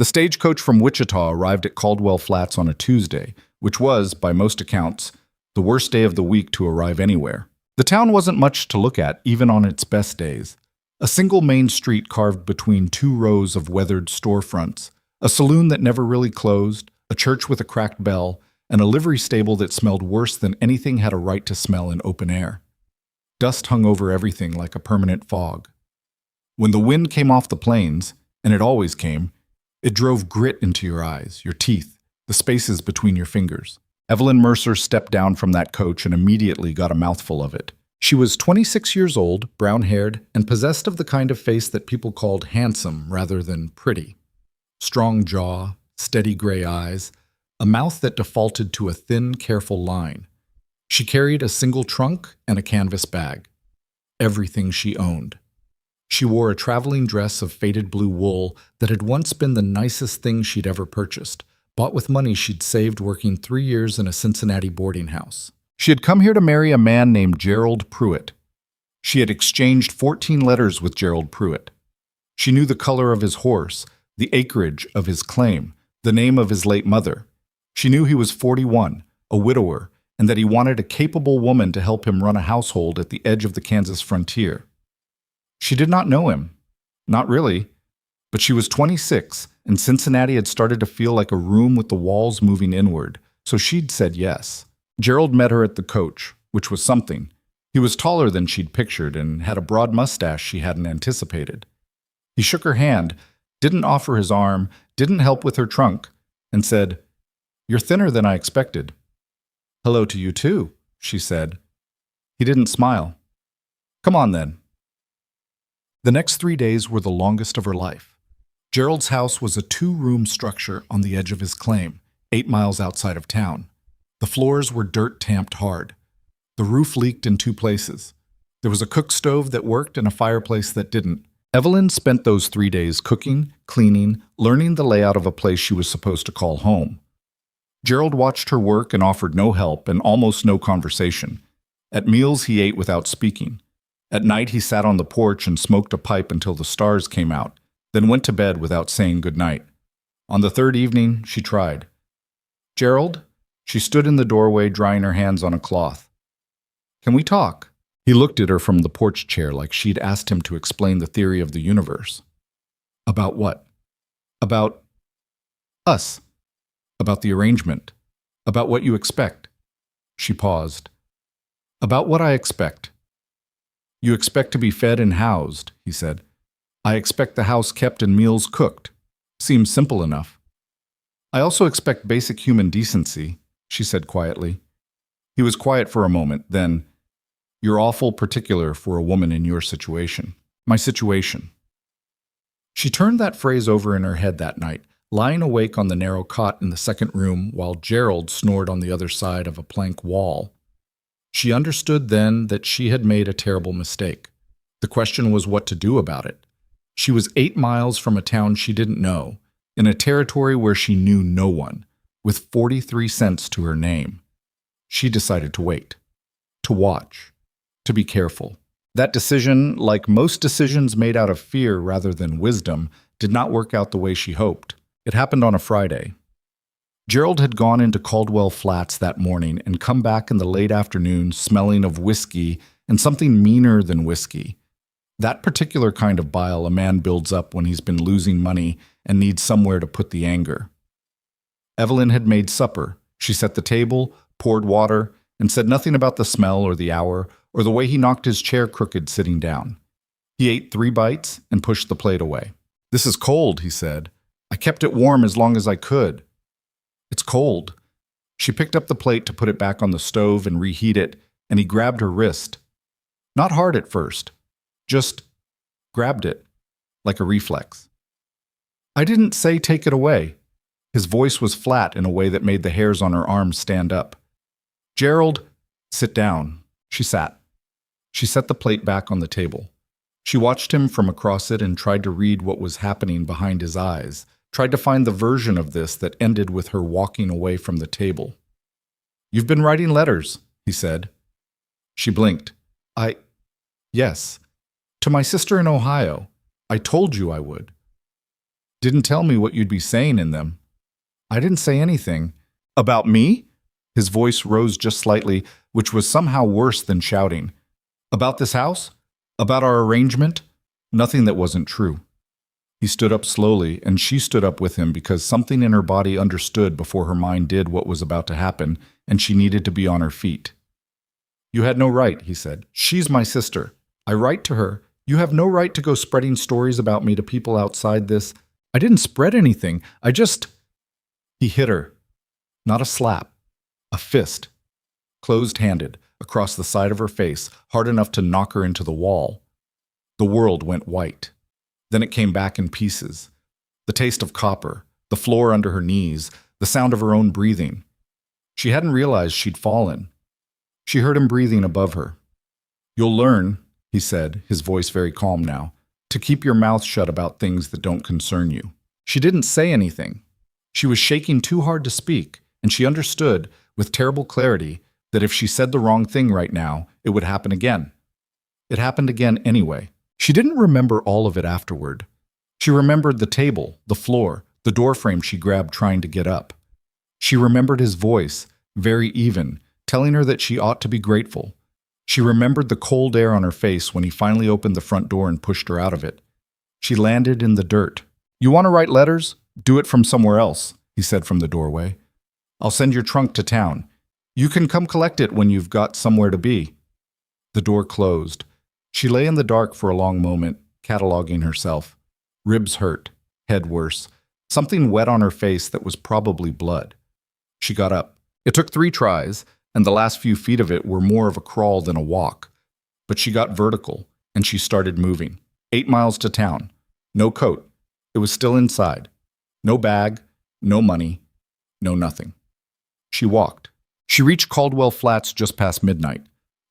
The stagecoach from Wichita arrived at Caldwell Flats on a Tuesday, which was, by most accounts, the worst day of the week to arrive anywhere. The town wasn't much to look at, even on its best days. A single main street carved between two rows of weathered storefronts, a saloon that never really closed, a church with a cracked bell, and a livery stable that smelled worse than anything had a right to smell in open air. Dust hung over everything like a permanent fog. When the wind came off the plains, and it always came, it drove grit into your eyes, your teeth, the spaces between your fingers. Evelyn Mercer stepped down from that coach and immediately got a mouthful of it. She was 26 years old, brown-haired, and possessed of the kind of face that people called handsome rather than pretty. Strong jaw, steady gray eyes, a mouth that defaulted to a thin, careful line. She carried a single trunk and a canvas bag. Everything she owned. She wore a traveling dress of faded blue wool that had once been the nicest thing she'd ever purchased, bought with money she'd saved working 3 years in a Cincinnati boarding house. She had come here to marry a man named Gerald Pruitt. She had exchanged 14 letters with Gerald Pruitt. She knew the color of his horse, the acreage of his claim, the name of his late mother. She knew he was 41, a widower, and that he wanted a capable woman to help him run a household at the edge of the Kansas frontier. She did not know him. Not really. But she was 26, and Cincinnati had started to feel like a room with the walls moving inward, so she'd said yes. Gerald met her at the coach, which was something. He was taller than she'd pictured and had a broad mustache she hadn't anticipated. He shook her hand, didn't offer his arm, didn't help with her trunk, and said, "You're thinner than I expected." "Hello to you too," she said. He didn't smile. "Come on then." The next 3 days were the longest of her life. Gerald's house was a 2-room structure on the edge of his claim, 8 miles outside of town. The floors were dirt tamped hard. The roof leaked in 2 places. There was a cook stove that worked and a fireplace that didn't. Evelyn spent those 3 days cooking, cleaning, learning the layout of a place she was supposed to call home. Gerald watched her work and offered no help and almost no conversation. At meals, he ate without speaking. At night, he sat on the porch and smoked a pipe until the stars came out, then went to bed without saying goodnight. On the 3rd evening, she tried. "Gerald?" She stood in the doorway, drying her hands on a cloth. "Can we talk?" He looked at her from the porch chair like she'd asked him to explain the theory of the universe. "About what?" "About us. About the arrangement. About what you expect." She paused. "About what I expect." "You expect to be fed and housed," he said. "I expect the house kept and meals cooked. Seems simple enough." "I also expect basic human decency," she said quietly. He was quiet for a moment, then, "You're awful particular for a woman in your situation." "My situation." She turned that phrase over in her head that night, lying awake on the narrow cot in the second room while Gerald snored on the other side of a plank wall. She understood then that she had made a terrible mistake. The question was what to do about it. She was 8 miles from a town she didn't know, in a territory where she knew no one, with 43 cents to her name. She decided to wait, to watch, to be careful. That decision, like most decisions made out of fear rather than wisdom, did not work out the way she hoped. It happened on a Friday. Gerald had gone into Caldwell Flats that morning and come back in the late afternoon smelling of whiskey and something meaner than whiskey. That particular kind of bile a man builds up when he's been losing money and needs somewhere to put the anger. Evelyn had made supper. She set the table, poured water, and said nothing about the smell or the hour or the way he knocked his chair crooked sitting down. He ate 3 bites and pushed the plate away. "This is cold," he said. "I kept it warm as long as I could." "It's cold." She picked up the plate to put it back on the stove and reheat it, and he grabbed her wrist. Not hard at first, just grabbed it, like a reflex. "I didn't say take it away." His voice was flat in a way that made the hairs on her arms stand up. "Gerald, sit down." She sat. She set the plate back on the table. She watched him from across it and tried to read what was happening behind his eyes, tried to find the version of this that ended with her walking away from the table. "You've been writing letters," he said. She blinked. Yes. To my sister in Ohio. I told you I would." Didn't tell me what you'd be saying in them. I didn't say anything. About me? His voice rose just slightly, which was somehow worse than shouting. About this house? About our arrangement? Nothing that wasn't true. He stood up slowly, and she stood up with him because something in her body understood before her mind did what was about to happen, and she needed to be on her feet. You had no right, he said. She's my sister. I write to her. You have no right to go spreading stories about me to people outside this. I didn't spread anything. I just... He hit her. Not a slap. A fist. Closed-handed, across the side of her face, hard enough to knock her into the wall. The world went white. Then it came back in pieces. The taste of copper, the floor under her knees, the sound of her own breathing. She hadn't realized she'd fallen. She heard him breathing above her. You'll learn, he said, his voice very calm now, to keep your mouth shut about things that don't concern you. She didn't say anything. She was shaking too hard to speak, and she understood, with terrible clarity, that if she said the wrong thing right now, it would happen again. It happened again anyway. She didn't remember all of it afterward. She remembered the table, the floor, the doorframe she grabbed trying to get up. She remembered his voice, very even, telling her that she ought to be grateful. She remembered the cold air on her face when he finally opened the front door and pushed her out of it. She landed in the dirt. You want to write letters? Do it from somewhere else, he said from the doorway. I'll send your trunk to town. You can come collect it when you've got somewhere to be. The door closed. She lay in the dark for a long moment, cataloging herself. Ribs hurt, head worse, something wet on her face that was probably blood. She got up. It took 3 tries, and the last few feet of it were more of a crawl than a walk. But she got vertical, and she started moving. 8 miles to town. No coat. It was still inside. No bag, no money, no nothing. She walked. She reached Caldwell Flats just past midnight.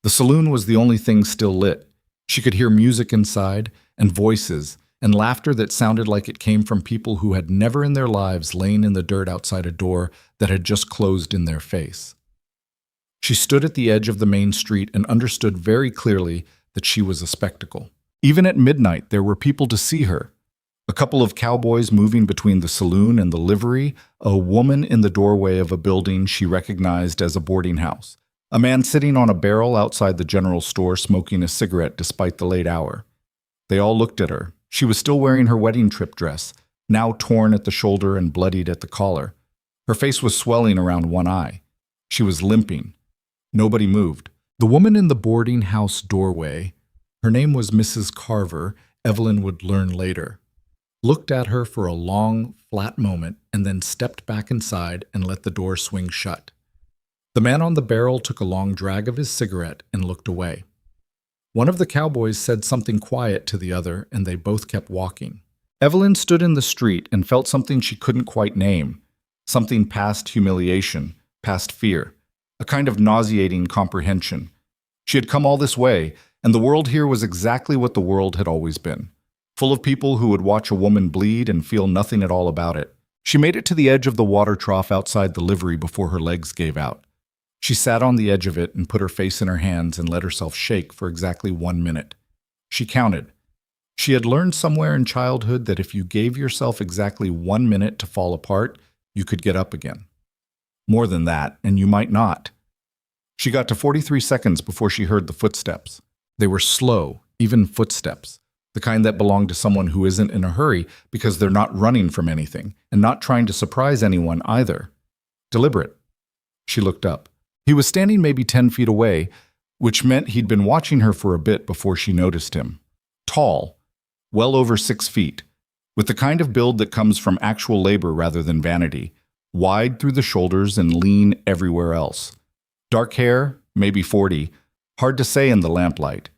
The saloon was the only thing still lit. She could hear music inside, and voices, and laughter that sounded like it came from people who had never in their lives lain in the dirt outside a door that had just closed in their face. She stood at the edge of the main street and understood very clearly that she was a spectacle. Even at midnight, there were people to see her. A couple of cowboys moving between the saloon and the livery, a woman in the doorway of a building she recognized as a boarding house, a man sitting on a barrel outside the general store smoking a cigarette despite the late hour. They all looked at her. She was still wearing her wedding trip dress, now torn at the shoulder and bloodied at the collar. Her face was swelling around one eye. She was limping. Nobody moved. The woman in the boarding house doorway, her name was Mrs. Carver, Evelyn would learn later, looked at her for a long, flat moment and then stepped back inside and let the door swing shut. The man on the barrel took a long drag of his cigarette and looked away. One of the cowboys said something quiet to the other, and they both kept walking. Evelyn stood in the street and felt something she couldn't quite name, something past humiliation, past fear, a kind of nauseating comprehension. She had come all this way, and the world here was exactly what the world had always been, full of people who would watch a woman bleed and feel nothing at all about it. She made it to the edge of the water trough outside the livery before her legs gave out. She sat on the edge of it and put her face in her hands and let herself shake for exactly 1 minute. She counted. She had learned somewhere in childhood that if you gave yourself exactly 1 minute to fall apart, you could get up again. More than that, and you might not. She got to 43 seconds before she heard the footsteps. They were slow, even footsteps, the kind that belong to someone who isn't in a hurry because they're not running from anything and not trying to surprise anyone either. Deliberate. She looked up. He was standing maybe 10 feet away, which meant he'd been watching her for a bit before she noticed him. Tall, well over 6 feet, with the kind of build that comes from actual labor rather than vanity, wide through the shoulders and lean everywhere else. Dark hair, maybe 40, hard to say in the lamplight.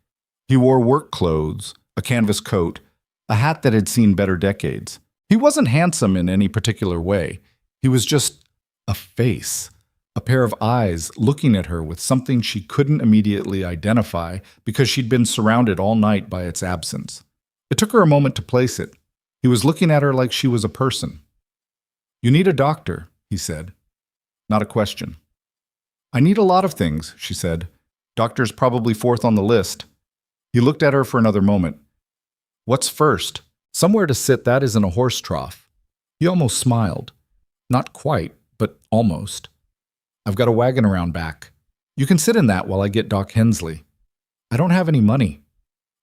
He wore work clothes, a canvas coat, a hat that had seen better decades. He wasn't handsome in any particular way. He was just a face. A pair of eyes looking at her with something she couldn't immediately identify because she'd been surrounded all night by its absence. It took her a moment to place it. He was looking at her like she was a person. You need a doctor, he said. Not a question. I need a lot of things, she said. Doctor's probably 4th on the list. He looked at her for another moment. What's first? Somewhere to sit, that isn't a horse trough. He almost smiled. Not quite, but almost. I've got a wagon around back. You can sit in that while I get Doc Hensley. I don't have any money.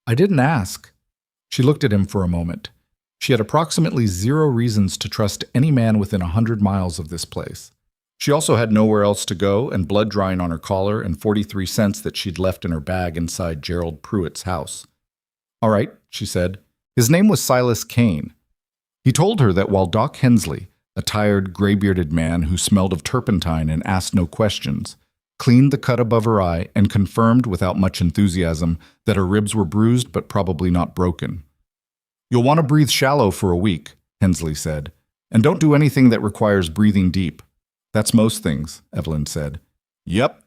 I didn't ask. She looked at him for a moment. She had approximately 0 reasons to trust any man within 100 miles of this place. She also had nowhere else to go and blood drying on her collar and 43 cents that she'd left in her bag inside Gerald Pruitt's house. All right, she said. His name was Silas Kane. He told her that while Doc Hensley, a tired, gray-bearded man who smelled of turpentine and asked no questions, cleaned the cut above her eye and confirmed without much enthusiasm that her ribs were bruised but probably not broken. You'll want to breathe shallow for a week, Hensley said, and don't do anything that requires breathing deep. That's most things, Evelyn said. Yep.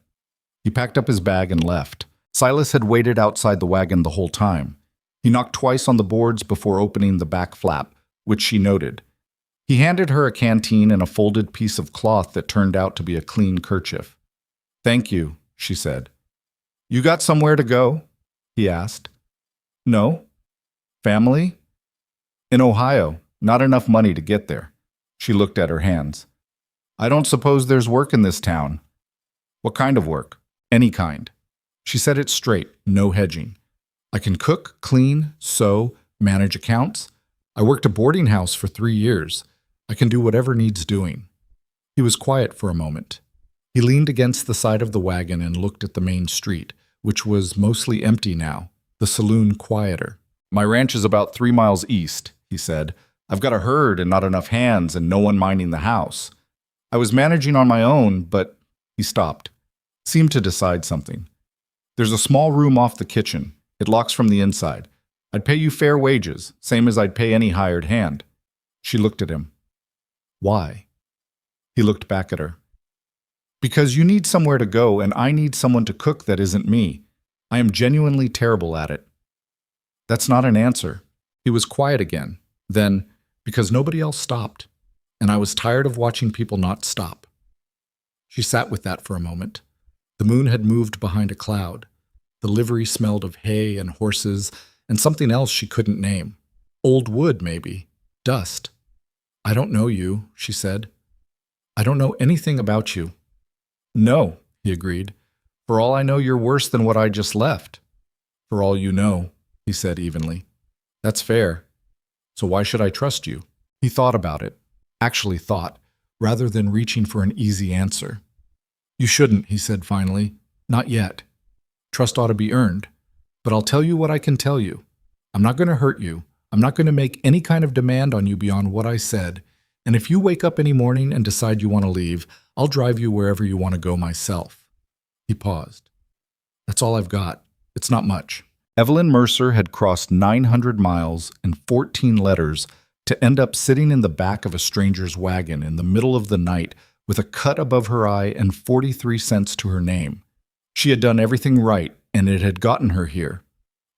He packed up his bag and left. Silas had waited outside the wagon the whole time. He knocked twice on the boards before opening the back flap, which she noted. He handed her a canteen and a folded piece of cloth that turned out to be a clean kerchief. Thank you, she said. You got somewhere to go? He asked. No. Family? In Ohio, not enough money to get there. She looked at her hands. I don't suppose there's work in this town. What kind of work? Any kind. She said it straight, no hedging. I can cook, clean, sew, manage accounts. I worked a boarding house for 3 years. I can do whatever needs doing. He was quiet for a moment. He leaned against the side of the wagon and looked at the main street, which was mostly empty now, the saloon quieter. My ranch is about 3 miles east, he said. I've got a herd and not enough hands and no one minding the house. I was managing on my own, but he stopped. Seemed to decide something. There's a small room off the kitchen. It locks from the inside. I'd pay you fair wages, same as I'd pay any hired hand. She looked at him. Why? He looked back at her. Because you need somewhere to go and I need someone to cook that isn't me. I am genuinely terrible at it. That's not an answer. He was quiet again. Then, because nobody else stopped, and I was tired of watching people not stop. She sat with that for a moment. The moon had moved behind a cloud. The livery smelled of hay and horses and something else she couldn't name. Old wood, maybe. Dust. I don't know you, she said. I don't know anything about you. No, he agreed. For all I know, you're worse than what I just left. For all you know, he said evenly. That's fair. So why should I trust you? He thought about it. Actually thought, rather than reaching for an easy answer. You shouldn't, he said finally. Not yet. Trust ought to be earned. But I'll tell you what I can tell you. I'm not going to hurt you. I'm not going to make any kind of demand on you beyond what I said. And if you wake up any morning and decide you want to leave, I'll drive you wherever you want to go myself. He paused. That's all I've got. It's not much. Evelyn Mercer had crossed 900 miles and 14 letters to end up sitting in the back of a stranger's wagon in the middle of the night with a cut above her eye and 43 cents to her name. She had done everything right, and it had gotten her here.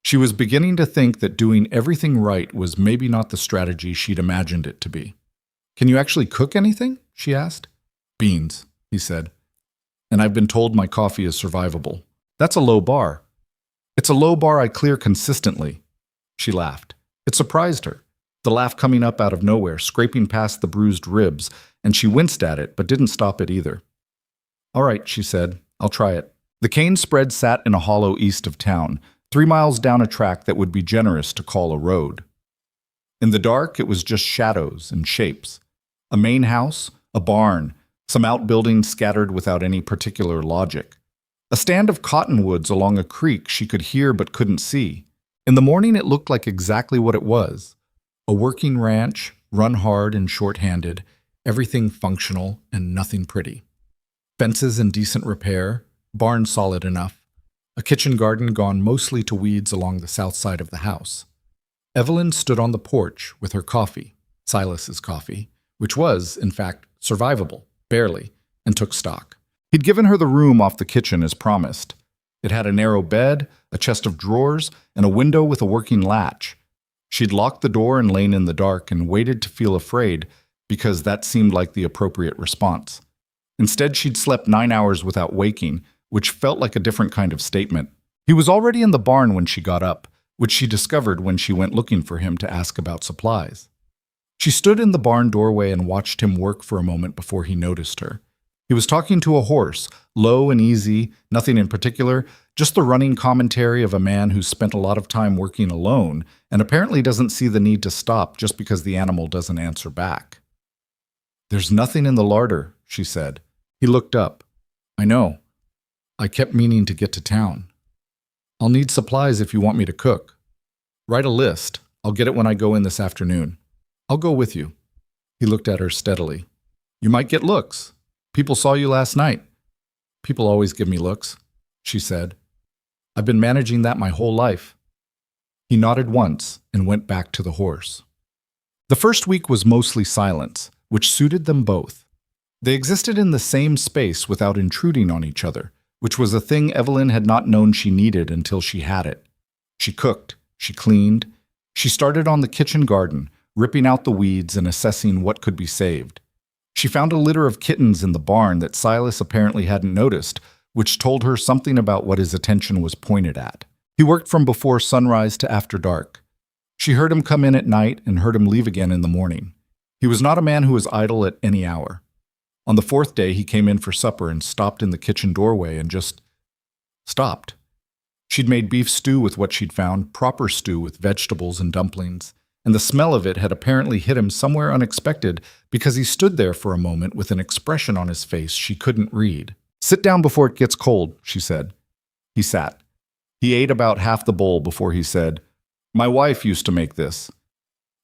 She was beginning to think that doing everything right was maybe not the strategy she'd imagined it to be. Can you actually cook anything? She asked. Beans, he said. And I've been told my coffee is survivable. That's a low bar. It's a low bar I clear consistently. She laughed. It surprised her, the laugh coming up out of nowhere, scraping past the bruised ribs, and she winced at it, but didn't stop it either. All right, she said. I'll try it. The cane spread sat in a hollow east of town, 3 miles down a track that would be generous to call a road. In the dark, it was just shadows and shapes. A main house, a barn, some outbuildings scattered without any particular logic. A stand of cottonwoods along a creek she could hear but couldn't see. In the morning, it looked like exactly what it was. A working ranch, run hard and short-handed, everything functional and nothing pretty. Fences in decent repair, barn solid enough, a kitchen garden gone mostly to weeds along the south side of the house. Evelyn stood on the porch with her coffee, Silas's coffee, which was, in fact, survivable, barely, and took stock. He'd given her the room off the kitchen as promised. It had a narrow bed, a chest of drawers, and a window with a working latch. She'd locked the door and lain in the dark and waited to feel afraid because that seemed like the appropriate response. Instead, she'd slept 9 hours without waking, which felt like a different kind of statement. He was already in the barn when she got up, which she discovered when she went looking for him to ask about supplies. She stood in the barn doorway and watched him work for a moment before he noticed her. He was talking to a horse, low and easy, nothing in particular, just the running commentary of a man who's spent a lot of time working alone and apparently doesn't see the need to stop just because the animal doesn't answer back. "There's nothing in the larder," she said. He looked up. "I know. I kept meaning to get to town. I'll need supplies if you want me to cook. Write a list. I'll get it when I go in this afternoon. I'll go with you." He looked at her steadily. "You might get looks. People saw you last night." "People always give me looks," she said. "I've been managing that my whole life." He nodded once and went back to the horse. The first week was mostly silence, which suited them both. They existed in the same space without intruding on each other, which was a thing Evelyn had not known she needed until she had it. She cooked, she cleaned, she started on the kitchen garden, ripping out the weeds and assessing what could be saved. She found a litter of kittens in the barn that Silas apparently hadn't noticed, which told her something about what his attention was pointed at. He worked from before sunrise to after dark. She heard him come in at night and heard him leave again in the morning. He was not a man who was idle at any hour. On the fourth day, he came in for supper and stopped in the kitchen doorway and just stopped. She'd made beef stew with what she'd found, proper stew with vegetables and dumplings, and the smell of it had apparently hit him somewhere unexpected because he stood there for a moment with an expression on his face she couldn't read. "Sit down before it gets cold," she said. He sat. He ate about half the bowl before he said, "My wife used to make this."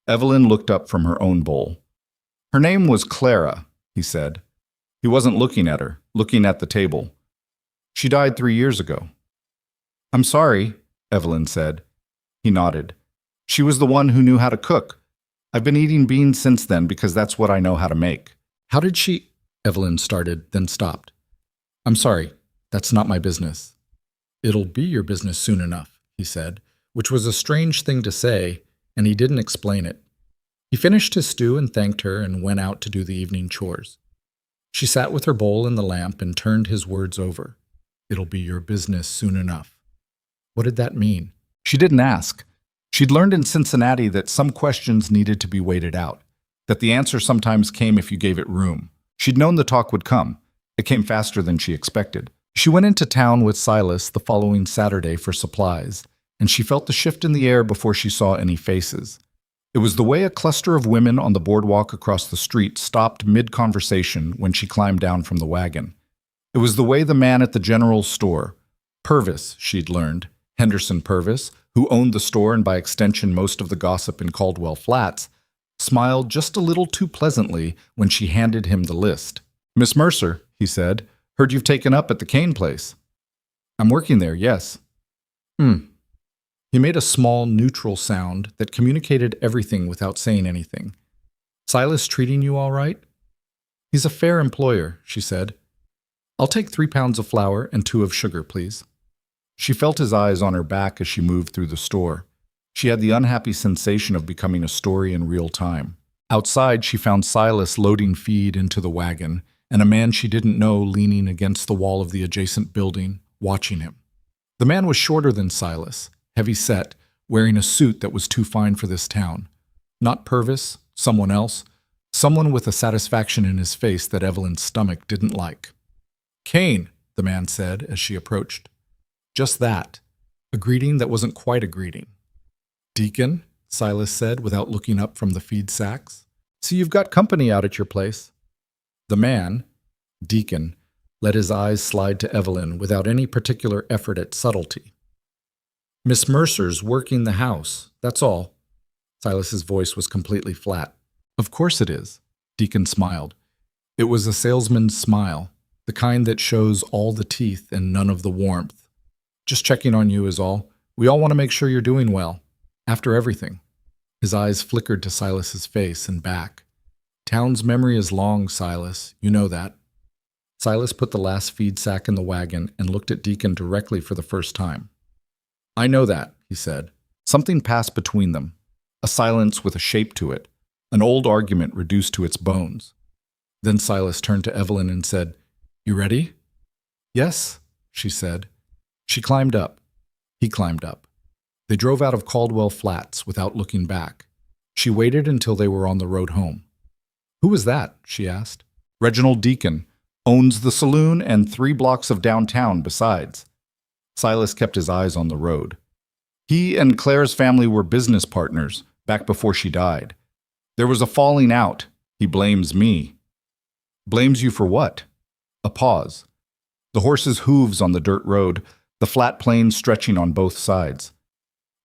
Evelyn looked up from her own bowl. "Her name was Clara," he said. He wasn't looking at her, looking at the table. "She died 3 years ago." "I'm sorry," Evelyn said. He nodded. "She was the one who knew how to cook. I've been eating beans since then because that's what I know how to make." "How did she—" Evelyn started, then stopped. "I'm sorry, that's not my business." "It'll be your business soon enough," he said, which was a strange thing to say, and he didn't explain it. He finished his stew and thanked her and went out to do the evening chores. She sat with her bowl and the lamp and turned his words over. "It'll be your business soon enough." What did that mean? She didn't ask. She'd learned in Cincinnati that some questions needed to be waited out, that the answer sometimes came if you gave it room. She'd known the talk would come. It came faster than she expected. She went into town with Silas the following Saturday for supplies, and she felt the shift in the air before she saw any faces. It was the way a cluster of women on the boardwalk across the street stopped mid-conversation when she climbed down from the wagon. It was the way the man at the general store, Purvis, she'd learned, Henderson Purvis, who owned the store and by extension most of the gossip in Caldwell Flats, smiled just a little too pleasantly when she handed him the list. "Miss Mercer," he said, "heard you've taken up at the Kane place." "I'm working there, yes." He made a small, neutral sound that communicated everything without saying anything. "Silas treating you all right?" "He's a fair employer," she said. "I'll take 3 pounds of flour and 2 of sugar, please." She felt his eyes on her back as she moved through the store. She had the unhappy sensation of becoming a story in real time. Outside, she found Silas loading feed into the wagon, and a man she didn't know leaning against the wall of the adjacent building, watching him. The man was shorter than Silas, heavy-set, wearing a suit that was too fine for this town. Not Purvis, someone else, someone with a satisfaction in his face that Evelyn's stomach didn't like. "Kane," the man said as she approached. Just that, a greeting that wasn't quite a greeting. "Deacon," Silas said without looking up from the feed sacks. "See, you've got company out at your place." The man, Deacon, let his eyes slide to Evelyn without any particular effort at subtlety. "Miss Mercer's working the house, that's all." Silas's voice was completely flat. "Of course it is," Deacon smiled. It was a salesman's smile, the kind that shows all the teeth and none of the warmth. "Just checking on you is all. We all want to make sure you're doing well. After everything." His eyes flickered to Silas's face and back. "Town's memory is long, Silas. You know that." Silas put the last feed sack in the wagon and looked at Deacon directly for the first time. "I know that," he said. Something passed between them, a silence with a shape to it, an old argument reduced to its bones. Then Silas turned to Evelyn and said, "You ready?" "Yes," she said. She climbed up. He climbed up. They drove out of Caldwell Flats without looking back. She waited until they were on the road home. "Who was that?" she asked. "Reginald Deacon. Owns the saloon and 3 blocks of downtown besides." Silas kept his eyes on the road. He and Claire's family were business partners back before she died. There was a falling out. He blames me. "Blames you for what?" A pause. The horse's hooves on the dirt road, the flat plain stretching on both sides.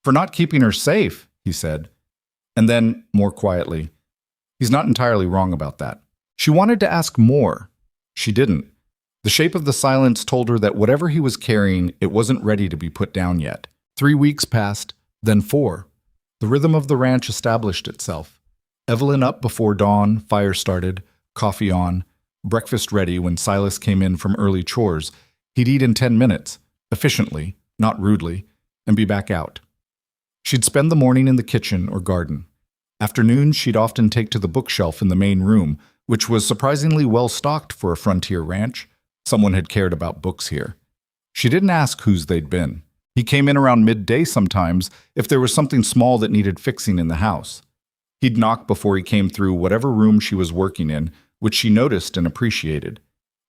"For not keeping her safe," he said. And then, more quietly, "He's not entirely wrong about that." She wanted to ask more. She didn't. The shape of the silence told her that whatever he was carrying, it wasn't ready to be put down yet. 3 weeks passed, then 4. The rhythm of the ranch established itself. Evelyn up before dawn, fire started, coffee on, breakfast ready when Silas came in from early chores. He'd eat in 10 minutes, efficiently, not rudely, and be back out. She'd spend the morning in the kitchen or garden. Afternoons she'd often take to the bookshelf in the main room, which was surprisingly well stocked for a frontier ranch. Someone had cared about books here. She didn't ask whose they'd been. He came in around midday sometimes if there was something small that needed fixing in the house. He'd knock before he came through whatever room she was working in, which she noticed and appreciated.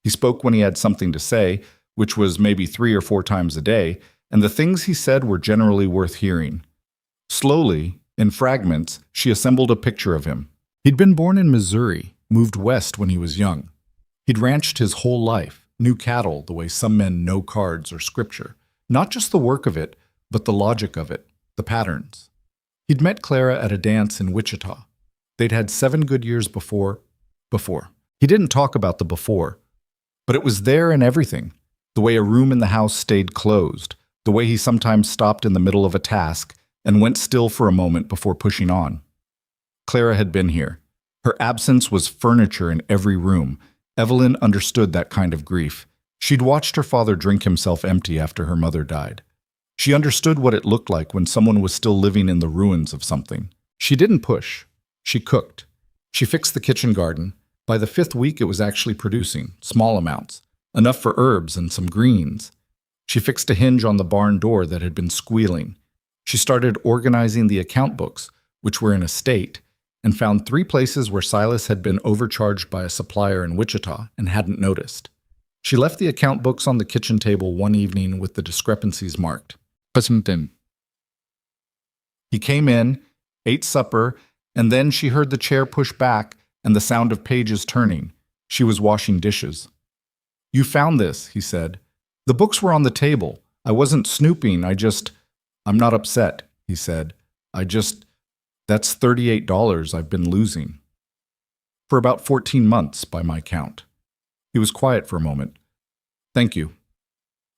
He spoke when he had something to say, which was maybe 3 or 4 times a day, and the things he said were generally worth hearing. Slowly, in fragments, she assembled a picture of him. He'd been born in Missouri, moved west when he was young. He'd ranched his whole life, knew cattle the way some men know cards or scripture. Not just the work of it, but the logic of it, the patterns. He'd met Clara at a dance in Wichita. They'd had 7 good years before. He didn't talk about the before, but it was there in everything. The way a room in the house stayed closed, the way he sometimes stopped in the middle of a task and went still for a moment before pushing on. Clara had been here. Her absence was furniture in every room. Evelyn understood that kind of grief. She'd watched her father drink himself empty after her mother died. She understood what it looked like when someone was still living in the ruins of something. She didn't push. She cooked. She fixed the kitchen garden. By the 5th week, it was actually producing, small amounts, enough for herbs and some greens. She fixed a hinge on the barn door that had been squealing. She started organizing the account books, which were in a state, and found 3 places where Silas had been overcharged by a supplier in Wichita and hadn't noticed. She left the account books on the kitchen table one evening with the discrepancies marked. He came in, ate supper, and then she heard the chair push back and the sound of pages turning. She was washing dishes. "You found this," he said. "The books were on the table. I wasn't snooping, I'm not upset," he said. That's $38 I've been losing. For about 14 months, by my count." He was quiet for a moment. "Thank you.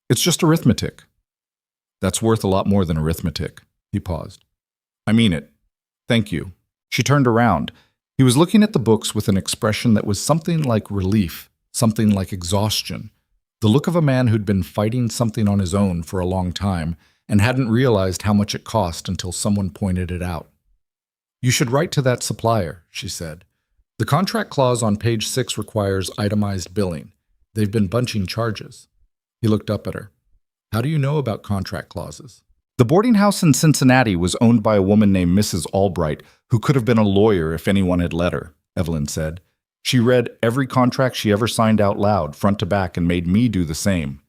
It's just arithmetic." "That's worth a lot more than arithmetic." He paused. "I mean it. Thank you." She turned around. He was looking at the books with an expression that was something like relief, something like exhaustion, the look of a man who'd been fighting something on his own for a long time and hadn't realized how much it cost until someone pointed it out. "You should write to that supplier," she said. "The contract clause on page 6 requires itemized billing. They've been bunching charges." He looked up at her. "How do you know about contract clauses?" The boarding house in Cincinnati was owned by a woman named Mrs. Albright, who could have been a lawyer if anyone had let her, Evelyn said. She read every contract she ever signed out loud, front to back, and made me do the same.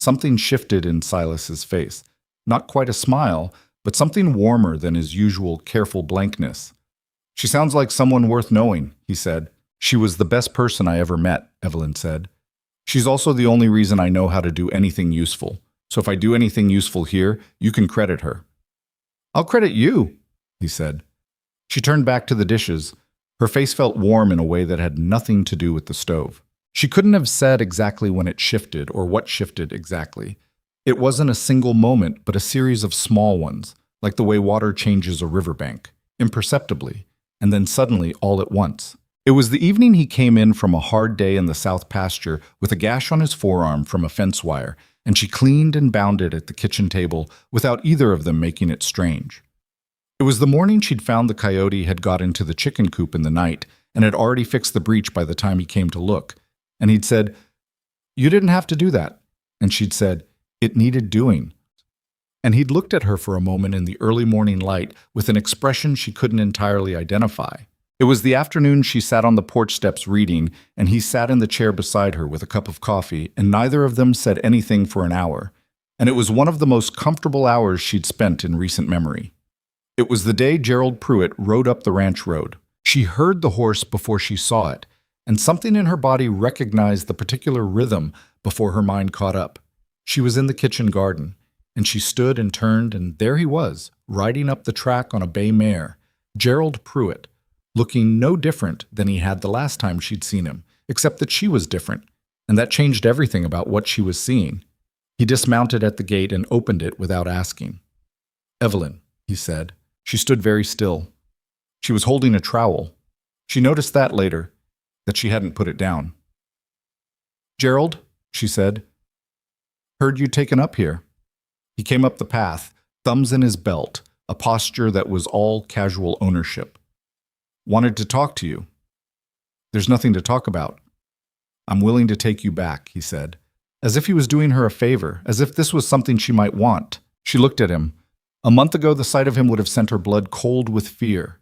Something shifted in Silas's face. Not quite a smile, but something warmer than his usual careful blankness. "She sounds like someone worth knowing," he said. "She was the best person I ever met," Evelyn said. "She's also the only reason I know how to do anything useful. So if I do anything useful here, you can credit her." "I'll credit you," he said. She turned back to the dishes. Her face felt warm in a way that had nothing to do with the stove. She couldn't have said exactly when it shifted or what shifted exactly. It wasn't a single moment, but a series of small ones, like the way water changes a riverbank, imperceptibly, and then suddenly all at once. It was the evening he came in from a hard day in the south pasture with a gash on his forearm from a fence wire, and she cleaned and bounded at the kitchen table without either of them making it strange. It was the morning she'd found the coyote had got into the chicken coop in the night and had already fixed the breach by the time he came to look. And he'd said, "You didn't have to do that." And she'd said, "It needed doing." And he'd looked at her for a moment in the early morning light with an expression she couldn't entirely identify. It was the afternoon she sat on the porch steps reading, and he sat in the chair beside her with a cup of coffee, and neither of them said anything for an hour. And it was one of the most comfortable hours she'd spent in recent memory. It was the day Gerald Pruitt rode up the ranch road. She heard the horse before she saw it, and something in her body recognized the particular rhythm before her mind caught up. She was in the kitchen garden, and she stood and turned, and there he was, riding up the track on a bay mare, Gerald Pruitt, looking no different than he had the last time she'd seen him, except that she was different, and that changed everything about what she was seeing. He dismounted at the gate and opened it without asking. "Evelyn," he said. She stood very still. She was holding a trowel. She noticed that later, that she hadn't put it down. "Gerald," she said, "heard you'd taken up here." He came up the path, thumbs in his belt, a posture that was all casual ownership. "Wanted to talk to you." "There's nothing to talk about." "I'm willing to take you back," he said, as if he was doing her a favor, as if this was something she might want. She looked at him. A month ago, the sight of him would have sent her blood cold with fear.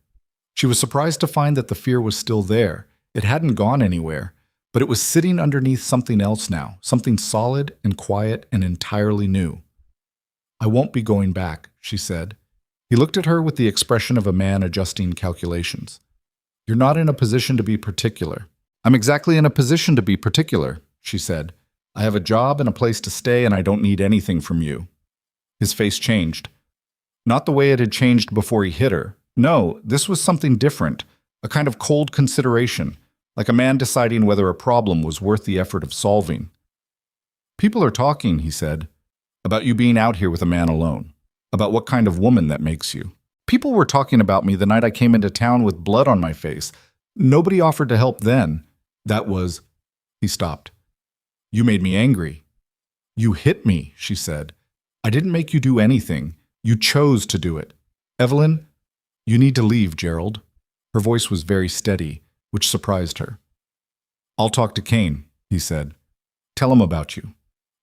She was surprised to find that the fear was still there. It hadn't gone anywhere, but it was sitting underneath something else now, something solid and quiet and entirely new. "I won't be going back," she said. He looked at her with the expression of a man adjusting calculations. "You're not in a position to be particular." "I'm exactly in a position to be particular," she said. "I have a job and a place to stay, and I don't need anything from you." His face changed. Not the way it had changed before he hit her. No, this was something different, a kind of cold consideration, like a man deciding whether a problem was worth the effort of solving. "People are talking," he said, "about you being out here with a man alone, about what kind of woman that makes you. People were talking about me the night I came into town with blood on my face. Nobody offered to help then. That was—" He stopped. "You made me angry." "You hit me," she said. "I didn't make you do anything. You chose to do it. Evelyn, you need to leave, Gerald." Her voice was very steady, which surprised her. "I'll talk to Kane," he said. "Tell him about you.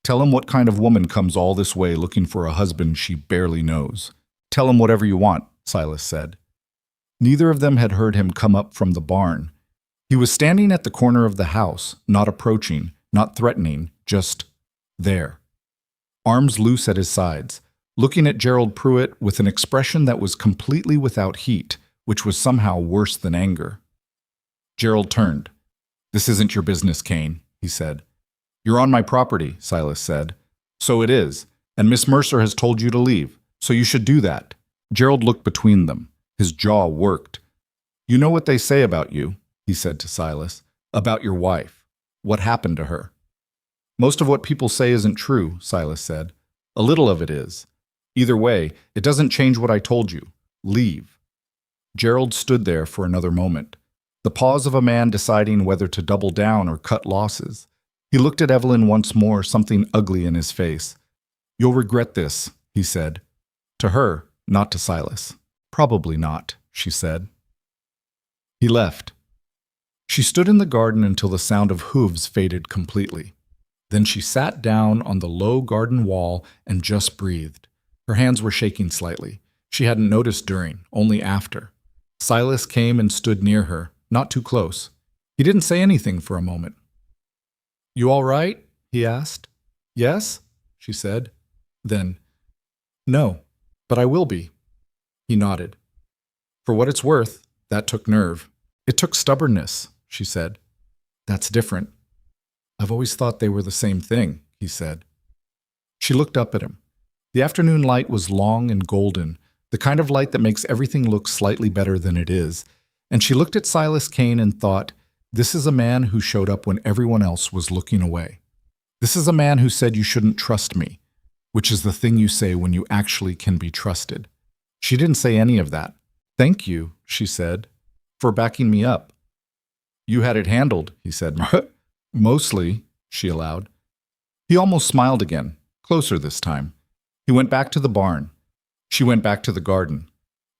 Tell him what kind of woman comes all this way looking for a husband she barely knows. Tell him whatever you want," Silas said. Neither of them had heard him come up from the barn. He was standing at the corner of the house, not approaching, not threatening, just there. Arms loose at his sides, looking at Gerald Pruitt with an expression that was completely without heat, which was somehow worse than anger. Gerald turned. "This isn't your business, Kane," he said. "You're on my property," Silas said. "So it is, and Miss Mercer has told you to leave, so you should do that." Gerald looked between them. His jaw worked. "You know what they say about you," he said to Silas, "about your wife. What happened to her?" "Most of what people say isn't true," Silas said. "A little of it is. Either way, it doesn't change what I told you. Leave." Gerald stood there for another moment, the pause of a man deciding whether to double down or cut losses. He looked at Evelyn once more, something ugly in his face. "You'll regret this," he said. To her, not to Silas. "Probably not," she said. He left. She stood in the garden until the sound of hooves faded completely. Then she sat down on the low garden wall and just breathed. Her hands were shaking slightly. She hadn't noticed during, only after. Silas came and stood near her, not too close. He didn't say anything for a moment. "You all right?" he asked. "Yes," she said. Then, "No, but I will be." He nodded. "For what it's worth, that took nerve. It took stubbornness," she said. "That's different." "I've always thought they were the same thing," he said. She looked up at him. The afternoon light was long and golden, the kind of light that makes everything look slightly better than it is, and she looked at Silas Kane and thought, this is a man who showed up when everyone else was looking away. This is a man who said you shouldn't trust me, which is the thing you say when you actually can be trusted. She didn't say any of that. "Thank you," she said, "for backing me up." "You had it handled," he said. "Mostly," she allowed. He almost smiled again, closer this time. He went back to the barn. She went back to the garden.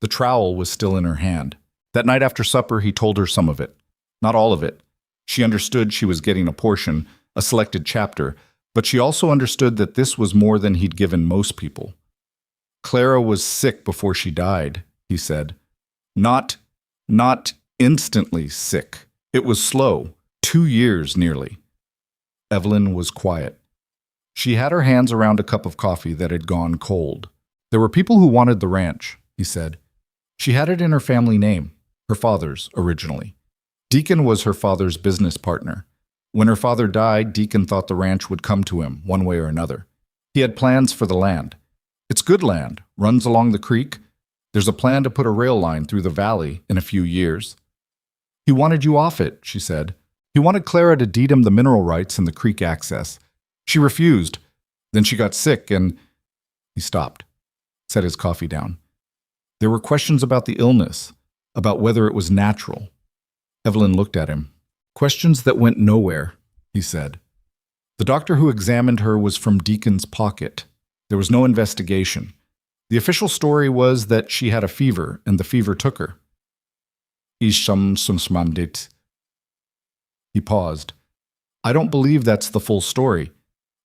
The trowel was still in her hand. That night after supper, he told her some of it. Not all of it. She understood she was getting a portion, a selected chapter, but she also understood that this was more than he'd given most people. Clara was sick before she died, he said. Not instantly sick. It was slow, 2 years nearly. Evelyn was quiet. She had her hands around a cup of coffee that had gone cold. There were people who wanted the ranch, he said. She had it in her family name, her father's originally. Deacon was her father's business partner. When her father died, Deacon thought the ranch would come to him one way or another. He had plans for the land. It's good land, runs along the creek. There's a plan to put a rail line through the valley in a few years. He wanted you off it, she said. He wanted Clara to deed him the mineral rights and the creek access. She refused. Then she got sick and... He stopped, set his coffee down. There were questions about the illness, about whether it was natural. Evelyn looked at him. Questions that went nowhere, he said. The doctor who examined her was from Deacon's pocket. There was no investigation. The official story was that she had a fever, and the fever took her. He paused. I don't believe that's the full story,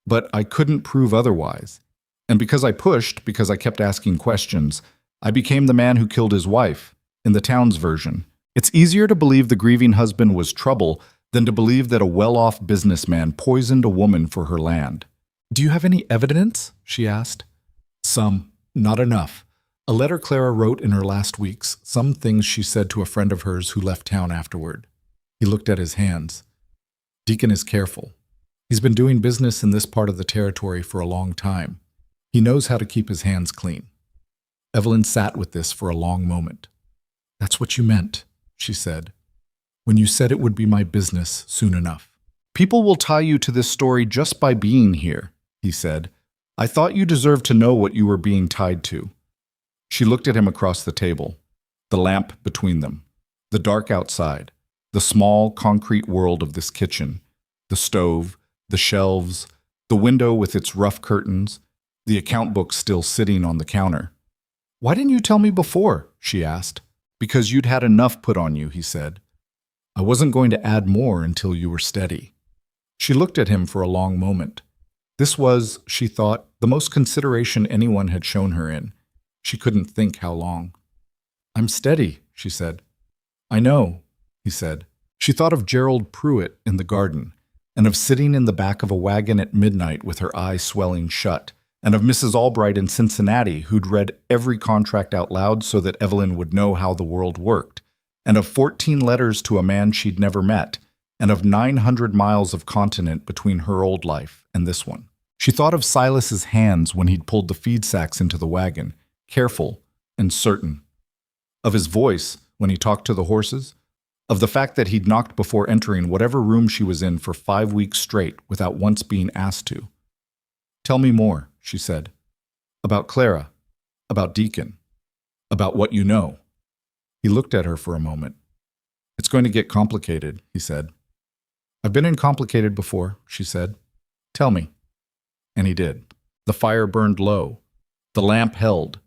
but I couldn't prove otherwise. And because I pushed, because I kept asking questions, I became the man who killed his wife, in the town's version. It's easier to believe the grieving husband was trouble than to believe that a well-off businessman poisoned a woman for her land. Do you have any evidence? She asked. Some, not enough. A letter Clara wrote in her last weeks, some things she said to a friend of hers who left town afterward. He looked at his hands. Deacon is careful. He's been doing business in this part of the territory for a long time. He knows how to keep his hands clean. Evelyn sat with this for a long moment. That's what you meant, she said, when you said it would be my business soon enough. People will tie you to this story just by being here, he said. I thought you deserved to know what you were being tied to. She looked at him across the table, the lamp between them, the dark outside, the small concrete world of this kitchen, the stove, the shelves, the window with its rough curtains, the account book still sitting on the counter. Why didn't you tell me before? She asked. Because you'd had enough put on you, he said. I wasn't going to add more until you were steady. She looked at him for a long moment. This was, she thought, the most consideration anyone had shown her in. She couldn't think how long. I'm steady, she said. I know, he said. She thought of Gerald Pruitt in the garden, and of sitting in the back of a wagon at midnight with her eyes swelling shut, and of Mrs. Albright in Cincinnati, who'd read every contract out loud so that Evelyn would know how the world worked, and of 14 letters to a man she'd never met, and of 900 miles of continent between her old life and this one. She thought of Silas's hands when he'd pulled the feed sacks into the wagon, careful and certain. Of his voice when he talked to the horses. Of the fact that he'd knocked before entering whatever room she was in for 5 weeks straight without once being asked to. Tell me more, she said. About Clara. About Deacon. About what you know. He looked at her for a moment. It's going to get complicated, he said. I've been in complicated before, she said. Tell me. And he did. The fire burned low. The lamp held.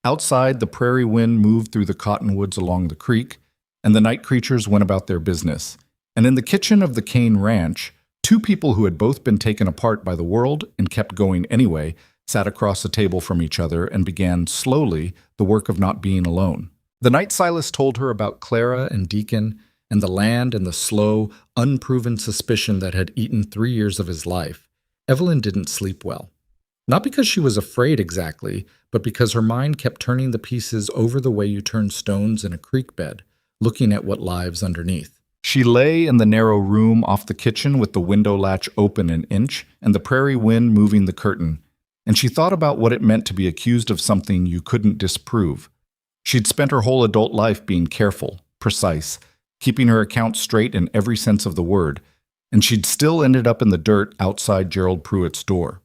Outside, the prairie wind moved through the cottonwoods along the creek, and the night creatures went about their business. And in the kitchen of the Kane Ranch, 2 people who had both been taken apart by the world and kept going anyway sat across a table from each other and began, slowly, the work of not being alone. The night Silas told her about Clara and Deacon and the land and the slow, unproven suspicion that had eaten 3 years of his life, Evelyn didn't sleep well. Not because she was afraid exactly, but because her mind kept turning the pieces over the way you turn stones in a creek bed, looking at what lies underneath. She lay in the narrow room off the kitchen with the window latch open an inch and the prairie wind moving the curtain, and she thought about what it meant to be accused of something you couldn't disprove. She'd spent her whole adult life being careful, precise, keeping her accounts straight in every sense of the word, and she'd still ended up in the dirt outside Gerald Pruitt's door.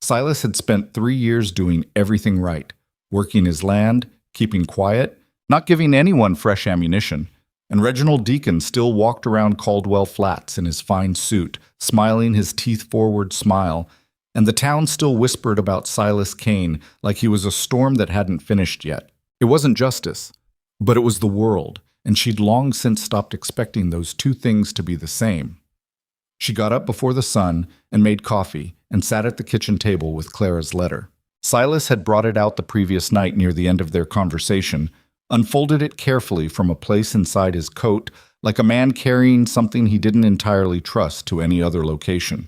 Silas had spent 3 years doing everything right, working his land, keeping quiet, not giving anyone fresh ammunition, and Reginald Deacon still walked around Caldwell Flats in his fine suit, smiling his teeth-forward smile, and the town still whispered about Silas Kane like he was a storm that hadn't finished yet. It wasn't justice, but it was the world, and she'd long since stopped expecting those 2 things to be the same. She got up before the sun and made coffee and sat at the kitchen table with Clara's letter. Silas had brought it out the previous night near the end of their conversation, unfolded it carefully from a place inside his coat, like a man carrying something he didn't entirely trust to any other location.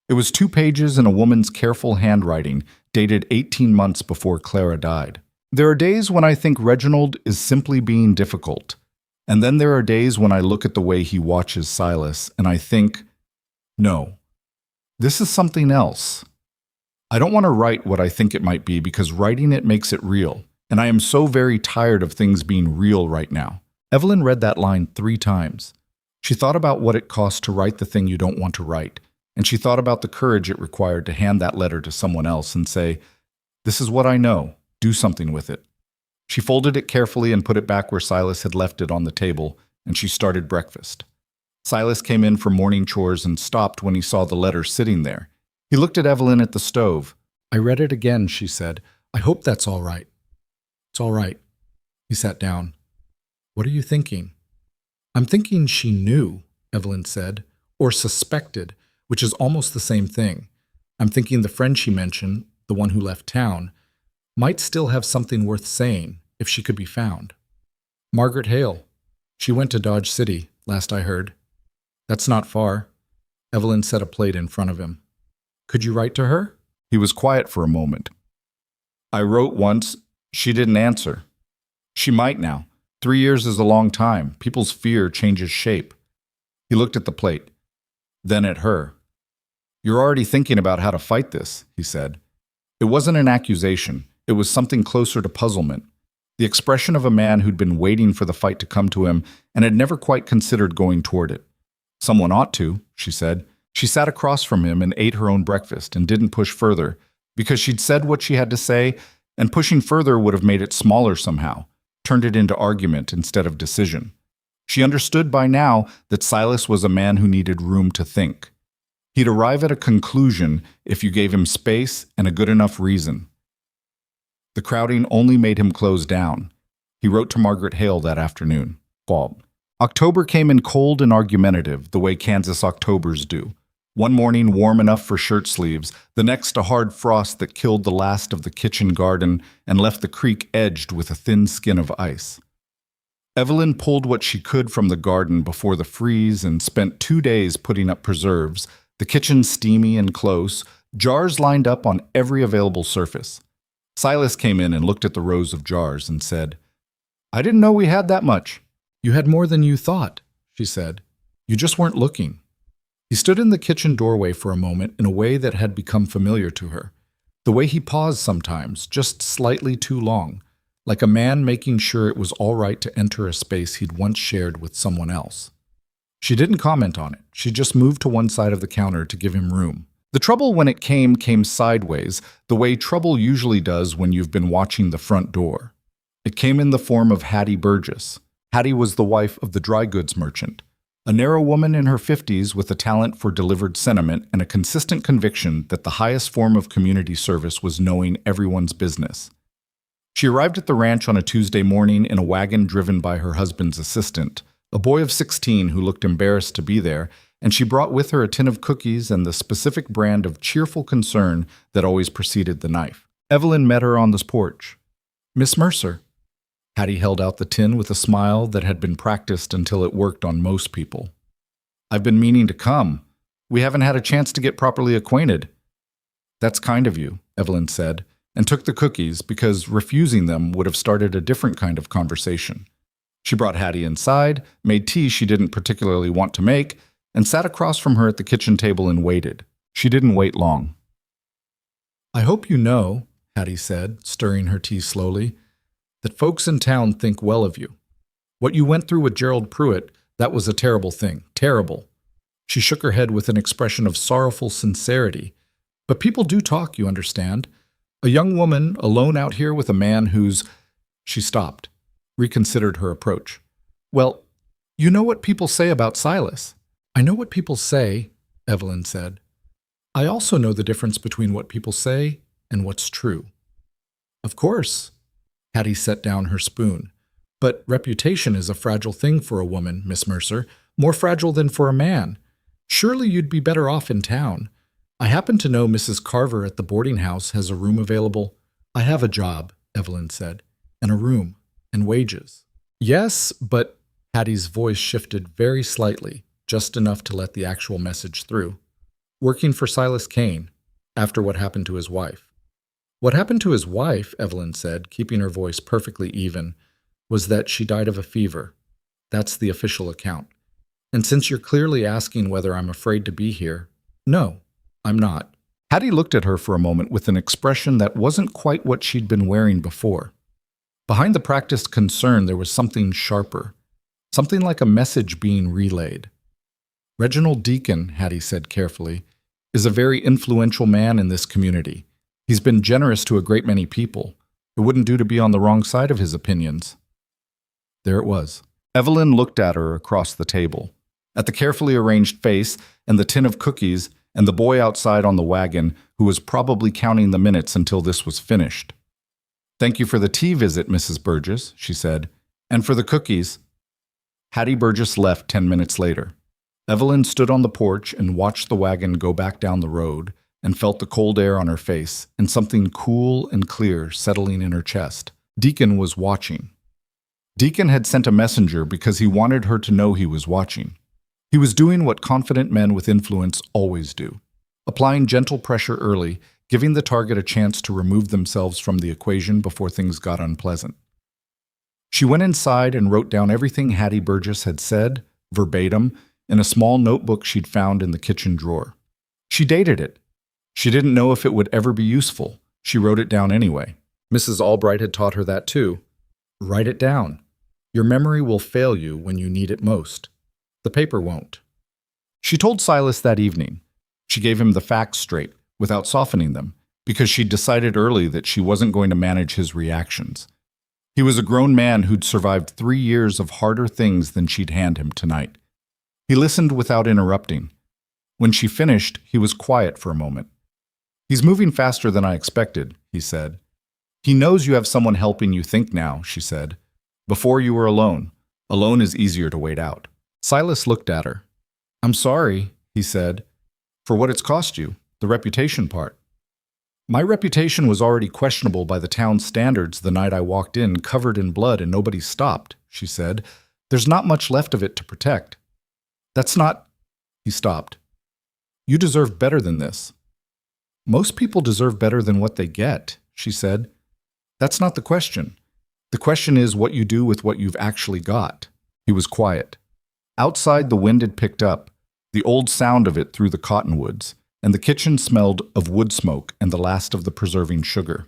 It was 2 pages in a woman's careful handwriting, dated 18 months before Clara died. There are days when I think Reginald is simply being difficult, and then there are days when I look at the way he watches Silas, and I think, no, this is something else. I don't want to write what I think it might be because writing it makes it real, and I am so very tired of things being real right now. Evelyn read that line 3 times. She thought about what it cost to write the thing you don't want to write, and she thought about the courage it required to hand that letter to someone else and say, "This is what I know. Do something with it." She folded it carefully and put it back where Silas had left it on the table, and she started breakfast. Silas came in for morning chores and stopped when he saw the letter sitting there. He looked at Evelyn at the stove. "I read it again," she said. "I hope that's all right." "It's all right." He sat down. "What are you thinking?" "I'm thinking she knew," Evelyn said, "or suspected, which is almost the same thing. I'm thinking the friend she mentioned, the one who left town, might still have something worth saying if she could be found." "Margaret Hale. She went to Dodge City, last I heard." "That's not far." Evelyn set a plate in front of him. "Could you write to her?" He was quiet for a moment. "I wrote once. She didn't answer. She might now. 3 years is a long time. People's fear changes shape." He looked at the plate, then at her. "You're already thinking about how to fight this," he said. It wasn't an accusation. It was something closer to puzzlement. The expression of a man who'd been waiting for the fight to come to him and had never quite considered going toward it. "Someone ought to," she said. She sat across from him and ate her own breakfast and didn't push further, because she'd said what she had to say, and pushing further would have made it smaller somehow, turned it into argument instead of decision. She understood by now that Silas was a man who needed room to think. He'd arrive at a conclusion if you gave him space and a good enough reason. The crowding only made him close down. He wrote to Margaret Hale that afternoon. Fall. October came in cold and argumentative, the way Kansas Octobers do. One morning warm enough for shirt sleeves, the next a hard frost that killed the last of the kitchen garden and left the creek edged with a thin skin of ice. Evelyn pulled what she could from the garden before the freeze and spent 2 days putting up preserves, the kitchen steamy and close, jars lined up on every available surface. Silas came in and looked at the rows of jars and said, "I didn't know we had that much." "You had more than you thought," she said. "You just weren't looking." He stood in the kitchen doorway for a moment in a way that had become familiar to her. The way he paused sometimes, just slightly too long, like a man making sure it was all right to enter a space he'd once shared with someone else. She didn't comment on it. She just moved to one side of the counter to give him room. The trouble when it came sideways, the way trouble usually does when you've been watching the front door. It came in the form of Hattie Burgess. Hattie was the wife of the dry goods merchant, a narrow woman in her 50s with a talent for delivered sentiment and a consistent conviction that the highest form of community service was knowing everyone's business. She arrived at the ranch on a Tuesday morning in a wagon driven by her husband's assistant, a boy of 16 who looked embarrassed to be there, and she brought with her a tin of cookies and the specific brand of cheerful concern that always preceded the knife. Evelyn met her on the porch. "Miss Mercer." Hattie held out the tin with a smile that had been practiced until it worked on most people. "I've been meaning to come. We haven't had a chance to get properly acquainted." "That's kind of you," Evelyn said, and took the cookies because refusing them would have started a different kind of conversation. She brought Hattie inside, made tea she didn't particularly want to make, and sat across from her at the kitchen table and waited. She didn't wait long. "I hope you know," Hattie said, stirring her tea slowly, "that folks in town think well of you. What you went through with Gerald Pruitt, that was a terrible thing. Terrible." She shook her head with an expression of sorrowful sincerity. "But people do talk, you understand. A young woman alone out here with a man who's—" She stopped, reconsidered her approach. "Well, you know what people say about Silas." "I know what people say," Evelyn said. "I also know the difference between what people say and what's true." "Of course." Hattie set down her spoon. "But reputation is a fragile thing for a woman, Miss Mercer, more fragile than for a man. Surely you'd be better off in town. I happen to know Mrs. Carver at the boarding house has a room available. I have a job, Evelyn said, and a room, and wages. Yes, but Hattie's voice shifted very slightly, just enough to let the actual message through. Working for Silas Kane, after what happened to his wife. What happened to his wife, Evelyn said, keeping her voice perfectly even, was that she died of a fever. That's the official account. And since you're clearly asking whether I'm afraid to be here, no, I'm not. Hattie looked at her for a moment with an expression that wasn't quite what she'd been wearing before. Behind the practiced concern, there was something sharper, something like a message being relayed. Reginald Deacon, Hattie said carefully, is a very influential man in this community. He's been generous to a great many people. It wouldn't do to be on the wrong side of his opinions. There it was. Evelyn looked at her across the table, at the carefully arranged face and the tin of cookies and the boy outside on the wagon who was probably counting the minutes until this was finished. Thank you for the tea visit, Mrs. Burgess, she said, and for the cookies. Hattie Burgess left 10 minutes later. Evelyn stood on the porch and watched the wagon go back down the road and felt the cold air on her face and something cool and clear settling in her chest. Deacon was watching. Deacon had sent a messenger because he wanted her to know he was watching. He was doing what confident men with influence always do, applying gentle pressure early, giving the target a chance to remove themselves from the equation before things got unpleasant. She went inside and wrote down everything Hattie Burgess had said, verbatim, in a small notebook she'd found in the kitchen drawer. She dated it. She didn't know if it would ever be useful. She wrote it down anyway. Mrs. Albright had taught her that too. Write it down. Your memory will fail you when you need it most. The paper won't. She told Silas that evening. She gave him the facts straight, without softening them, because she'd decided early that she wasn't going to manage his reactions. He was a grown man who'd survived 3 years of harder things than she'd hand him tonight. He listened without interrupting. When she finished, he was quiet for a moment. He's moving faster than I expected, he said. He knows you have someone helping you think now, she said. Before you were alone. Alone is easier to wait out. Silas looked at her. I'm sorry, he said, for what it's cost you, the reputation part. My reputation was already questionable by the town's standards the night I walked in, covered in blood, and nobody stopped, she said. There's not much left of it to protect. That's not... He stopped. You deserve better than this. Most people deserve better than what they get, she said. That's not the question. The question is what you do with what you've actually got. He was quiet. Outside, the wind had picked up, the old sound of it through the cottonwoods, and the kitchen smelled of wood smoke and the last of the preserving sugar.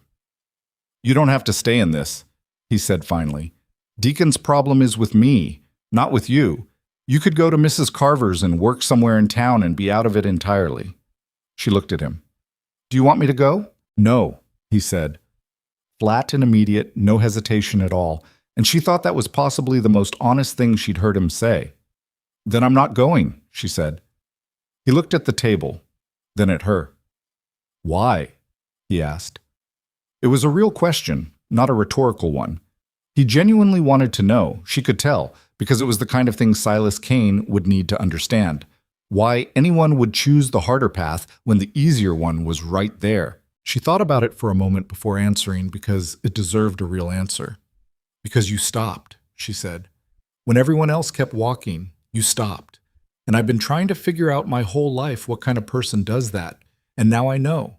You don't have to stay in this, he said finally. Deacon's problem is with me, not with you. You could go to Mrs. Carver's and work somewhere in town and be out of it entirely. She looked at him. Do you want me to go? No, he said. Flat and immediate, no hesitation at all, and she thought that was possibly the most honest thing she'd heard him say. Then I'm not going, she said. He looked at the table, then at her. Why? He asked. It was a real question, not a rhetorical one. He genuinely wanted to know, she could tell, because it was the kind of thing Silas Kane would need to understand. Why anyone would choose the harder path when the easier one was right there. She thought about it for a moment before answering because it deserved a real answer. Because you stopped, she said. When everyone else kept walking, you stopped. And I've been trying to figure out my whole life what kind of person does that. And now I know.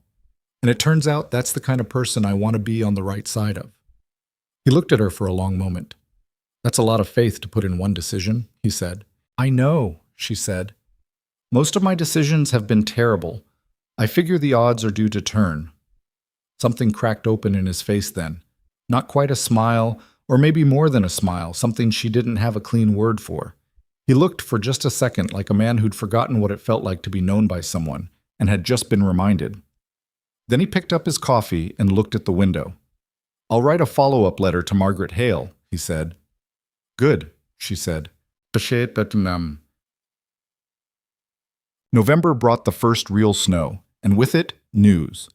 And it turns out that's the kind of person I want to be on the right side of. He looked at her for a long moment. That's a lot of faith to put in one decision, he said. I know, she said. Most of my decisions have been terrible. I figure the odds are due to turn. Something cracked open in his face then. Not quite a smile, or maybe more than a smile, something she didn't have a clean word for. He looked for just a second like a man who'd forgotten what it felt like to be known by someone, and had just been reminded. Then he picked up his coffee and looked at the window. I'll write a follow-up letter to Margaret Hale, he said. Good, she said. November brought the first real snow, and with it, news.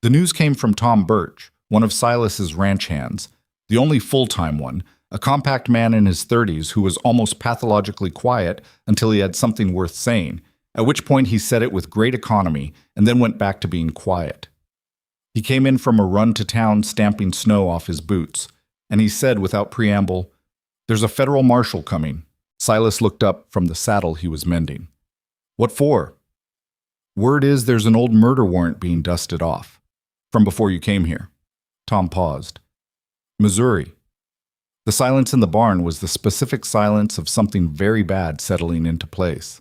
The news came from Tom Birch, one of Silas's ranch hands, the only full-time one, a compact man in his 30s who was almost pathologically quiet until he had something worth saying, at which point he said it with great economy and then went back to being quiet. He came in from a run to town stamping snow off his boots, and he said without preamble, "There's a federal marshal coming." Silas looked up from the saddle he was mending. "What for?" "Word is there's an old murder warrant being dusted off. From before you came here." Tom paused. "Missouri." The silence in the barn was the specific silence of something very bad settling into place.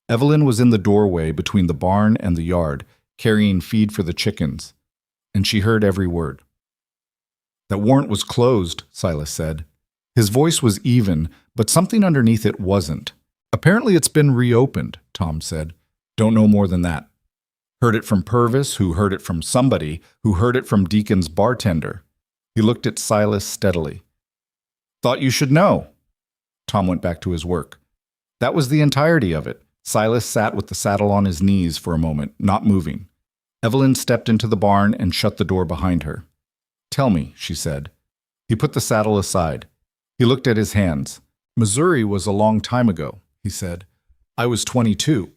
Evelyn was in the doorway between the barn and the yard, carrying feed for the chickens, and she heard every word. "That warrant was closed," Silas said. His voice was even, but something underneath it wasn't. "Apparently it's been reopened," Tom said. "Don't know more than that. Heard it from Purvis, who heard it from somebody, who heard it from Deacon's bartender." He looked at Silas steadily. "Thought you should know." Tom went back to his work. That was the entirety of it. Silas sat with the saddle on his knees for a moment, not moving. Evelyn stepped into the barn and shut the door behind her. "Tell me," she said. He put the saddle aside. He looked at his hands. "Missouri was a long time ago," he said. "I was 22.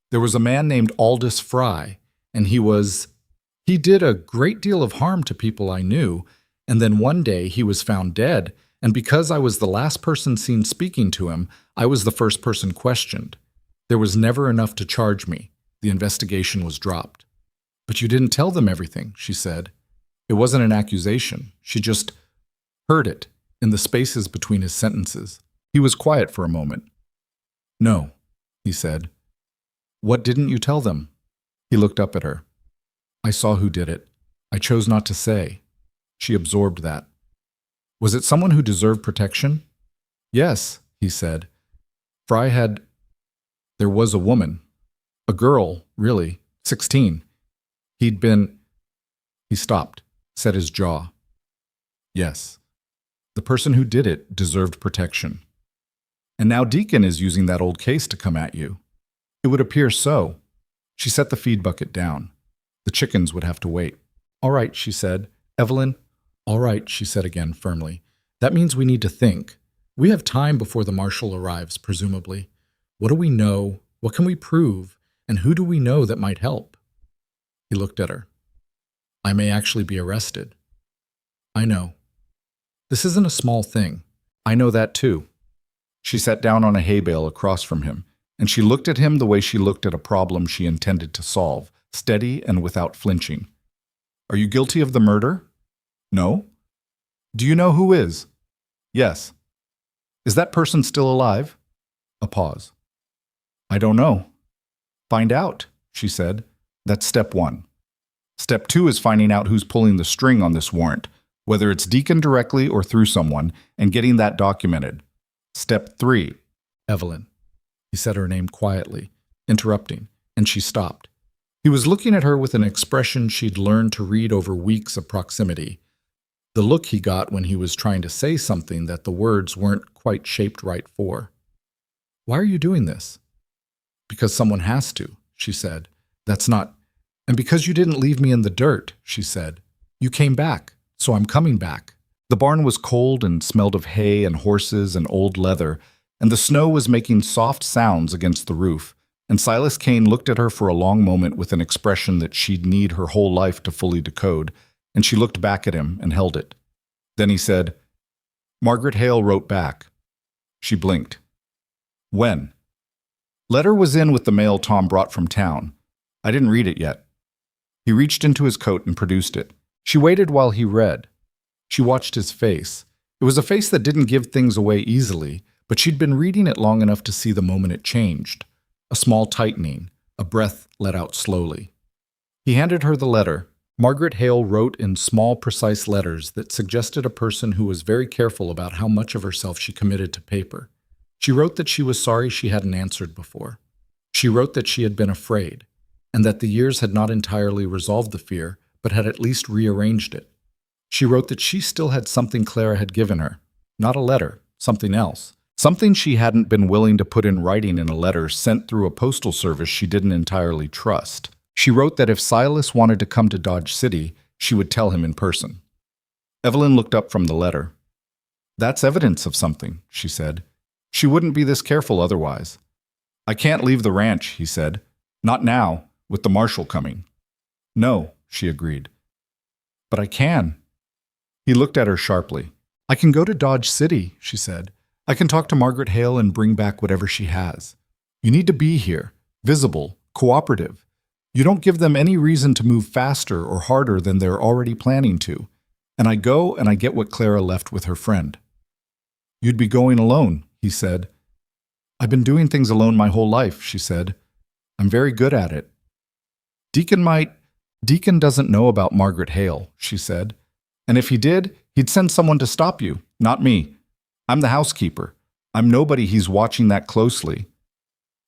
There was a man named Aldous Fry, and he did a great deal of harm to people I knew, and then one day he was found dead, and because I was the last person seen speaking to him, I was the first person questioned. There was never enough to charge me. The investigation was dropped." "But you didn't tell them everything," she said. It wasn't an accusation. She just heard it in the spaces between his sentences. He was quiet for a moment. "No," he said. "What didn't you tell them?" He looked up at her. "I saw who did it. I chose not to say." She absorbed that. "Was it someone who deserved protection?" "Yes," he said. There was a woman. A girl, really, 16. He stopped, set his jaw. "Yes. The person who did it deserved protection. And now Deacon is using that old case to come at you. It would appear so." She set the feed bucket down. The chickens would have to wait. "All right," she said. "Evelyn." "All right," she said again firmly. "That means we need to think. We have time before the marshal arrives, presumably. What do we know? What can we prove? And who do we know that might help?" He looked at her. "I may actually be arrested." "I know. This isn't a small thing. I know that too." She sat down on a hay bale across from him, and she looked at him the way she looked at a problem she intended to solve, steady and without flinching. "Are you guilty of the murder?" "No." "Do you know who is?" "Yes." "Is that person still alive?" A pause. "I don't know." "Find out," she said. "That's step 1. Step 2 is finding out who's pulling the string on this warrant, whether it's Deacon directly or through someone, and getting that documented. Step 3. Evelyn. He said her name quietly, interrupting, and she stopped. He was looking at her with an expression she'd learned to read over weeks of proximity. The look he got when he was trying to say something that the words weren't quite shaped right for. "Why are you doing this?" "Because someone has to," she said. "That's not—" "And because you didn't leave me in the dirt," she said. "You came back, so I'm coming back." The barn was cold and smelled of hay and horses and old leather, and the snow was making soft sounds against the roof, and Silas Kane looked at her for a long moment with an expression that she'd need her whole life to fully decode, and she looked back at him and held it. Then he said, "Margaret Hale wrote back." She blinked. "When?" "Letter was in with the mail Tom brought from town. I didn't read it yet." He reached into his coat and produced it. She waited while he read. She watched his face. It was a face that didn't give things away easily, but she'd been reading it long enough to see the moment it changed. A small tightening, a breath let out slowly. He handed her the letter. Margaret Hale wrote in small, precise letters that suggested a person who was very careful about how much of herself she committed to paper. She wrote that she was sorry she hadn't answered before. She wrote that she had been afraid, and that the years had not entirely resolved the fear, but had at least rearranged it. She wrote that she still had something Clara had given her. Not a letter, something else. Something she hadn't been willing to put in writing in a letter sent through a postal service she didn't entirely trust. She wrote that if Silas wanted to come to Dodge City, she would tell him in person. Evelyn looked up from the letter. "That's evidence of something," she said. "She wouldn't be this careful otherwise." I can't leave the ranch, he said. Not now, with the marshal coming. No, she agreed. But I can. He looked at her sharply. I can go to Dodge City, she said. I can talk to Margaret Hale and bring back whatever she has. You need to be here, visible, cooperative. You don't give them any reason to move faster or harder than they're already planning to. And I go and I get what Clara left with her friend. You'd be going alone, he said. I've been doing things alone my whole life, she said. I'm very good at it. Deacon doesn't know about Margaret Hale, she said. And if he did, he'd send someone to stop you, not me. I'm the housekeeper. I'm nobody he's watching that closely.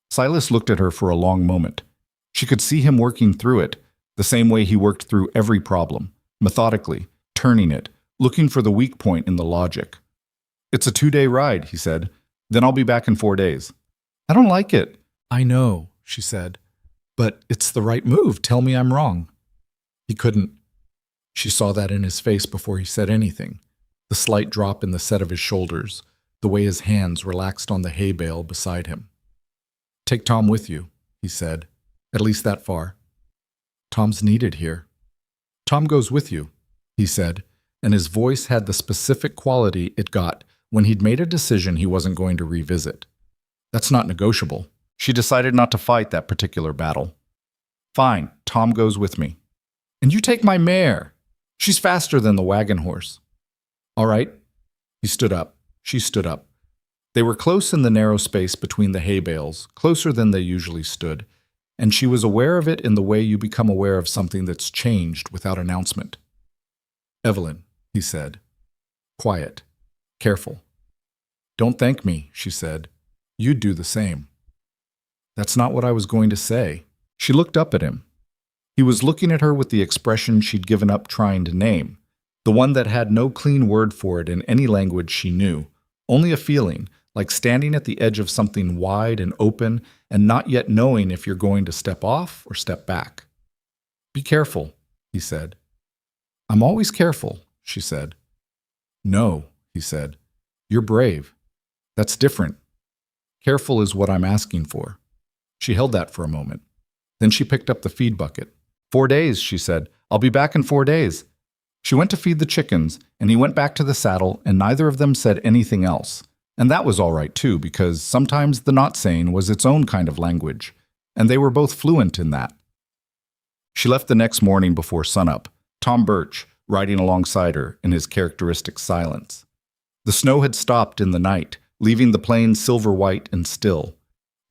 Silas looked at her for a long moment. She could see him working through it, the same way he worked through every problem, methodically, turning it, looking for the weak point in the logic. It's a 2-day ride, he said. Then I'll be back in 4 days. I don't like it. I know, she said. But it's the right move. Tell me I'm wrong. He couldn't. She saw that in his face before he said anything. The slight drop in the set of his shoulders, the way his hands relaxed on the hay bale beside him. Take Tom with you, he said. At least that far. Tom's needed here. Tom goes with you, he said, and his voice had the specific quality it got when he'd made a decision he wasn't going to revisit. That's not negotiable. She decided not to fight that particular battle. Fine, Tom goes with me. And you take my mare. She's faster than the wagon horse. All right. He stood up. She stood up. They were close in the narrow space between the hay bales, closer than they usually stood, and she was aware of it in the way you become aware of something that's changed without announcement. Evelyn, he said. Quiet. Careful. Don't thank me, she said. You'd do the same. That's not what I was going to say. She looked up at him. He was looking at her with the expression she'd given up trying to name, the one that had no clean word for it in any language she knew, only a feeling, like standing at the edge of something wide and open and not yet knowing if you're going to step off or step back. Be careful, he said. I'm always careful, she said. No, he said. You're brave. That's different. Careful is what I'm asking for. She held that for a moment. Then she picked up the feed bucket. 4 days, she said. I'll be back in 4 days. She went to feed the chickens, and he went back to the saddle, and neither of them said anything else. And that was all right, too, because sometimes the not saying was its own kind of language, and they were both fluent in that. She left the next morning before sunup, Tom Birch riding alongside her in his characteristic silence. The snow had stopped in the night, leaving the plain silver-white and still.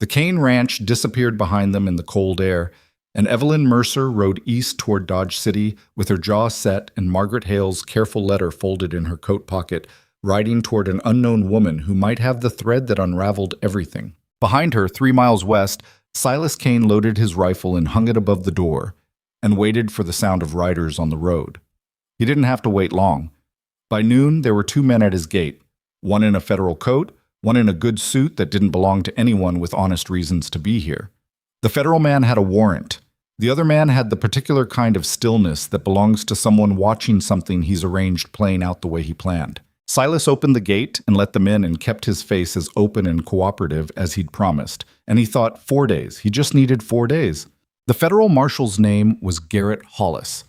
The Kane Ranch disappeared behind them in the cold air, and Evelyn Mercer rode east toward Dodge City with her jaw set and Margaret Hale's careful letter folded in her coat pocket, riding toward an unknown woman who might have the thread that unraveled everything. Behind her, 3 miles west, Silas Kane loaded his rifle and hung it above the door, and waited for the sound of riders on the road. He didn't have to wait long. By noon, there were 2 men at his gate, one in a federal coat, one in a good suit that didn't belong to anyone with honest reasons to be here. The federal man had a warrant. The other man had the particular kind of stillness that belongs to someone watching something he's arranged playing out the way he planned. Silas opened the gate and let them in and kept his face as open and cooperative as he'd promised. And he thought 4 days. He just needed 4 days. The federal marshal's name was Garrett Hollis,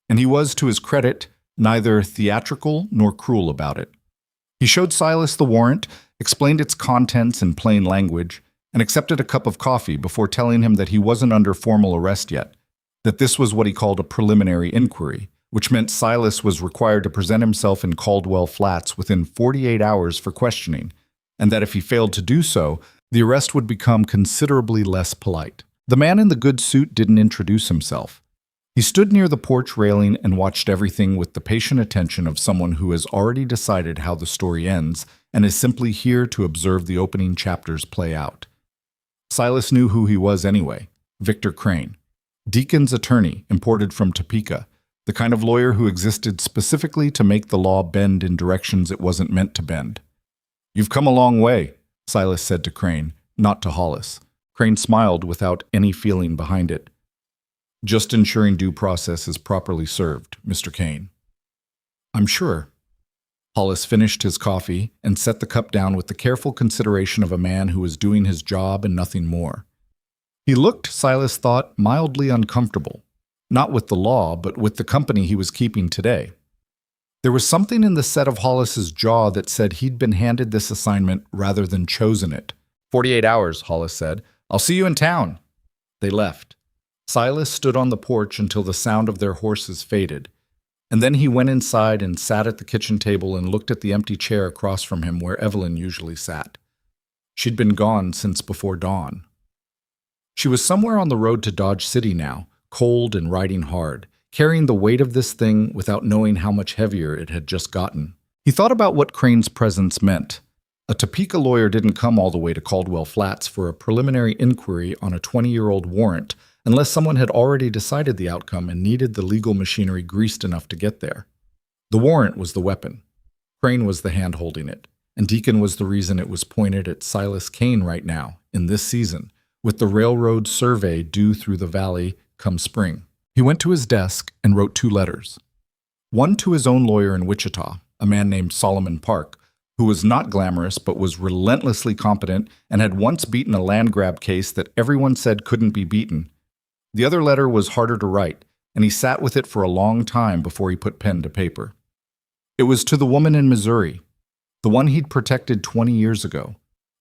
and he was, to his credit, neither theatrical nor cruel about it. He showed Silas the warrant, explained its contents in plain language, and accepted a cup of coffee before telling him that he wasn't under formal arrest yet, that this was what he called a preliminary inquiry, which meant Silas was required to present himself in Caldwell Flats within 48 hours for questioning, and that if he failed to do so, the arrest would become considerably less polite. The man in the good suit didn't introduce himself. He stood near the porch railing and watched everything with the patient attention of someone who has already decided how the story ends and is simply here to observe the opening chapters play out. Silas knew who he was anyway, Victor Crane, Deacon's attorney imported from Topeka, the kind of lawyer who existed specifically to make the law bend in directions it wasn't meant to bend. You've come a long way, Silas said to Crane, not to Hollis. Crane smiled without any feeling behind it. Just ensuring due process is properly served, Mr. Kane. I'm sure. Hollis finished his coffee and set the cup down with the careful consideration of a man who was doing his job and nothing more. He looked, Silas thought, mildly uncomfortable, not with the law, but with the company he was keeping today. There was something in the set of Hollis's jaw that said he'd been handed this assignment rather than chosen it. 48 hours, Hollis said. I'll see you in town. They left. Silas stood on the porch until the sound of their horses faded, and then he went inside and sat at the kitchen table and looked at the empty chair across from him where Evelyn usually sat. She'd been gone since before dawn. She was somewhere on the road to Dodge City now, cold and riding hard, carrying the weight of this thing without knowing how much heavier it had just gotten. He thought about what Crane's presence meant. A Topeka lawyer didn't come all the way to Caldwell Flats for a preliminary inquiry on a 20-year-old warrant unless someone had already decided the outcome and needed the legal machinery greased enough to get there. The warrant was the weapon. Crane was the hand holding it, and Deacon was the reason it was pointed at Silas Kane right now, in this season, with the railroad survey due through the valley come spring. He went to his desk and wrote 2 letters. One to his own lawyer in Wichita, a man named Solomon Park, who was not glamorous but was relentlessly competent and had once beaten a land grab case that everyone said couldn't be beaten. The other letter was harder to write, and he sat with it for a long time before he put pen to paper. It was to the woman in Missouri, the one he'd protected 20 years ago,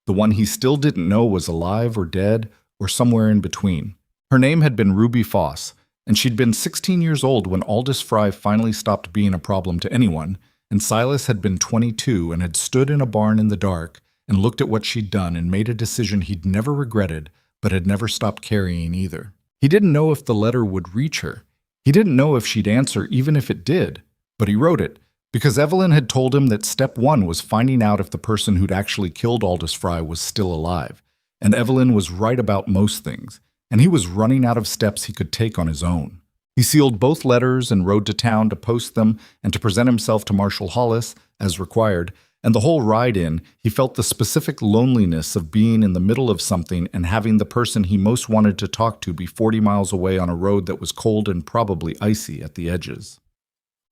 the one he still didn't know was alive or dead or somewhere in between. Her name had been Ruby Foss, and she'd been 16 years old when Aldous Fry finally stopped being a problem to anyone, and Silas had been 22 and had stood in a barn in the dark and looked at what she'd done and made a decision he'd never regretted but had never stopped carrying either. He didn't know if the letter would reach her. He didn't know if she'd answer even if it did, but he wrote it because Evelyn had told him that step 1 was finding out if the person who'd actually killed Aldous Fry was still alive, and Evelyn was right about most things, and he was running out of steps he could take on his own. He sealed both letters and rode to town to post them and to present himself to Marshal Hollis, as required, and the whole ride in, he felt the specific loneliness of being in the middle of something and having the person he most wanted to talk to be 40 miles away on a road that was cold and probably icy at the edges.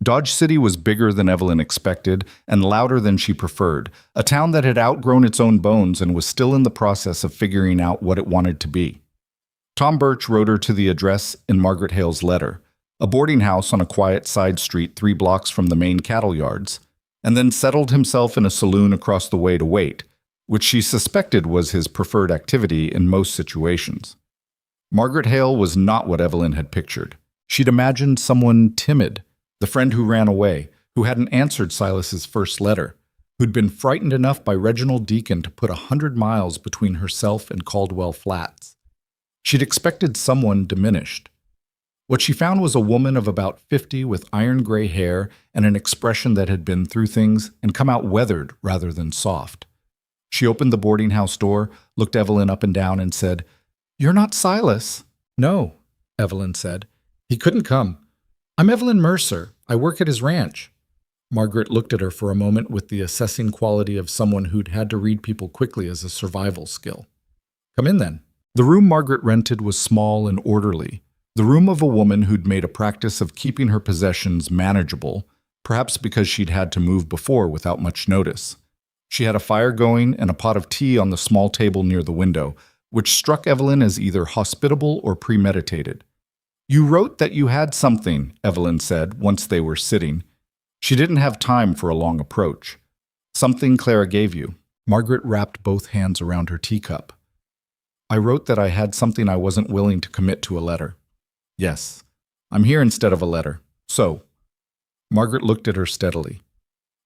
Dodge City was bigger than Evelyn expected and louder than she preferred, a town that had outgrown its own bones and was still in the process of figuring out what it wanted to be. Tom Birch wrote her to the address in Margaret Hale's letter, a boarding house on a quiet side street 3 blocks from the main cattle yards, and then settled himself in a saloon across the way to wait, which she suspected was his preferred activity in most situations. Margaret Hale was not what Evelyn had pictured. She'd imagined someone timid, the friend who ran away, who hadn't answered Silas's first letter, who'd been frightened enough by Reginald Deacon to put 100 miles between herself and Caldwell Flats. She'd expected someone diminished. What she found was a woman of about 50 with iron-gray hair and an expression that had been through things and come out weathered rather than soft. She opened the boarding house door, looked Evelyn up and down, and said, "You're not Silas." "No," Evelyn said. "He couldn't come. I'm Evelyn Mercer. I work at his ranch." Margaret looked at her for a moment with the assessing quality of someone who'd had to read people quickly as a survival skill. "Come in, then." The room Margaret rented was small and orderly, the room of a woman who'd made a practice of keeping her possessions manageable, perhaps because she'd had to move before without much notice. She had a fire going and a pot of tea on the small table near the window, which struck Evelyn as either hospitable or premeditated. "You wrote that you had something," Evelyn said, once they were sitting. She didn't have time for a long approach. "Something Clara gave you." Margaret wrapped both hands around her teacup. "I wrote that I had something I wasn't willing to commit to a letter." "Yes. I'm here instead of a letter. So." Margaret looked at her steadily.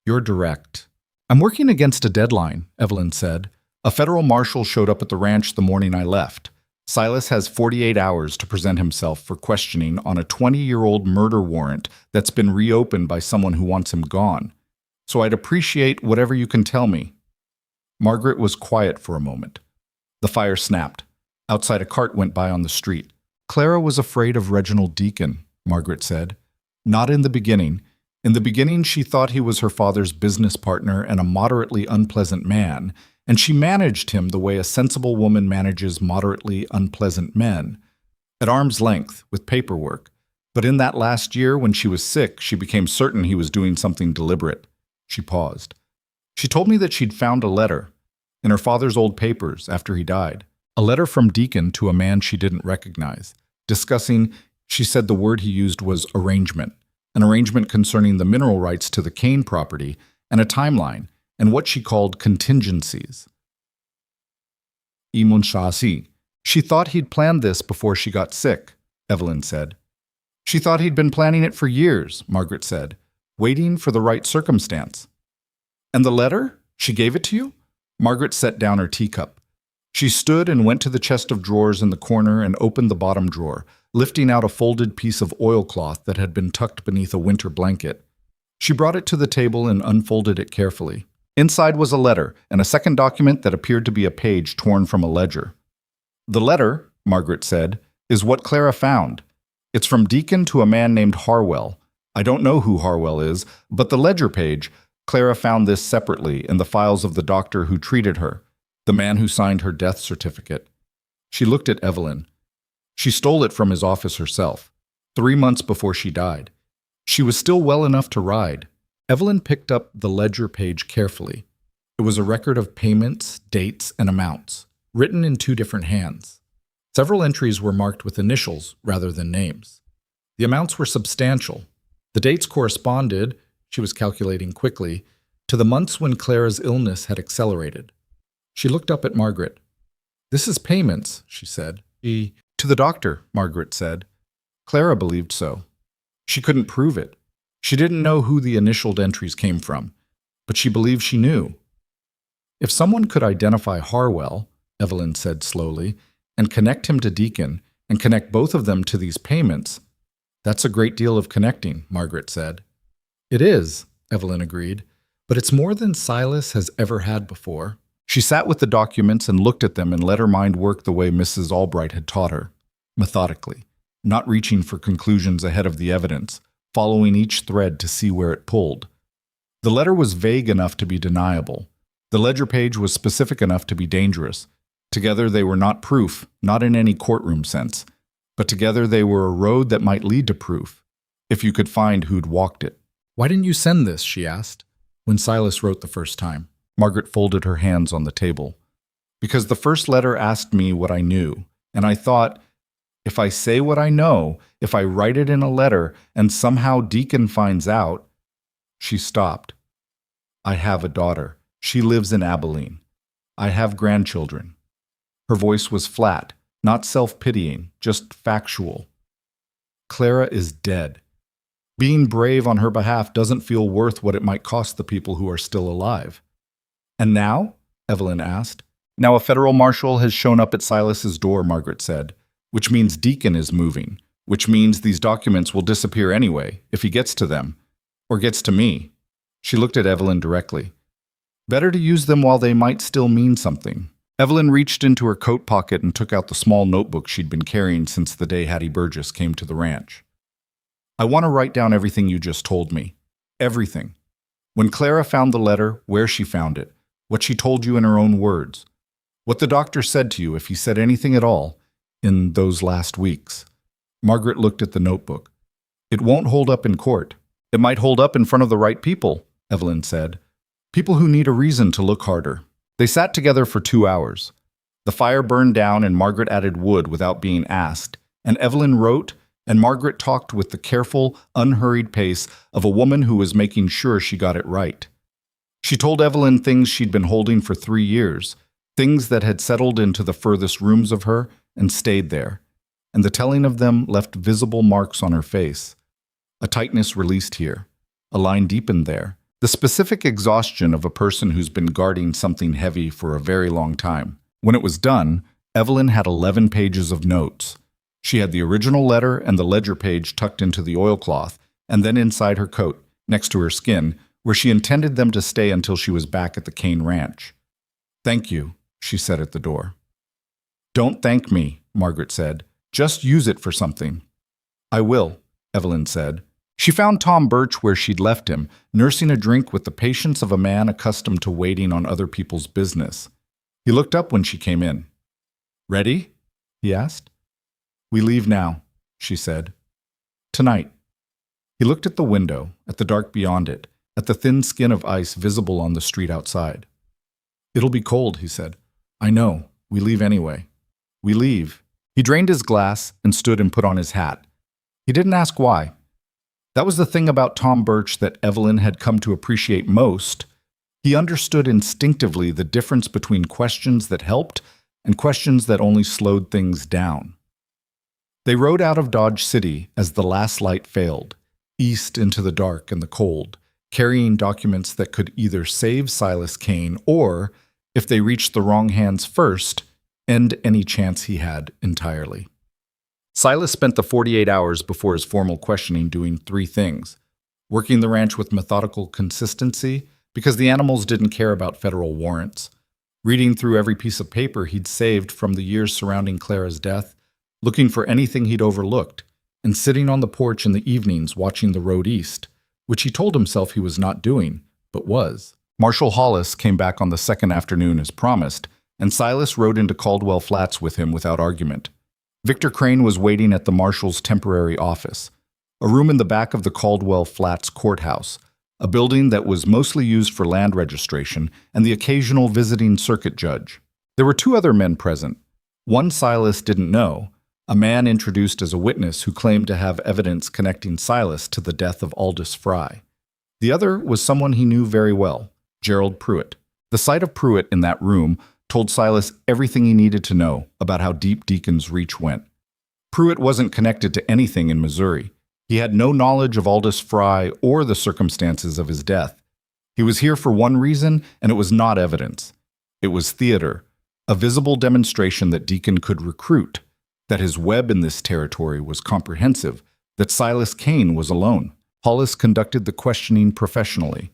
"You're direct." "I'm working against a deadline," Evelyn said. "A federal marshal showed up at the ranch the morning I left. Silas has 48 hours to present himself for questioning on a 20-year-old murder warrant that's been reopened by someone who wants him gone. So I'd appreciate whatever you can tell me." Margaret was quiet for a moment. The fire snapped. Outside, a cart went by on the street. "Clara was afraid of Reginald Deacon," Margaret said. "Not in the beginning. In the beginning, she thought he was her father's business partner and a moderately unpleasant man, and she managed him the way a sensible woman manages moderately unpleasant men, at arm's length, with paperwork. But in that last year, when she was sick, she became certain he was doing something deliberate. She paused. She told me that she'd found a letter in her father's old papers after he died. A letter from Deacon to a man she didn't recognize, discussing, she said the word he used was arrangement, an arrangement concerning the mineral rights to the Kane property and a timeline, and what she called contingencies. Imunshasi. She thought he'd planned this before she got sick, Evelyn said. She thought he'd been planning it for years, Margaret said, waiting for the right circumstance. And the letter? She gave it to you? Margaret set down her teacup. She stood and went to the chest of drawers in the corner and opened the bottom drawer, lifting out a folded piece of oilcloth that had been tucked beneath a winter blanket. She brought it to the table and unfolded it carefully. Inside was a letter and a second document that appeared to be a page torn from a ledger. The letter, Margaret said, is what Clara found. It's from Deacon to a man named Harwell. I don't know who Harwell is, but the ledger page, Clara found this separately in the files of the doctor who treated her, the man who signed her death certificate. She looked at Evelyn. She stole it from his office herself, 3 months before she died. She was still well enough to ride. Evelyn picked up the ledger page carefully. It was a record of payments, dates, and amounts, written in 2 different hands. Several entries were marked with initials rather than names. The amounts were substantial. The dates corresponded, she was calculating quickly, to the months when Clara's illness had accelerated. She looked up at Margaret. This is payments, she said. To the doctor, Margaret said. Clara believed so. She couldn't prove it. She didn't know who the initialed entries came from, but she believed she knew. If someone could identify Harwell, Evelyn said slowly, and connect him to Deacon, and connect both of them to these payments, that's a great deal of connecting, Margaret said. It is, Evelyn agreed, but it's more than Silas has ever had before. She sat with the documents and looked at them and let her mind work the way Mrs. Albright had taught her, methodically, not reaching for conclusions ahead of the evidence, following each thread to see where it pulled. The letter was vague enough to be deniable. The ledger page was specific enough to be dangerous. Together they were not proof, not in any courtroom sense, but together they were a road that might lead to proof, if you could find who'd walked it. Why didn't you send this, she asked, when Silas wrote the first time. Margaret folded her hands on the table. Because the first letter asked me what I knew, and I thought, if I say what I know, if I write it in a letter, and somehow Deacon finds out. She stopped. I have a daughter. She lives in Abilene. I have grandchildren. Her voice was flat, not self-pitying, just factual. Clara is dead. Being brave on her behalf doesn't feel worth what it might cost the people who are still alive. And now? Evelyn asked. Now a federal marshal has shown up at Silas's door, Margaret said, which means Deacon is moving, which means these documents will disappear anyway, if he gets to them, or gets to me. She looked at Evelyn directly. Better to use them while they might still mean something. Evelyn reached into her coat pocket and took out the small notebook she'd been carrying since the day Hattie Burgess came to the ranch. I want to write down everything you just told me. Everything. When Clara found the letter, where she found it, what she told you in her own words, what the doctor said to you, if he said anything at all, in those last weeks. Margaret looked at the notebook. It won't hold up in court. It might hold up in front of the right people, Evelyn said. People who need a reason to look harder. They sat together for 2 hours. The fire burned down and Margaret added wood without being asked, and Evelyn wrote, and Margaret talked with the careful, unhurried pace of a woman who was making sure she got it right. She told Evelyn things she'd been holding for 3 years, things that had settled into the furthest rooms of her and stayed there, and the telling of them left visible marks on her face. A tightness released here, a line deepened there, the specific exhaustion of a person who's been guarding something heavy for a very long time. When it was done, Evelyn had 11 pages of notes. She had the original letter and the ledger page tucked into the oilcloth, and then inside her coat, next to her skin, where she intended them to stay until she was back at the Kane Ranch. Thank you, she said at the door. Don't thank me, Margaret said. Just use it for something. I will, Evelyn said. She found Tom Birch where she'd left him, nursing a drink with the patience of a man accustomed to waiting on other people's business. He looked up when she came in. Ready? He asked. We leave now, she said. Tonight. He looked at the window, at the dark beyond it, at the thin skin of ice visible on the street outside. "It'll be cold," he said. "I know. We leave anyway." "We leave." He drained his glass and stood and put on his hat. He didn't ask why. That was the thing about Tom Birch that Evelyn had come to appreciate most. He understood instinctively the difference between questions that helped and questions that only slowed things down. They rode out of Dodge City as the last light failed, east into the dark and the cold, carrying documents that could either save Silas Kane or, if they reached the wrong hands first, end any chance he had entirely. Silas spent the 48 hours before his formal questioning doing 3 things: working the ranch with methodical consistency, because the animals didn't care about federal warrants, reading through every piece of paper he'd saved from the years surrounding Clara's death, looking for anything he'd overlooked, and sitting on the porch in the evenings watching the road east, which he told himself he was not doing, but was. Marshal Hollis came back on the second afternoon as promised, and Silas rode into Caldwell Flats with him without argument. Victor Crane was waiting at the marshal's temporary office, a room in the back of the Caldwell Flats courthouse, a building that was mostly used for land registration and the occasional visiting circuit judge. There were 2 other men present. One Silas didn't know, a man introduced as a witness who claimed to have evidence connecting Silas to the death of Aldous Fry. The other was someone he knew very well, Gerald Pruitt. The sight of Pruitt in that room told Silas everything he needed to know about how deep Deacon's reach went. Pruitt wasn't connected to anything in Missouri. He had no knowledge of Aldous Fry or the circumstances of his death. He was here for one reason, and it was not evidence. It was theater, a visible demonstration that Deacon could recruit, that his web in this territory was comprehensive, that Silas Kane was alone. Hollis conducted the questioning professionally.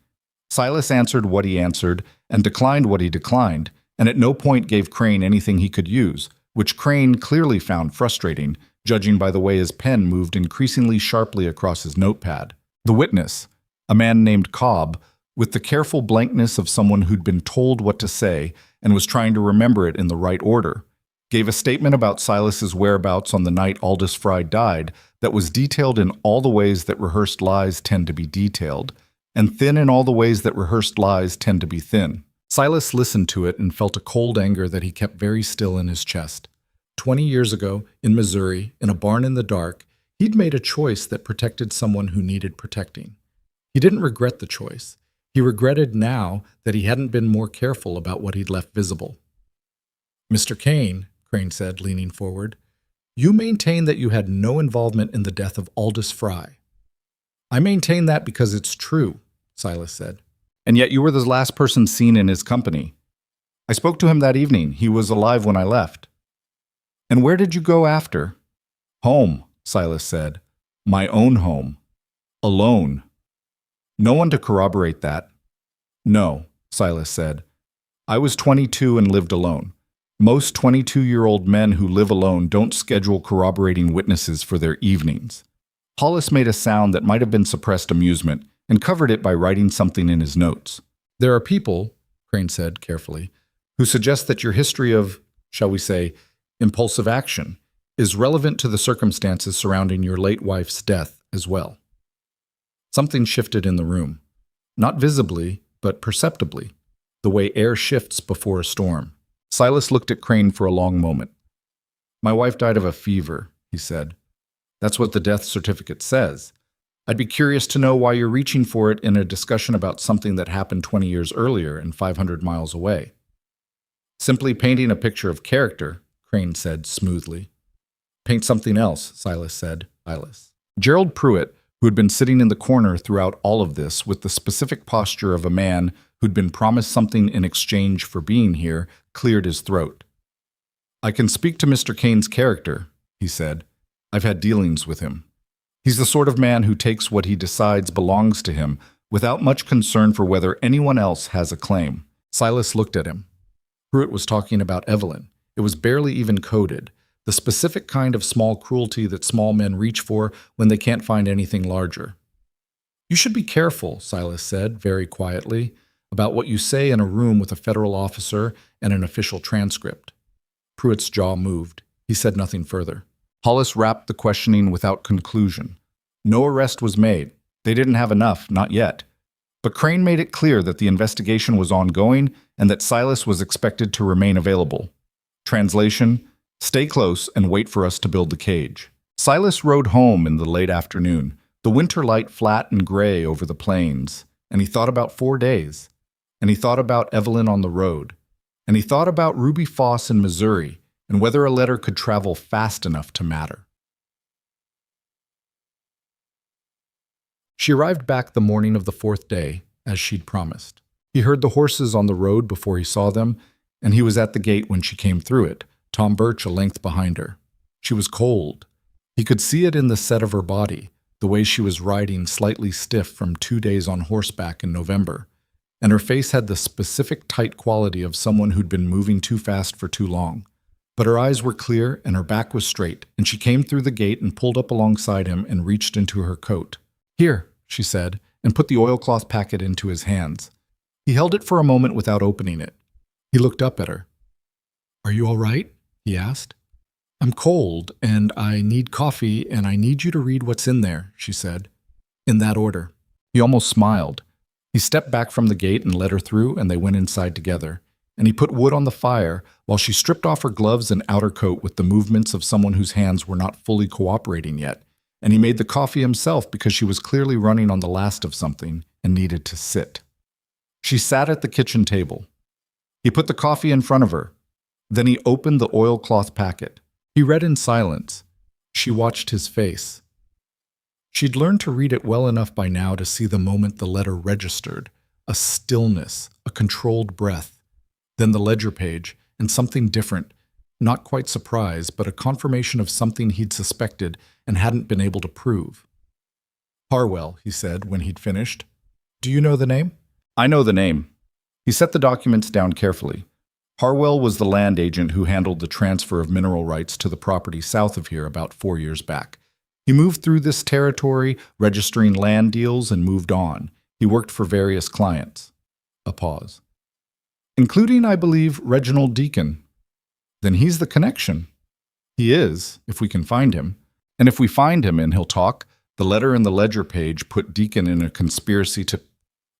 Silas answered what he answered and declined what he declined, and at no point gave Crane anything he could use, which Crane clearly found frustrating, judging by the way his pen moved increasingly sharply across his notepad. The witness, a man named Cobb, with the careful blankness of someone who'd been told what to say and was trying to remember it in the right order, gave a statement about Silas's whereabouts on the night Aldous Fry died that was detailed in all the ways that rehearsed lies tend to be detailed, and thin in all the ways that rehearsed lies tend to be thin. Silas listened to it and felt a cold anger that he kept very still in his chest. 20 years ago, in Missouri, in a barn in the dark, he'd made a choice that protected someone who needed protecting. He didn't regret the choice. He regretted now that he hadn't been more careful about what he'd left visible. "Mr. Kane," Crane said, leaning forward, "you maintain that you had no involvement in the death of Aldous Fry." "I maintain that because it's true," Silas said. "And yet you were the last person seen in his company." "I spoke to him that evening. He was alive when I left." "And where did you go after?" "Home," Silas said. "My own home. Alone." "No one to corroborate that." "No," Silas said. "I was 22 and lived alone. Most 22-year-old men who live alone don't schedule corroborating witnesses for their evenings." Hollis made a sound that might have been suppressed amusement and covered it by writing something in his notes. "There are people," Crane said carefully, "who suggest that your history of, shall we say, impulsive action is relevant to the circumstances surrounding your late wife's death as well." Something shifted in the room, not visibly, but perceptibly, the way air shifts before a storm. Silas looked at Crane for a long moment. "My wife died of a fever," he said. "That's what the death certificate says. I'd be curious to know why you're reaching for it in a discussion about something that happened 20 years earlier and 500 miles away." "Simply painting a picture of character," Crane said smoothly. "Paint something else," Silas said. Gerald Pruitt, who had been sitting in the corner throughout all of this with the specific posture of a man who'd been promised something in exchange for being here, cleared his throat. "I can speak to Mr. Kane's character," he said. "I've had dealings with him. He's the sort of man who takes what he decides belongs to him without much concern for whether anyone else has a claim." Silas looked at him. Pruitt was talking about Evelyn. It was barely even coded, the specific kind of small cruelty that small men reach for when they can't find anything larger. "You should be careful," Silas said, very quietly, "about what you say in a room with a federal officer and an official transcript." Pruitt's jaw moved. He said nothing further. Hollis wrapped the questioning without conclusion. No arrest was made. They didn't have enough, not yet. But Crane made it clear that the investigation was ongoing and that Silas was expected to remain available. Translation: stay close and wait for us to build the cage. Silas rode home in the late afternoon, the winter light flat and gray over the plains, and he thought about 4 days. And he thought about Evelyn on the road. And he thought about Ruby Foss in Missouri and whether a letter could travel fast enough to matter. She arrived back the morning of the 4th day, as she'd promised. He heard the horses on the road before he saw them, and he was at the gate when she came through it, Tom Birch a length behind her. She was cold. He could see it in the set of her body, the way she was riding slightly stiff from 2 days on horseback in November, and her face had the specific tight quality of someone who'd been moving too fast for too long. But her eyes were clear and her back was straight, and she came through the gate and pulled up alongside him and reached into her coat. "Here," she said, and put the oilcloth packet into his hands. He held it for a moment without opening it. He looked up at her. "Are you all right?" he asked. "I'm cold, and I need coffee, and I need you to read what's in there," she said. "In that order." He almost smiled. He stepped back from the gate and let her through, and they went inside together. And he put wood on the fire while she stripped off her gloves and outer coat with the movements of someone whose hands were not fully cooperating yet. And he made the coffee himself because she was clearly running on the last of something and needed to sit. She sat at the kitchen table. He put the coffee in front of her. Then he opened the oilcloth packet. He read in silence. She watched his face. She'd learned to read it well enough by now to see the moment the letter registered, a stillness, a controlled breath, then the ledger page, and something different, not quite surprise, but a confirmation of something he'd suspected and hadn't been able to prove. "Harwell," he said when he'd finished. "Do you know the name?" "I know the name." He set the documents down carefully. Harwell was the land agent who handled the transfer of mineral rights to the property south of here about 4 years back. He moved through this territory, registering land deals, and moved on. He worked for various clients. A pause. "Including, I believe, Reginald Deacon." "Then he's the connection." "He is, if we can find him. And if we find him and he'll talk, the letter in the ledger page put Deacon in a conspiracy to—"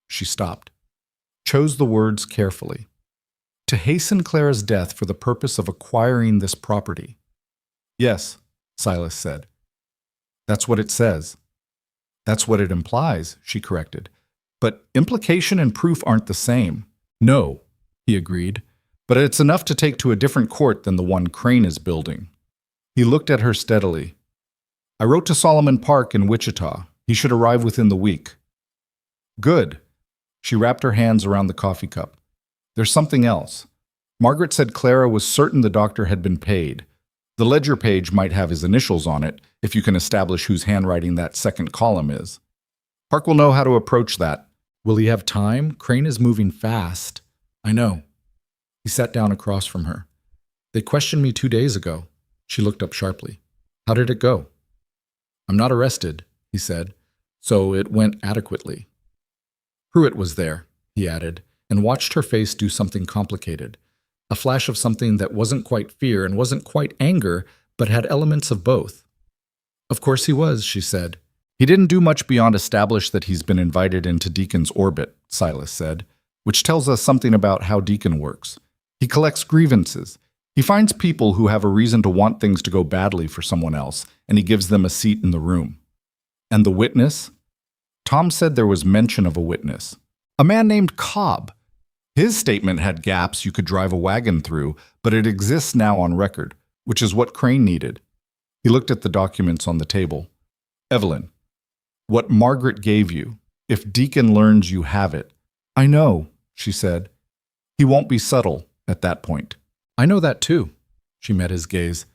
She stopped. Chose the words carefully. "To hasten Clara's death for the purpose of acquiring this property." "Yes," Silas said. "That's what it says." "That's what it implies," she corrected. "But implication and proof aren't the same." "No," he agreed, "but it's enough to take to a different court than the one Crane is building." He looked at her steadily. "I wrote to Solomon Park in Wichita. He should arrive within the week." "Good." She wrapped her hands around the coffee cup. "There's something else. Margaret said Clara was certain the doctor had been paid. The ledger page might have his initials on it, if you can establish whose handwriting that second column is. Park will know how to approach that." "Will he have time? Crane is moving fast." "I know." He sat down across from her. "They questioned me 2 days ago." She looked up sharply. "How did it go?" "I'm not arrested," he said, "so it went adequately." Pruitt was there, he added, and watched her face do something complicated. A flash of something that wasn't quite fear and wasn't quite anger, but had elements of both. "Of course he was," she said. "He didn't do much beyond establish that he's been invited into Deacon's orbit," Silas said, which tells us something about how Deacon works. He collects grievances. He finds people who have a reason to want things to go badly for someone else, and he gives them a seat in the room. "And the witness?" Tom said there was mention of a witness. "A man named Cobb. His statement had gaps you could drive a wagon through, but it exists now on record, which is what Crane needed." He looked at the documents on the table. "Evelyn, what Margaret gave you, if Deacon learns you have it—" "I know," she said. "He won't be subtle at that point." "I know that too." She met his gaze.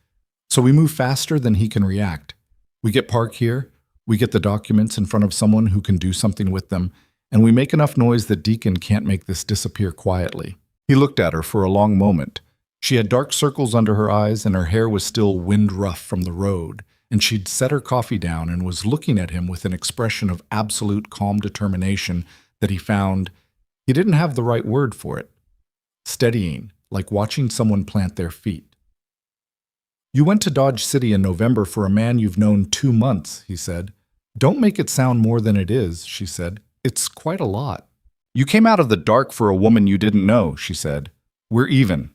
"So we move faster than he can react. We get Park here, we get the documents in front of someone who can do something with them, and we make enough noise that Deacon can't make this disappear quietly." He looked at her for a long moment. She had dark circles under her eyes, and her hair was still wind-rough from the road, and she'd set her coffee down and was looking at him with an expression of absolute calm determination that he found, he didn't have the right word for it, steadying, like watching someone plant their feet. "You went to Dodge City in November for a man you've known 2 months," he said. "Don't make it sound more than it is," she said. It's quite a lot. You came out of the dark for a woman you didn't know, she said. We're even.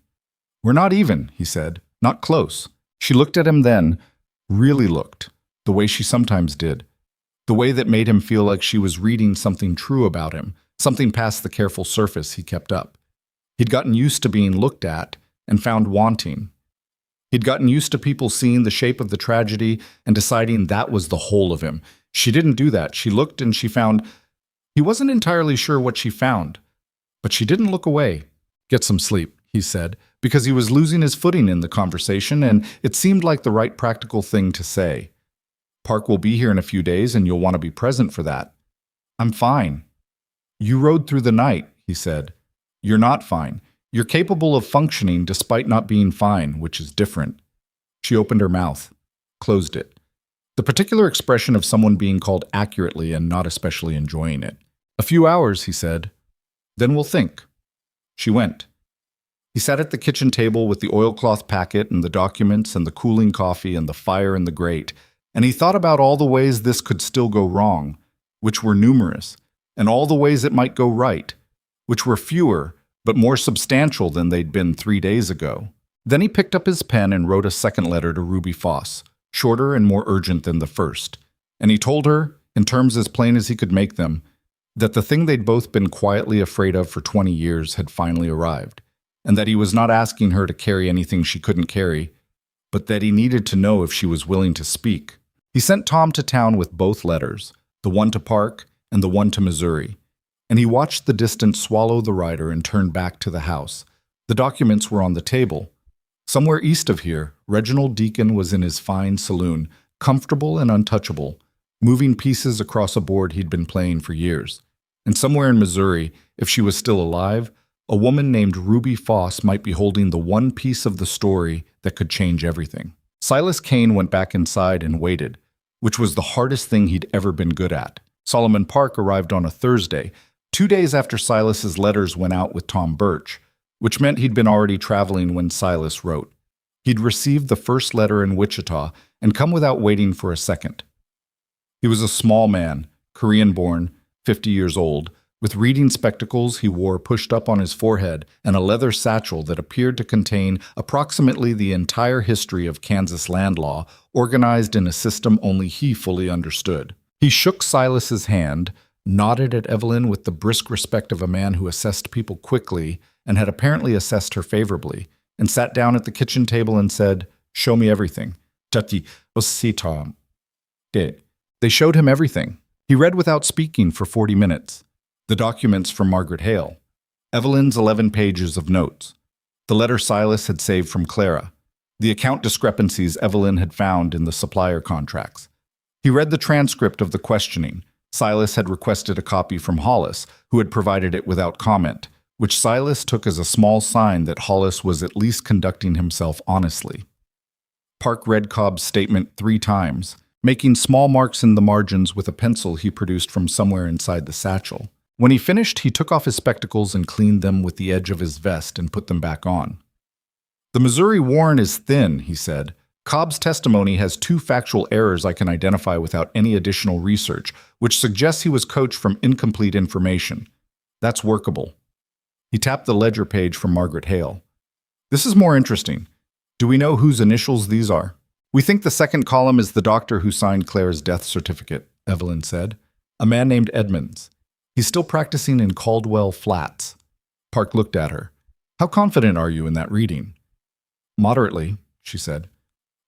We're not even, he said. Not close. She looked at him then, really looked, the way she sometimes did. The way that made him feel like she was reading something true about him, something past the careful surface he kept up. He'd gotten used to being looked at and found wanting. He'd gotten used to people seeing the shape of the tragedy and deciding that was the whole of him. She didn't do that. She looked and she found. He wasn't entirely sure what she found, but she didn't look away. Get some sleep, he said, because he was losing his footing in the conversation, and it seemed like the right practical thing to say. Park will be here in a few days, and you'll want to be present for that. I'm fine. You rode through the night, he said. You're not fine. You're capable of functioning despite not being fine, which is different. She opened her mouth, closed it. The particular expression of someone being called accurately and not especially enjoying it. A few hours, he said. Then we'll think. She went. He sat at the kitchen table with the oilcloth packet and the documents and the cooling coffee and the fire in the grate, and he thought about all the ways this could still go wrong, which were numerous, and all the ways it might go right, which were fewer, but more substantial than they'd been 3 days ago. Then he picked up his pen and wrote a second letter to Ruby Foss, shorter and more urgent than the first, and he told her, in terms as plain as he could make them, that the thing they'd both been quietly afraid of for 20 years had finally arrived, and that he was not asking her to carry anything she couldn't carry, but that he needed to know if she was willing to speak. He sent Tom to town with both letters, the one to Park and the one to Missouri, and he watched the distance swallow the writer and turned back to the house. The documents were on the table. Somewhere east of here, Reginald Deacon was in his fine saloon, comfortable and untouchable, moving pieces across a board he'd been playing for years. And somewhere in Missouri, if she was still alive, a woman named Ruby Foss might be holding the one piece of the story that could change everything. Silas Kane went back inside and waited, which was the hardest thing he'd ever been good at. Solomon Park arrived on a Thursday, 2 days after Silas's letters went out with Tom Birch, which meant he'd been already traveling when Silas wrote. He'd received the first letter in Wichita and come without waiting for a second. He was a small man, Korean-born, 50 years old, with reading spectacles he wore pushed up on his forehead and a leather satchel that appeared to contain approximately the entire history of Kansas land law, organized in a system only he fully understood. He shook Silas's hand, nodded at Evelyn with the brisk respect of a man who assessed people quickly and had apparently assessed her favorably, and sat down at the kitchen table and said, "Show me everything." Tati, Tom. Did. They showed him everything. He read without speaking for 40 minutes. The documents from Margaret Hale, Evelyn's 11 pages of notes, the letter Silas had saved from Clara, the account discrepancies Evelyn had found in the supplier contracts. He read the transcript of the questioning. Silas had requested a copy from Hollis, who had provided it without comment, which Silas took as a small sign that Hollis was at least conducting himself honestly. Park read Cobb's statement 3 times, making small marks in the margins with a pencil he produced from somewhere inside the satchel. When he finished, he took off his spectacles and cleaned them with the edge of his vest and put them back on. The Missouri warrant is thin, he said. Cobb's testimony has 2 factual errors I can identify without any additional research, which suggests he was coached from incomplete information. That's workable. He tapped the ledger page from Margaret Hale. This is more interesting. Do we know whose initials these are? We think the second column is the doctor who signed Claire's death certificate, Evelyn said. A man named Edmonds. He's still practicing in Caldwell Flats. Park looked at her. How confident are you in that reading? Moderately, she said.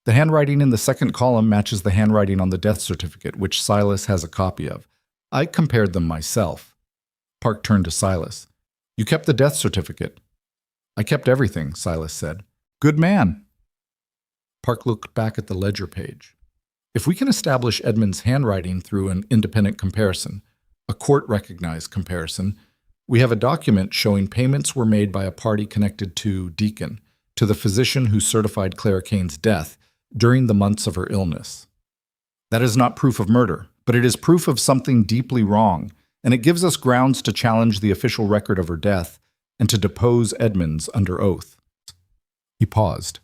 The handwriting in the second column matches the handwriting on the death certificate, which Silas has a copy of. I compared them myself. Park turned to Silas. You kept the death certificate. I kept everything, Silas said. Good man. Park looked back at the ledger page. If we can establish Edmund's handwriting through an independent comparison, a court-recognized comparison, we have a document showing payments were made by a party connected to Deacon, to the physician who certified Clara Kane's death during the months of her illness. That is not proof of murder, but it is proof of something deeply wrong, and it gives us grounds to challenge the official record of her death and to depose Edmonds under oath. He paused.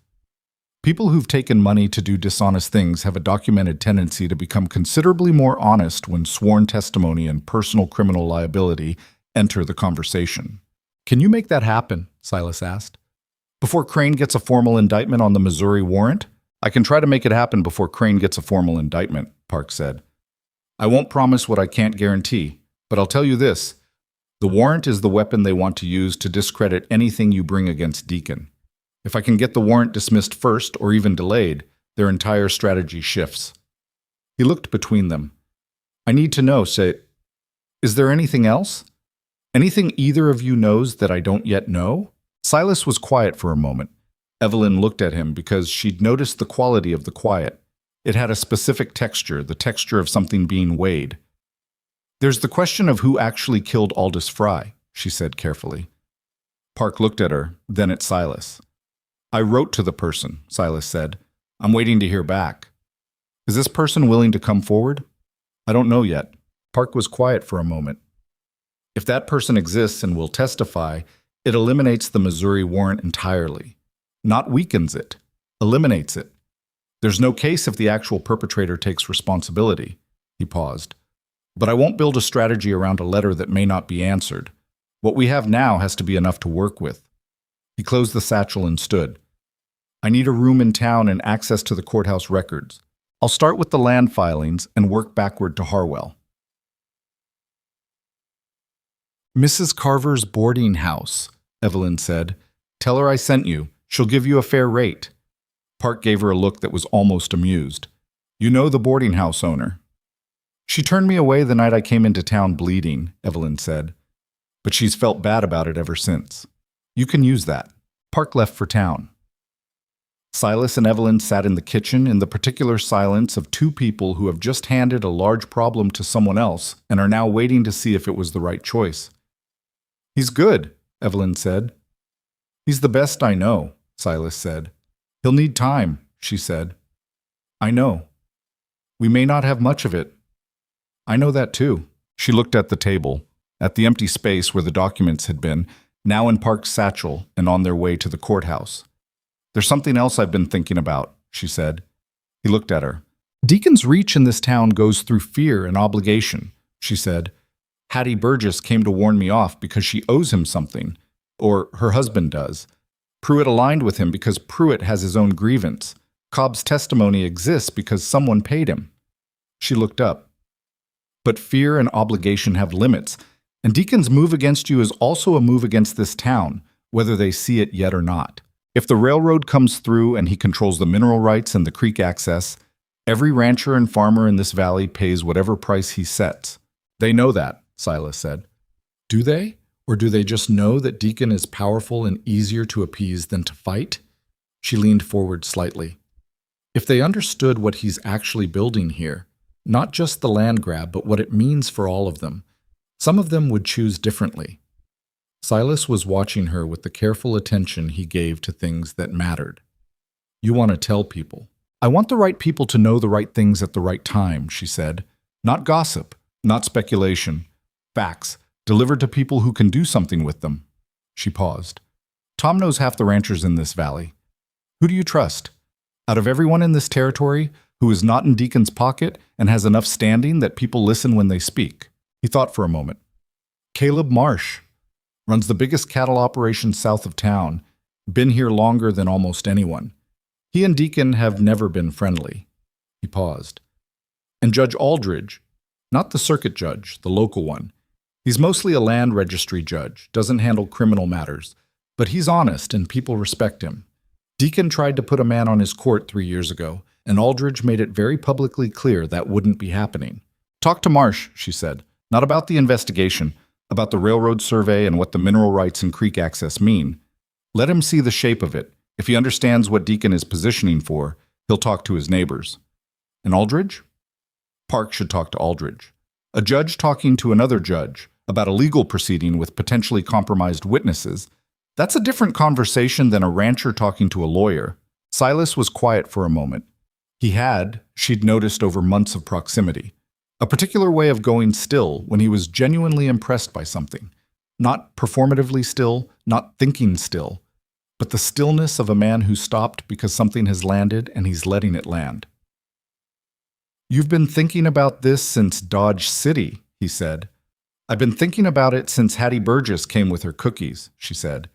People who've taken money to do dishonest things have a documented tendency to become considerably more honest when sworn testimony and personal criminal liability enter the conversation. Can you make that happen? Silas asked. Before Crane gets a formal indictment on the Missouri warrant? I can try to make it happen before Crane gets a formal indictment, Park said. I won't promise what I can't guarantee, but I'll tell you this. The warrant is the weapon they want to use to discredit anything you bring against Deacon. If I can get the warrant dismissed first or even delayed, their entire strategy shifts. He looked between them. I need to know, is there anything else? Anything either of you knows that I don't yet know? Silas was quiet for a moment. Evelyn looked at him because she'd noticed the quality of the quiet. It had a specific texture, the texture of something being weighed. There's the question of who actually killed Aldous Fry, she said carefully. Park looked at her, then at Silas. I wrote to the person, Silas said. I'm waiting to hear back. Is this person willing to come forward? I don't know yet. Park was quiet for a moment. If that person exists and will testify, it eliminates the Missouri warrant entirely. Not weakens it, eliminates it. There's no case if the actual perpetrator takes responsibility. He paused. But I won't build a strategy around a letter that may not be answered. What we have now has to be enough to work with. He closed the satchel and stood. I need a room in town and access to the courthouse records. I'll start with the land filings and work backward to Harwell. Mrs. Carver's boarding house, Evelyn said. Tell her I sent you. She'll give you a fair rate. Park gave her a look that was almost amused. You know the boarding house owner. She turned me away the night I came into town bleeding, Evelyn said. But she's felt bad about it ever since. You can use that. Park left for town. Silas and Evelyn sat in the kitchen in the particular silence of two people who have just handed a large problem to someone else and are now waiting to see if it was the right choice. He's good, Evelyn said. He's the best I know, Silas said. He'll need time, she said. I know. We may not have much of it. I know that too. She looked at the table, at the empty space where the documents had been, now in Park's satchel and on their way to the courthouse. There's something else I've been thinking about, she said. He looked at her. Deacon's reach in this town goes through fear and obligation, she said. Hattie Burgess came to warn me off because she owes him something, or her husband does. Pruitt aligned with him because Pruitt has his own grievance. Cobb's testimony exists because someone paid him. She looked up. But fear and obligation have limits, and Deacon's move against you is also a move against this town, whether they see it yet or not. If the railroad comes through and he controls the mineral rights and the creek access, every rancher and farmer in this valley pays whatever price he sets. They know that, Silas said. Do they? Or do they just know that Deacon is powerful and easier to appease than to fight? She leaned forward slightly. If they understood what he's actually building here, not just the land grab, but what it means for all of them, some of them would choose differently. Silas was watching her with the careful attention he gave to things that mattered. You want to tell people. I want the right people to know the right things at the right time, she said. Not gossip, not speculation. Facts, delivered to people who can do something with them. She paused. Tom knows half the ranchers in this valley. Who do you trust? Out of everyone in this territory, who is not in Deacon's pocket and has enough standing that people listen when they speak? He thought for a moment. Caleb Marsh. Runs the biggest cattle operation south of town. Been here longer than almost anyone. He and Deacon have never been friendly. He paused. And Judge Aldridge. Not the circuit judge, the local one. He's mostly a land registry judge, doesn't handle criminal matters. But he's honest and people respect him. Deacon tried to put a man on his court 3 years ago, and Aldridge made it very publicly clear that wouldn't be happening. Talk to Marsh, she said. Not about the investigation, about the railroad survey and what the mineral rights and creek access mean. Let him see the shape of it. If he understands what Deacon is positioning for, he'll talk to his neighbors. And Aldridge? Park should talk to Aldridge. A judge talking to another judge about a legal proceeding with potentially compromised witnesses. That's a different conversation than a rancher talking to a lawyer. Silas was quiet for a moment. She'd noticed over months of proximity. A particular way of going still when he was genuinely impressed by something. Not performatively still, not thinking still, but the stillness of a man who stopped because something has landed and he's letting it land. "You've been thinking about this since Dodge City," he said. "I've been thinking about it since Hattie Burgess came with her cookies," she said.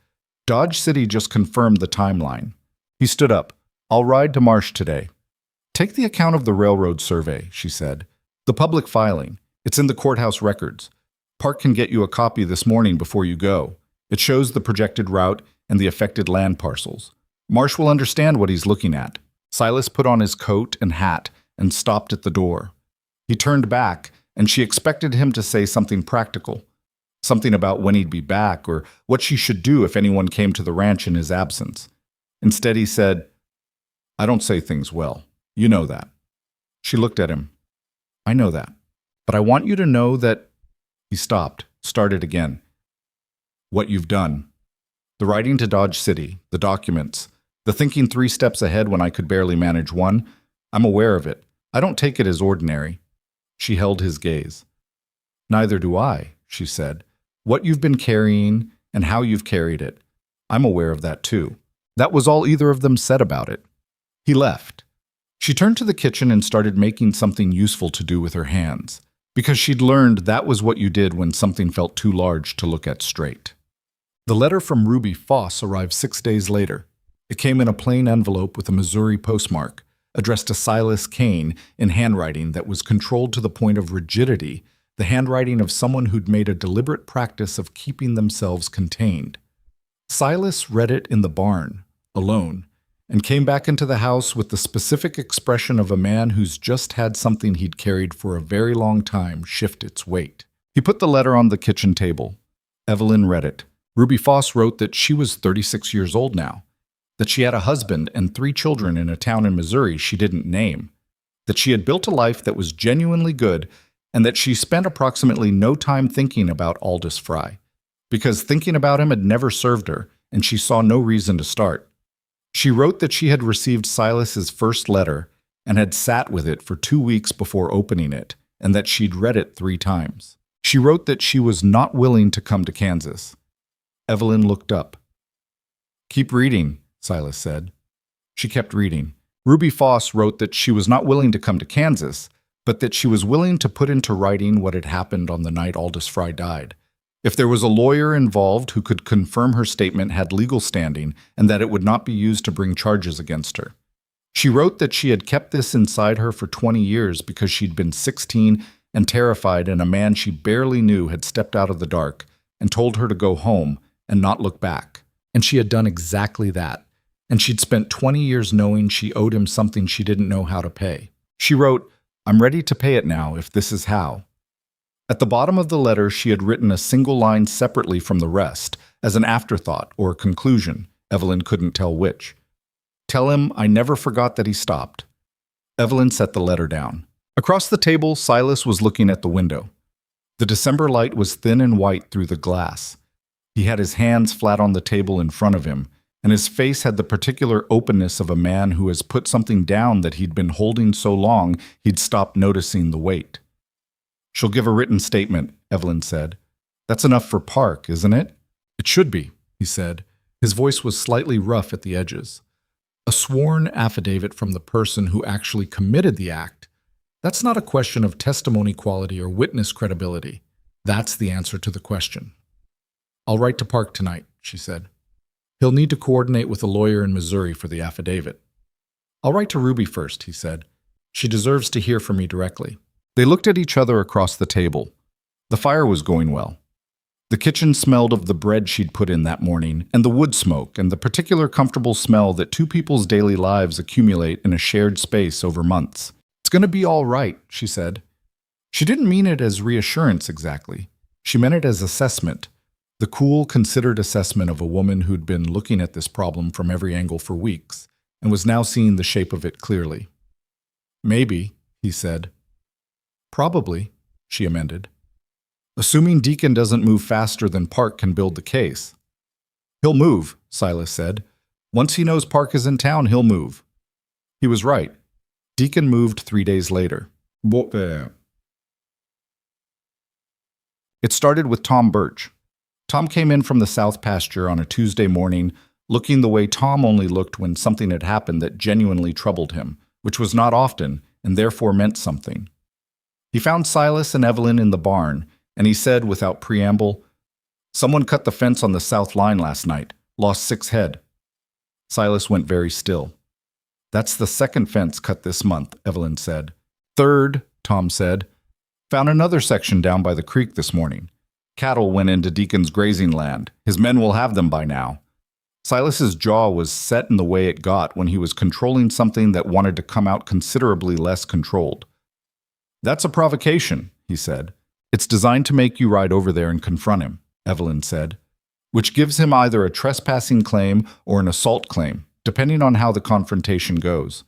"Dodge City just confirmed the timeline." He stood up. "I'll ride to Marsh today." "Take the account of the railroad survey," she said. "The public filing. It's in the courthouse records. Park can get you a copy this morning before you go. It shows the projected route and the affected land parcels. Marsh will understand what he's looking at." Silas put on his coat and hat and stopped at the door. He turned back, and she expected him to say something practical, something about when he'd be back or what she should do if anyone came to the ranch in his absence. Instead, he said, "I don't say things well. You know that." She looked at him. "I know that. But I want you to know that—" He stopped, started again. "What you've done. The writing to Dodge City, the documents, the thinking 3 steps ahead when I could barely manage 1. I'm aware of it. I don't take it as ordinary." She held his gaze. "Neither do I," she said. "What you've been carrying and how you've carried it. I'm aware of that too." That was all either of them said about it. He left. She turned to the kitchen and started making something useful to do with her hands, because she'd learned that was what you did when something felt too large to look at straight. The letter from Ruby Foss arrived 6 days later. It came in a plain envelope with a Missouri postmark, addressed to Silas Kane in handwriting that was controlled to the point of rigidity, the handwriting of someone who'd made a deliberate practice of keeping themselves contained. Silas read it in the barn, alone, and came back into the house with the specific expression of a man who's just had something he'd carried for a very long time shift its weight. He put the letter on the kitchen table. Evelyn read it. Ruby Foss wrote that she was 36 years old now, that she had a husband and 3 children in a town in Missouri she didn't name, that she had built a life that was genuinely good, and that she spent approximately no time thinking about Aldous Fry, because thinking about him had never served her, and she saw no reason to start. She wrote that she had received Silas's first letter and had sat with it for 2 weeks before opening it, and that she'd read it 3 times. She wrote that she was not willing to come to Kansas. Evelyn looked up. "Keep reading," Silas said. She kept reading. Ruby Foss wrote that she was not willing to come to Kansas, but that she was willing to put into writing what had happened on the night Aldous Fry died. If there was a lawyer involved who could confirm her statement had legal standing and that it would not be used to bring charges against her. She wrote that she had kept this inside her for 20 years because she'd been 16 and terrified, and a man she barely knew had stepped out of the dark and told her to go home and not look back. And she had done exactly that. And she'd spent 20 years knowing she owed him something she didn't know how to pay. She wrote, "I'm ready to pay it now if this is how." At the bottom of the letter, she had written a single line separately from the rest, as an afterthought or a conclusion. Evelyn couldn't tell which. "Tell him I never forgot that he stopped." Evelyn set the letter down. Across the table, Silas was looking at the window. The December light was thin and white through the glass. He had his hands flat on the table in front of him, and his face had the particular openness of a man who has put something down that he'd been holding so long he'd stopped noticing the weight. "She'll give a written statement," Evelyn said. "That's enough for Park, isn't it?" "It should be," he said. His voice was slightly rough at the edges. "A sworn affidavit from the person who actually committed the act. That's not a question of testimony quality or witness credibility. That's the answer to the question." "I'll write to Park tonight," she said. "He'll need to coordinate with a lawyer in Missouri for the affidavit." "I'll write to Ruby first," he said. "She deserves to hear from me directly." They looked at each other across the table. The fire was going well. The kitchen smelled of the bread she'd put in that morning, and the wood smoke, and the particular comfortable smell that 2 people's daily lives accumulate in a shared space over months. "It's going to be all right," she said. She didn't mean it as reassurance exactly. She meant it as assessment, the cool, considered assessment of a woman who'd been looking at this problem from every angle for weeks, and was now seeing the shape of it clearly. "Maybe," he said. "Probably," she amended. "Assuming Deacon doesn't move faster than Park can build the case." "He'll move," Silas said. "Once he knows Park is in town, he'll move." He was right. Deacon moved 3 days later. It started with Tom Birch. Tom came in from the south pasture on a Tuesday morning, looking the way Tom only looked when something had happened that genuinely troubled him, which was not often and therefore meant something. He found Silas and Evelyn in the barn, and he said without preamble, "Someone cut the fence on the south line last night, lost 6 head." Silas went very still. "That's the second fence cut this month," Evelyn said. "Third," Tom said. "Found another section down by the creek this morning. Cattle went into Deacon's grazing land. His men will have them by now." Silas's jaw was set in the way it got when he was controlling something that wanted to come out considerably less controlled. "That's a provocation," he said. "It's designed to make you ride over there and confront him," Evelyn said, "which gives him either a trespassing claim or an assault claim, depending on how the confrontation goes."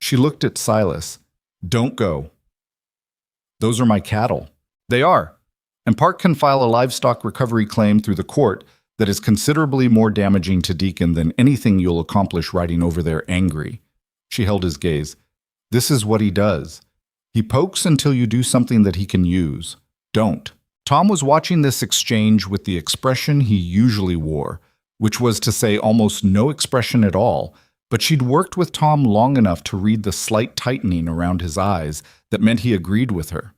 She looked at Silas. "Don't go." "Those are my cattle." "They are. And Park can file a livestock recovery claim through the court that is considerably more damaging to Deacon than anything you'll accomplish riding over there angry." She held his gaze. "This is what he does. He pokes until you do something that he can use. Don't." Tom was watching this exchange with the expression he usually wore, which was to say almost no expression at all, but she'd worked with Tom long enough to read the slight tightening around his eyes that meant he agreed with her.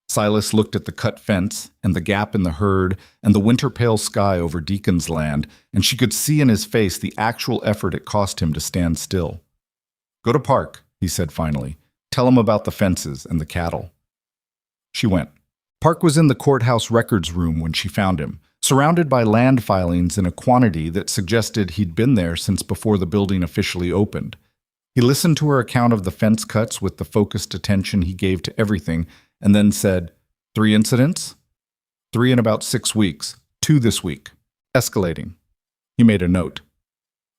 Silas looked at the cut fence and the gap in the herd and the winter-pale sky over Deacon's land, and she could see in his face the actual effort it cost him to stand still. "Go to Park," he said finally. "Tell him about the fences and the cattle." She went. Park was in the courthouse records room when she found him, surrounded by land filings in a quantity that suggested he'd been there since before the building officially opened. He listened to her account of the fence cuts with the focused attention he gave to everything, and then said, 3 incidents? 3 in about 6 weeks. 2 this week. Escalating." He made a note.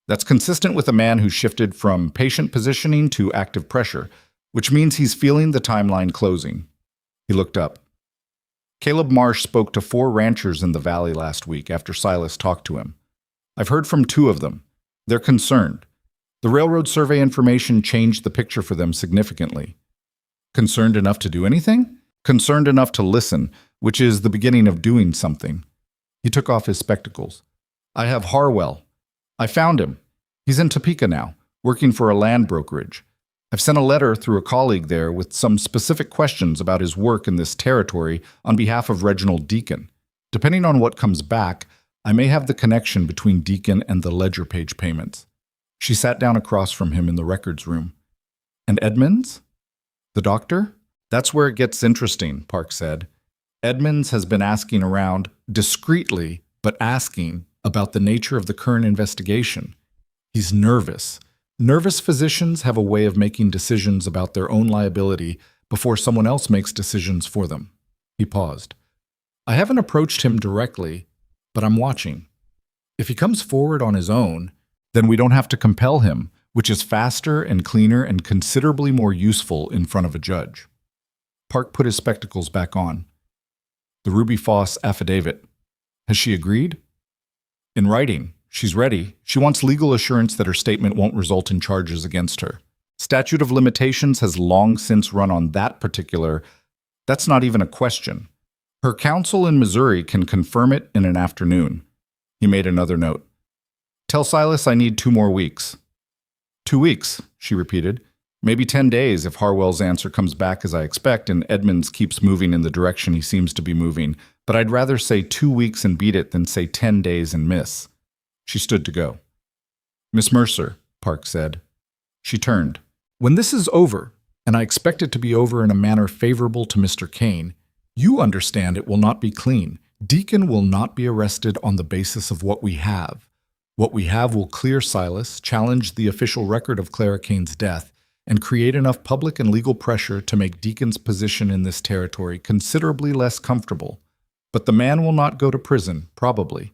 "That's consistent with a man who shifted from patient positioning to active pressure, which means he's feeling the timeline closing." He looked up. "Caleb Marsh spoke to 4 ranchers in the valley last week after Silas talked to him. I've heard from 2 of them. They're concerned. The railroad survey information changed the picture for them significantly." "Concerned enough to do anything?" "Concerned enough to listen, which is the beginning of doing something." He took off his spectacles. "I have Harwell. I found him. He's in Topeka now, working for a land brokerage. I've sent a letter through a colleague there with some specific questions about his work in this territory on behalf of Reginald Deacon. Depending on what comes back, I may have the connection between Deacon and the ledger page payments." She sat down across from him in the records room. "And Edmonds? The doctor?" "That's where it gets interesting," Park said. "Edmonds has been asking around, discreetly, but asking, about the nature of the current investigation. He's nervous. Nervous physicians have a way of making decisions about their own liability before someone else makes decisions for them." He paused. "I haven't approached him directly, but I'm watching. If he comes forward on his own, then we don't have to compel him, which is faster and cleaner and considerably more useful in front of a judge." Park put his spectacles back on. "The Ruby Foss affidavit. Has she agreed?" "In writing. She's ready. She wants legal assurance that her statement won't result in charges against her. Statute of limitations has long since run on that particular. That's not even a question. Her counsel in Missouri can confirm it in an afternoon." He made another note. "Tell Silas I need 2 more weeks." 2 weeks, she repeated. "Maybe 10 days if Harwell's answer comes back as I expect and Edmonds keeps moving in the direction he seems to be moving, but I'd rather say 2 weeks and beat it than say 10 days and miss." She stood to go. "Miss Mercer," Park said. She turned. "When this is over, and I expect it to be over in a manner favorable to Mr. Kane, you understand it will not be clean. Deacon will not be arrested on the basis of what we have. What we have will clear Silas, challenge the official record of Clara Kane's death, and create enough public and legal pressure to make Deacon's position in this territory considerably less comfortable. But the man will not go to prison, probably.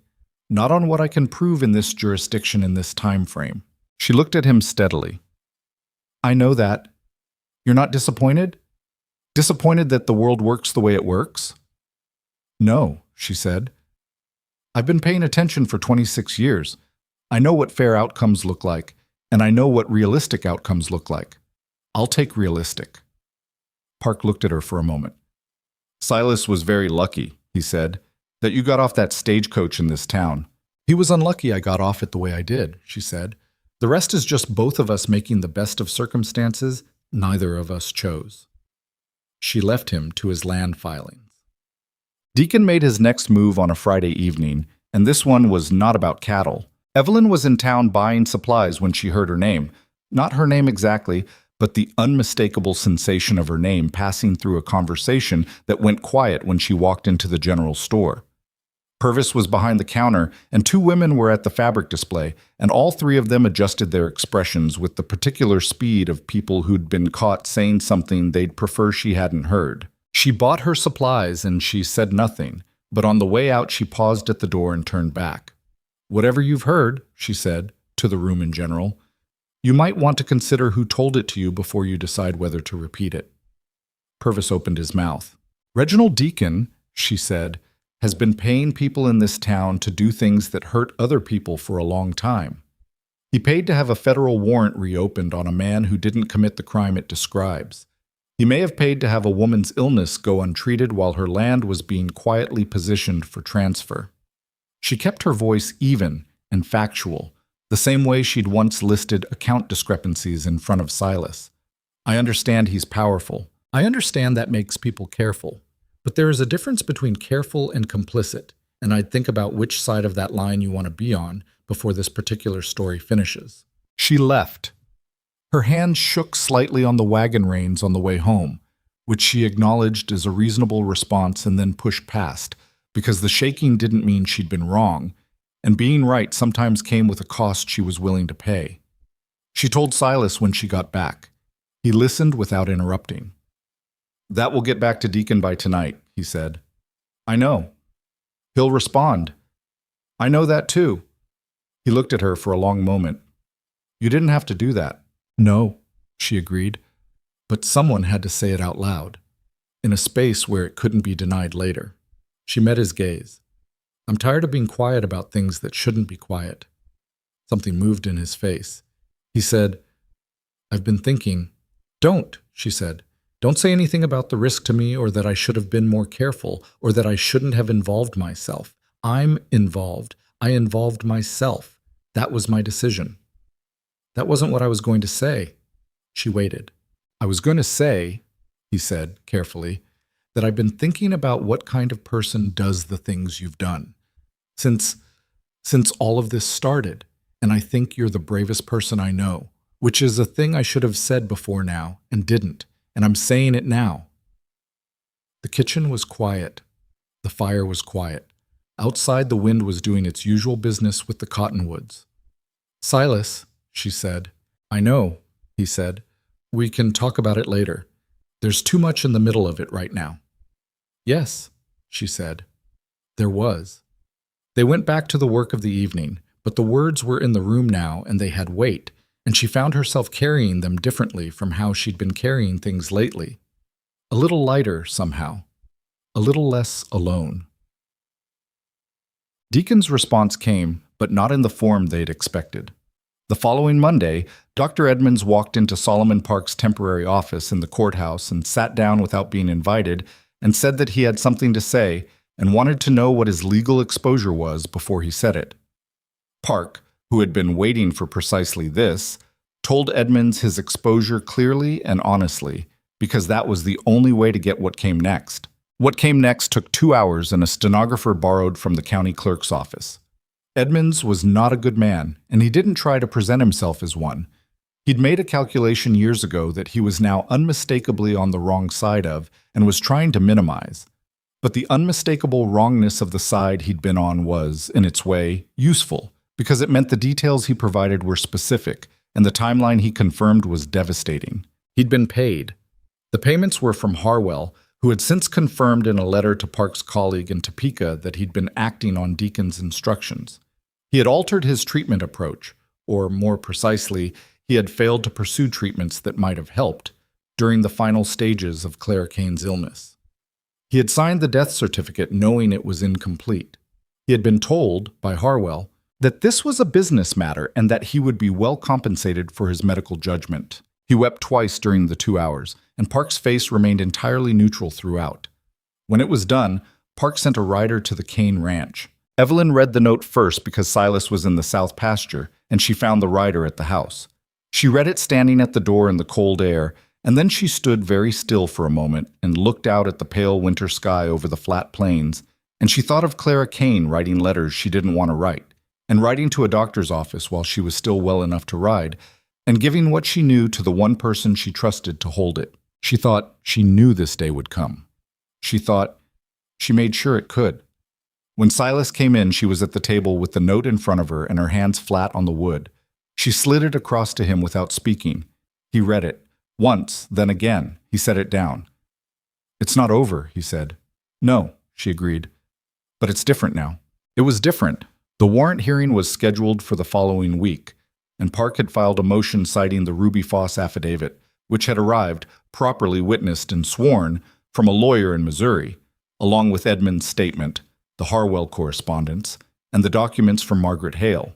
Not on what I can prove in this jurisdiction in this time frame." She looked at him steadily. "I know that. You're not disappointed? Disappointed that the world works the way it works?" "No," she said. "I've been paying attention for 26 years. I know what fair outcomes look like, and I know what realistic outcomes look like. I'll take realistic." Park looked at her for a moment. "Silas was very lucky," he said, "that you got off that stagecoach in this town. He was unlucky I got off it the way I did, she said. The rest is just both of us making the best of circumstances neither of us chose. She left him to his land filings. Deacon made his next move on a Friday evening, and this one was not about cattle. Evelyn was in town buying supplies when she heard her name. Not her name exactly, but the unmistakable sensation of her name passing through a conversation that went quiet when she walked into the general store. Purvis was behind the counter, and two women were at the fabric display, and all three of them adjusted their expressions with the particular speed of people who'd been caught saying something they'd prefer she hadn't heard. She bought her supplies, and she said nothing, but on the way out she paused at the door and turned back. "Whatever you've heard," she said, to the room in general, "you might want to consider who told it to you before you decide whether to repeat it." Purvis opened his mouth. "Reginald Deacon," she said, "has been paying people in this town to do things that hurt other people for a long time. He paid to have a federal warrant reopened on a man who didn't commit the crime it describes. He may have paid to have a woman's illness go untreated while her land was being quietly positioned for transfer." She kept her voice even and factual, the same way she'd once listed account discrepancies in front of Silas. "I understand he's powerful. I understand that makes people careful. But there is a difference between careful and complicit, and I'd think about which side of that line you want to be on before this particular story finishes." She left. Her hand shook slightly on the wagon reins on the way home, which she acknowledged as a reasonable response and then pushed past, because the shaking didn't mean she'd been wrong, and being right sometimes came with a cost she was willing to pay. She told Silas when she got back. He listened without interrupting. "That will get back to Deacon by tonight," he said. "I know. He'll respond. I know that too." He looked at her for a long moment. "You didn't have to do that." "No," she agreed, but someone had to say it out loud, in a space where it couldn't be denied later. She met his gaze. "I'm tired of being quiet about things that shouldn't be quiet." Something moved in his face. He said, "I've been thinking." "Don't," she said. "Don't say anything about the risk to me or that I should have been more careful or that I shouldn't have involved myself. I'm involved. I involved myself. That was my decision." "That wasn't what I was going to say." She waited. "I was going to say," he said carefully, "that I've been thinking about what kind of person does the things you've done. Since all of this started, and I think you're the bravest person I know, which is a thing I should have said before now and didn't. And I'm saying it now." The kitchen was quiet. The fire was quiet. Outside, the wind was doing its usual business with the cottonwoods. "Silas," she said. "I know," he said. "We can talk about it later. There's too much in the middle of it right now." "Yes," she said. There was. They went back to the work of the evening, but the words were in the room now and they had weight, and she found herself carrying them differently from how she'd been carrying things lately. A little lighter, somehow. A little less alone. Deacon's response came, but not in the form they'd expected. The following Monday, Dr. Edmonds walked into Solomon Park's temporary office in the courthouse and sat down without being invited and said that he had something to say and wanted to know what his legal exposure was before he said it. Park, who had been waiting for precisely this, told Edmonds his exposure clearly and honestly, because that was the only way to get what came next. What came next took 2 hours and a stenographer borrowed from the county clerk's office. Edmonds was not a good man, and he didn't try to present himself as one. He'd made a calculation years ago that he was now unmistakably on the wrong side of and was trying to minimize. But the unmistakable wrongness of the side he'd been on was, in its way, useful, because it meant the details he provided were specific, and the timeline he confirmed was devastating. He'd been paid. The payments were from Harwell, who had since confirmed in a letter to Park's colleague in Topeka that he'd been acting on Deacon's instructions. He had altered his treatment approach, or more precisely, he had failed to pursue treatments that might have helped during the final stages of Clara Kane's illness. He had signed the death certificate knowing it was incomplete. He had been told, by Harwell, that this was a business matter and that he would be well compensated for his medical judgment. He wept twice during the 2 hours, and Park's face remained entirely neutral throughout. When it was done, Park sent a rider to the Kane ranch. Evelyn read the note first because Silas was in the south pasture, and she found the writer at the house. She read it standing at the door in the cold air, and then she stood very still for a moment and looked out at the pale winter sky over the flat plains, and she thought of Clara Kane writing letters she didn't want to write, and writing to a doctor's office while she was still well enough to ride, and giving what she knew to the one person she trusted to hold it. She thought she knew this day would come. She thought she made sure it could. When Silas came in, she was at the table with the note in front of her and her hands flat on the wood. She slid it across to him without speaking. He read it. Once, then again. He set it down. "It's not over," he said. "No," she agreed. "But it's different now." It was different. The warrant hearing was scheduled for the following week, and Park had filed a motion citing the Ruby Foss affidavit, which had arrived, properly witnessed and sworn, from a lawyer in Missouri, along with Edmund's statement, the Harwell correspondence, and the documents from Margaret Hale.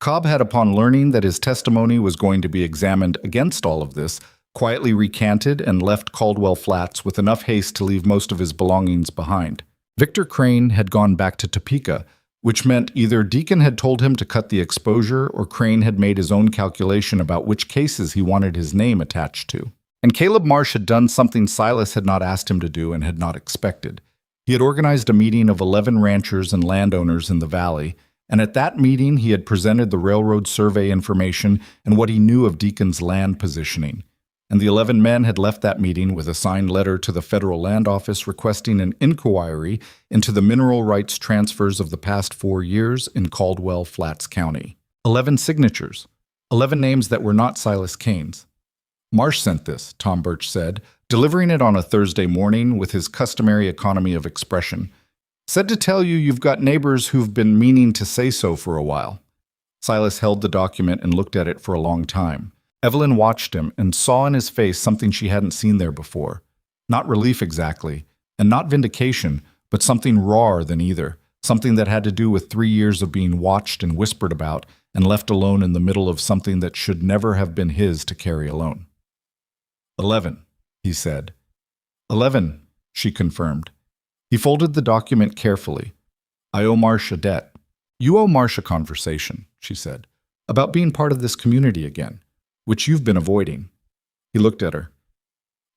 Cobb had, upon learning that his testimony was going to be examined against all of this, quietly recanted and left Caldwell Flats with enough haste to leave most of his belongings behind. Victor Crane had gone back to Topeka, which meant either Deacon had told him to cut the exposure or Crane had made his own calculation about which cases he wanted his name attached to. And Caleb Marsh had done something Silas had not asked him to do and had not expected. He had organized a meeting of 11 ranchers and landowners in the valley, and at that meeting he had presented the railroad survey information and what he knew of Deacon's land positioning. And the 11 men had left that meeting with a signed letter to the Federal Land Office requesting an inquiry into the mineral rights transfers of the past 4 years in Caldwell Flats County. 11 signatures, 11 names that were not Silas Kane's. "Marsh sent this," Tom Birch said, delivering it on a Thursday morning with his customary economy of expression. "Said to tell you you've got neighbors who've been meaning to say so for a while." Silas held the document and looked at it for a long time. Evelyn watched him and saw in his face something she hadn't seen there before. Not relief exactly, and not vindication, but something rawer than either, something that had to do with 3 years of being watched and whispered about and left alone in the middle of something that should never have been his to carry alone. 11, he said. 11, she confirmed. He folded the document carefully. "I owe Marsh a debt." "You owe Marsh a conversation," she said, "about being part of this community again, which you've been avoiding." He looked at her.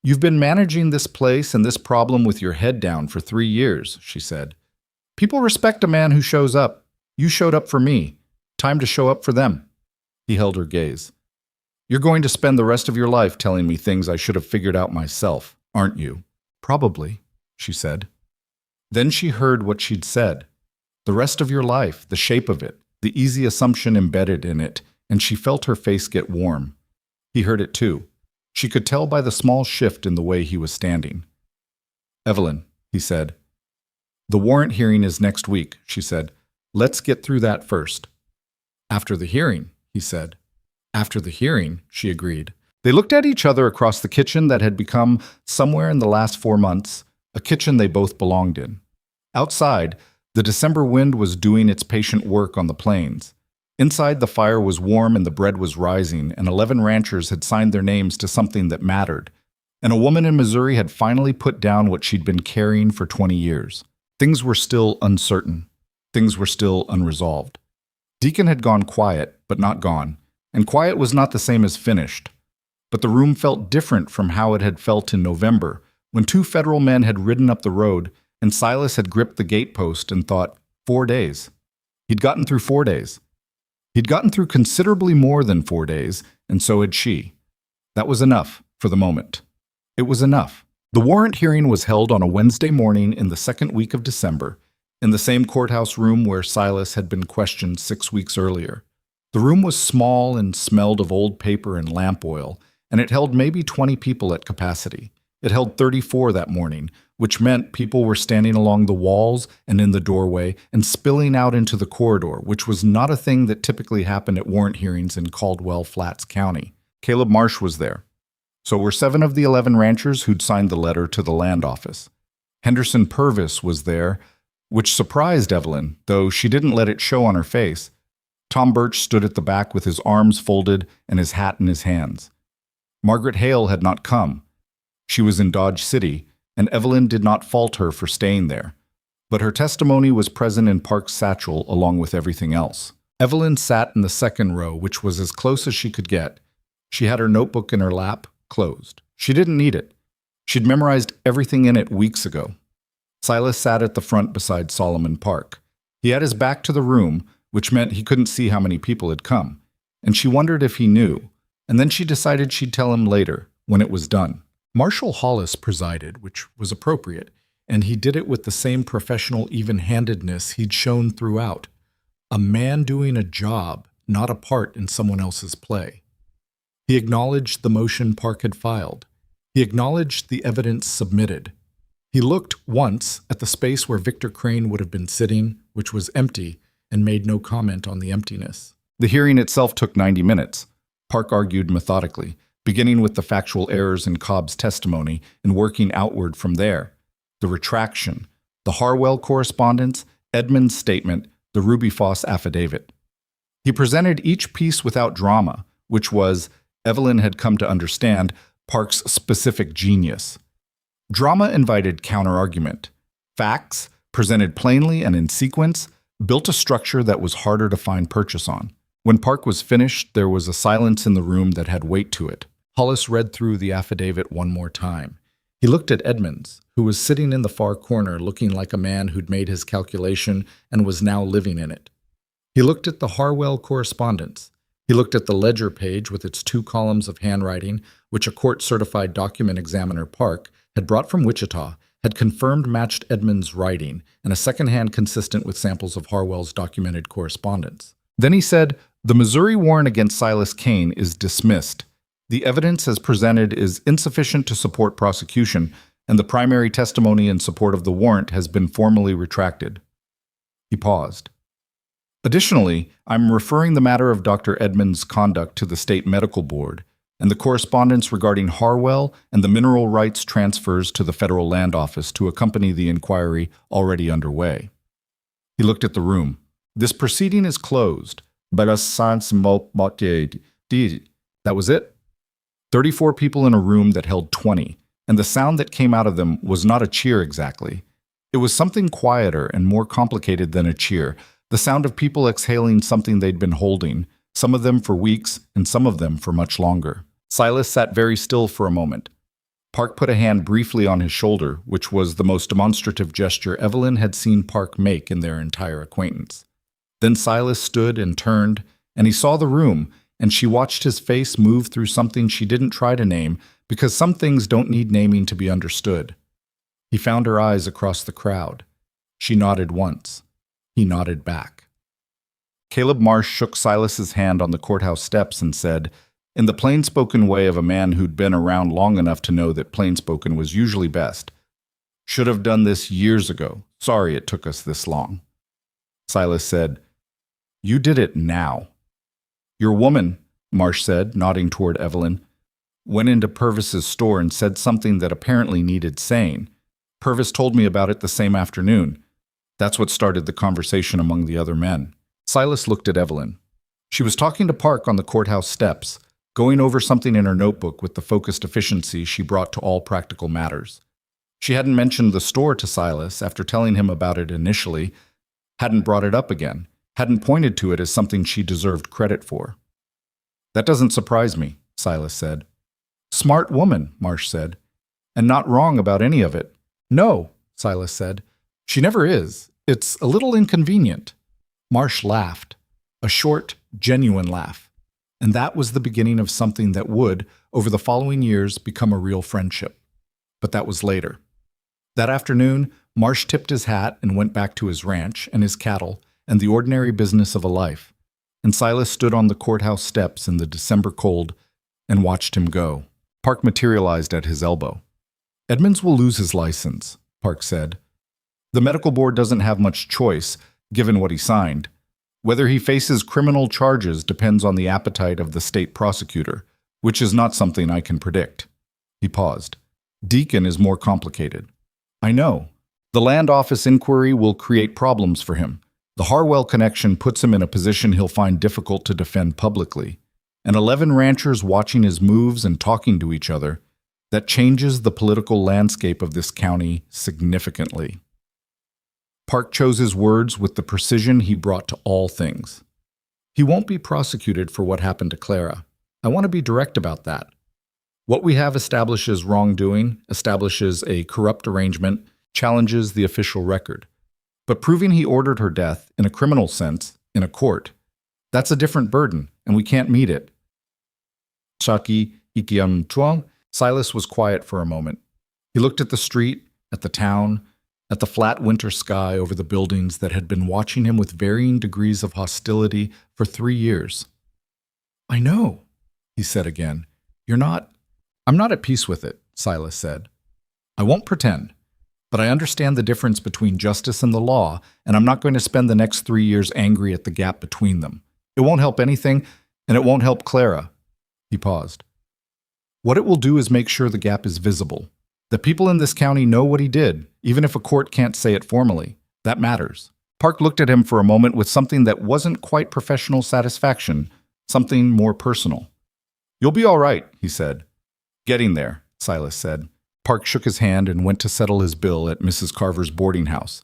"You've been managing this place and this problem with your head down for 3 years," she said. "People respect a man who shows up. You showed up for me. Time to show up for them." He held her gaze. "You're going to spend the rest of your life telling me things I should have figured out myself, aren't you?" "Probably," she said. Then she heard what she'd said. The rest of your life, the shape of it, the easy assumption embedded in it, and she felt her face get warm. He heard it too. She could tell by the small shift in the way he was standing. "Evelyn," he said. "The warrant hearing is next week," she said. "Let's get through that first." "After the hearing," he said. "After the hearing," she agreed. They looked at each other across the kitchen that had become, somewhere in the last 4 months, a kitchen they both belonged in. Outside, the December wind was doing its patient work on the plains. Inside, the fire was warm and the bread was rising, and 11 ranchers had signed their names to something that mattered. And a woman in Missouri had finally put down what she'd been carrying for 20 years. Things were still uncertain. Things were still unresolved. Deacon had gone quiet, but not gone, and quiet was not the same as finished. But the room felt different from how it had felt in November, when 2 federal men had ridden up the road, and Silas had gripped the gatepost and thought, 4 days. He'd gotten through 4 days. He'd gotten through considerably more than 4 days, and so had she. That was enough, for the moment. It was enough. The warrant hearing was held on a Wednesday morning in the second week of December, in the same courthouse room where Silas had been questioned 6 weeks earlier. The room was small and smelled of old paper and lamp oil, and it held maybe 20 people at capacity. It held 34 that morning, which meant people were standing along the walls and in the doorway and spilling out into the corridor, which was not a thing that typically happened at warrant hearings in Caldwell Flats County. Caleb Marsh was there. So were 7 of the 11 ranchers who'd signed the letter to the land office. Henderson Purvis was there, which surprised Evelyn, though she didn't let it show on her face. Tom Birch stood at the back with his arms folded and his hat in his hands. Margaret Hale had not come. She was in Dodge City, and Evelyn did not fault her for staying there. but her testimony was present in Park's satchel along with everything else. Evelyn sat in the second row, which was as close as she could get. She had her notebook in her lap, closed. She didn't need it. She'd memorized everything in it weeks ago. Silas sat at the front beside Solomon Park. He had his back to the room, which meant he couldn't see how many people had come, and she wondered if he knew, and then she decided she'd tell him later, when it was done. Marshal Hollis presided, which was appropriate, and he did it with the same professional even-handedness he'd shown throughout. A man doing a job, not a part in someone else's play. He acknowledged the motion Park had filed. He acknowledged the evidence submitted. He looked once at the space where Victor Crane would have been sitting, which was empty, and made no comment on the emptiness. The hearing itself took 90 minutes. Park argued methodically, beginning with the factual errors in Cobb's testimony and working outward from there. The retraction, the Harwell correspondence, Edmund's statement, the Ruby Foss affidavit. He presented each piece without drama, which was, Evelyn had come to understand, Park's specific genius. Drama invited counter-argument. Facts, presented plainly and in sequence, built a structure that was harder to find purchase on. When Park was finished, there was a silence in the room that had weight to it. Hollis read through the affidavit one more time. He looked at Edmonds, who was sitting in the far corner looking like a man who'd made his calculation and was now living in it. He looked at the Harwell correspondence. He looked at the ledger page with its 2 columns of handwriting, which a court-certified document examiner, Park, had brought from Wichita, had confirmed matched Edmonds' writing, and a second-hand consistent with samples of Harwell's documented correspondence. Then he said, "The Missouri warrant against Silas Kane is dismissed. The evidence as presented is insufficient to support prosecution, and the primary testimony in support of the warrant has been formally retracted." He paused. "Additionally, I'm referring the matter of Dr. Edmonds' conduct to the State Medical Board, and the correspondence regarding Harwell and the mineral rights transfers to the Federal Land Office to accompany the inquiry already underway." He looked at the room. "This proceeding is closed. That was it. 34 people in a room that held 20, and the sound that came out of them was not a cheer exactly. It was something quieter and more complicated than a cheer, the sound of people exhaling something they'd been holding, some of them for weeks and some of them for much longer." Silas sat very still for a moment. Park put a hand briefly on his shoulder, which was the most demonstrative gesture Evelyn had seen Park make in their entire acquaintance. Then Silas stood and turned, and he saw the room, and she watched his face move through something she didn't try to name, because some things don't need naming to be understood. He found her eyes across the crowd. She nodded once. He nodded back. Caleb Marsh shook Silas's hand on the courthouse steps and said, in the plain-spoken way of a man who'd been around long enough to know that plain-spoken was usually best, "Should have done this years ago. Sorry it took us this long." Silas said, "You did it now." "Your woman," Marsh said, nodding toward Evelyn, "went into Purvis's store and said something that apparently needed saying. Purvis told me about it the same afternoon. That's what started the conversation among the other men." Silas looked at Evelyn. She was talking to Park on the courthouse steps, going over something in her notebook with the focused efficiency she brought to all practical matters. She hadn't mentioned the store to Silas after telling him about it initially, hadn't brought it up again, hadn't pointed to it as something she deserved credit for. "That doesn't surprise me," Silas said. "Smart woman," Marsh said, "and not wrong about any of it." "No," Silas said. "She never is. It's a little inconvenient." Marsh laughed, a short, genuine laugh. And that was the beginning of something that would, over the following years, become a real friendship. But that was later. That afternoon, Marsh tipped his hat and went back to his ranch and his cattle and the ordinary business of a life. And Silas stood on the courthouse steps in the December cold and watched him go. Park materialized at his elbow. "Edmonds will lose his license," Park said. "The medical board doesn't have much choice, given what he signed. Whether he faces criminal charges depends on the appetite of the state prosecutor, which is not something I can predict." He paused. "Deacon is more complicated." "I know. The land office inquiry will create problems for him. The Harwell connection puts him in a position he'll find difficult to defend publicly. And 11 ranchers watching his moves and talking to each other, that changes the political landscape of this county significantly." Park chose his words with the precision he brought to all things. He won't be prosecuted for what happened to Clara. I want to be direct about that. What we have establishes wrongdoing, establishes a corrupt arrangement, challenges the official record. But proving he ordered her death, in a criminal sense, in a court, that's a different burden, and we can't meet it. Chaki Ikiam Chuang. Silas was quiet for a moment. He looked at the street, at the town, at the flat winter sky over the buildings that had been watching him with varying degrees of hostility for 3 years. I know, he said again. I'm not at peace with it, Silas said. I won't pretend, but I understand the difference between justice and the law, and I'm not going to spend the next 3 years angry at the gap between them. It won't help anything, and it won't help Clara. He paused. What it will do is make sure the gap is visible. The people in this county know what he did, even if a court can't say it formally. That matters. Park looked at him for a moment with something that wasn't quite professional satisfaction, something more personal. You'll be all right, he said. Getting there, Silas said. Park shook his hand and went to settle his bill at Mrs. Carver's boarding house.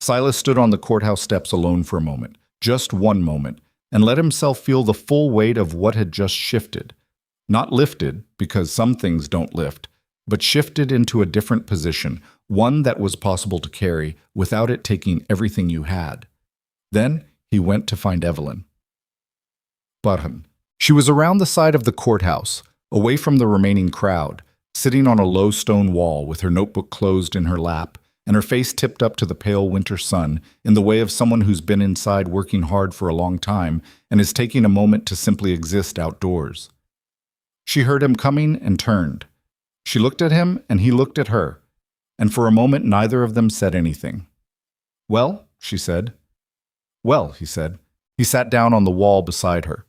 Silas stood on the courthouse steps alone for a moment, just one moment, and let himself feel the full weight of what had just shifted. Not lifted, because some things don't lift, but shifted into a different position, one that was possible to carry without it taking everything you had. Then he went to find Evelyn. Button. She was around the side of the courthouse, away from the remaining crowd, sitting on a low stone wall with her notebook closed in her lap and her face tipped up to the pale winter sun in the way of someone who's been inside working hard for a long time and is taking a moment to simply exist outdoors. She heard him coming and turned. She looked at him and he looked at her, and for a moment neither of them said anything. Well, she said. Well, he said. He sat down on the wall beside her.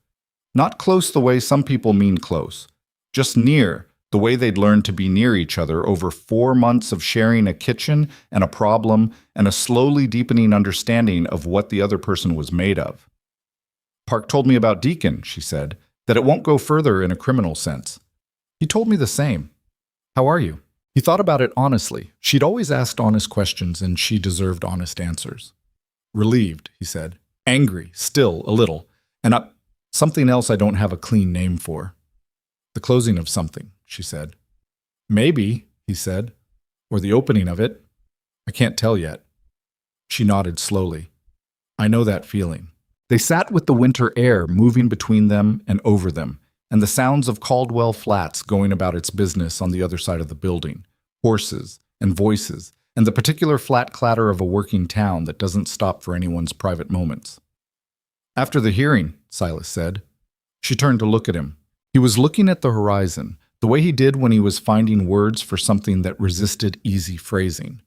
Not close the way some people mean close. Just near, the way they'd learned to be near each other over 4 months of sharing a kitchen and a problem and a slowly deepening understanding of what the other person was made of. Park told me about Deacon, she said, that it won't go further in a criminal sense. He told me the same. How are you? He thought about it honestly. She'd always asked honest questions and she deserved honest answers. Relieved, he said. Angry, still, a little. And something else I don't have a clean name for. The closing of something, she said. Maybe, he said. Or the opening of it. I can't tell yet. She nodded slowly. I know that feeling. They sat with the winter air moving between them and over them, and the sounds of Caldwell Flats going about its business on the other side of the building, horses and voices, and the particular flat clatter of a working town that doesn't stop for anyone's private moments. After the hearing, Silas said. She turned to look at him. He was looking at the horizon, the way he did when he was finding words for something that resisted easy phrasing.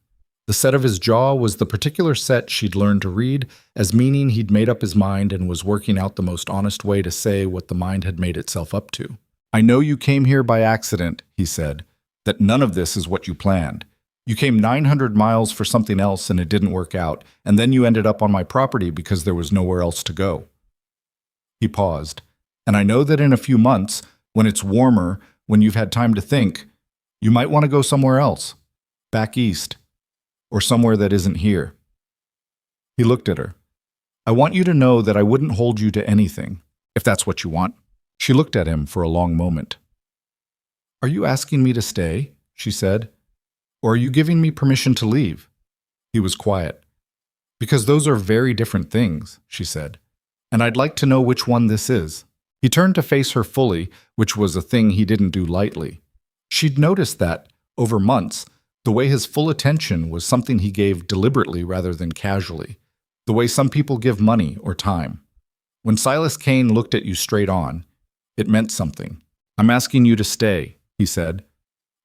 The set of his jaw was the particular set she'd learned to read as meaning he'd made up his mind and was working out the most honest way to say what the mind had made itself up to. I know you came here by accident, he said, that none of this is what you planned. You came 900 miles for something else and it didn't work out, and then you ended up on my property because there was nowhere else to go. He paused. And I know that in a few months, when it's warmer, when you've had time to think, you might want to go somewhere else, back east, or somewhere that isn't here. He looked at her. I want you to know that I wouldn't hold you to anything, if that's what you want. She looked at him for a long moment. Are you asking me to stay? She said. Or are you giving me permission to leave? He was quiet. Because those are very different things, she said. And I'd like to know which one this is. He turned to face her fully, which was a thing he didn't do lightly. She'd noticed that, over months, the way his full attention was something he gave deliberately rather than casually, the way some people give money or time. When Silas Kane looked at you straight on, it meant something. I'm asking you to stay, he said.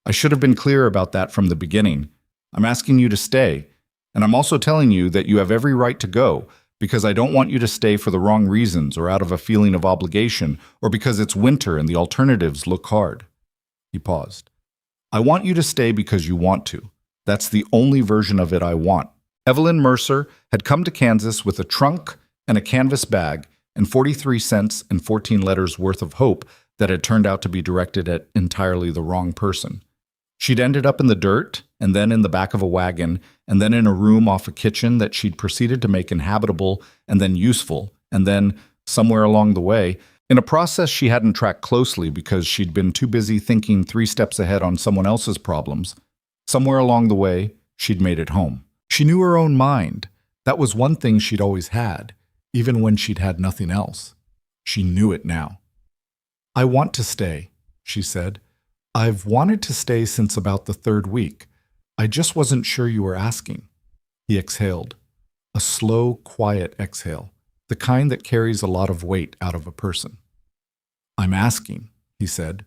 I should have been clear about that from the beginning. I'm asking you to stay, and I'm also telling you that you have every right to go, because I don't want you to stay for the wrong reasons or out of a feeling of obligation or because it's winter and the alternatives look hard. He paused. I want you to stay because you want to. That's the only version of it I want. Evelyn Mercer had come to Kansas with a trunk and a canvas bag and 43 cents and 14 letters worth of hope that had turned out to be directed at entirely the wrong person. She'd ended up in the dirt, and then in the back of a wagon, and then in a room off a kitchen that she'd proceeded to make inhabitable and then useful, and then, somewhere along the way, in a process she hadn't tracked closely because she'd been too busy thinking 3 steps ahead on someone else's problems, somewhere along the way, she'd made it home. She knew her own mind. That was one thing she'd always had, even when she'd had nothing else. She knew it now. "I want to stay," she said. "I've wanted to stay since about the 3rd week. I just wasn't sure you were asking." He exhaled. A slow, quiet exhale, the kind that carries a lot of weight out of a person. "I'm asking," he said.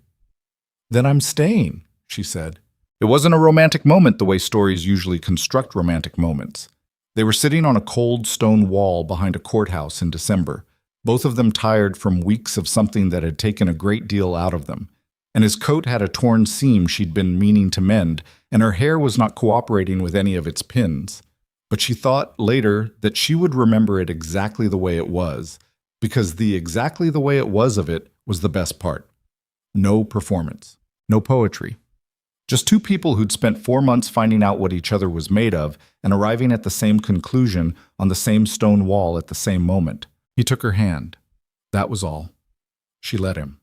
"Then I'm staying," she said. It wasn't a romantic moment the way stories usually construct romantic moments. They were sitting on a cold stone wall behind a courthouse in December, both of them tired from weeks of something that had taken a great deal out of them. And his coat had a torn seam she'd been meaning to mend, and her hair was not cooperating with any of its pins. But she thought later that she would remember it exactly the way it was, because the exactly the way it was of it was the best part. No performance, no poetry. Just 2 people who'd spent 4 months finding out what each other was made of and arriving at the same conclusion on the same stone wall at the same moment. He took her hand. That was all. She let him.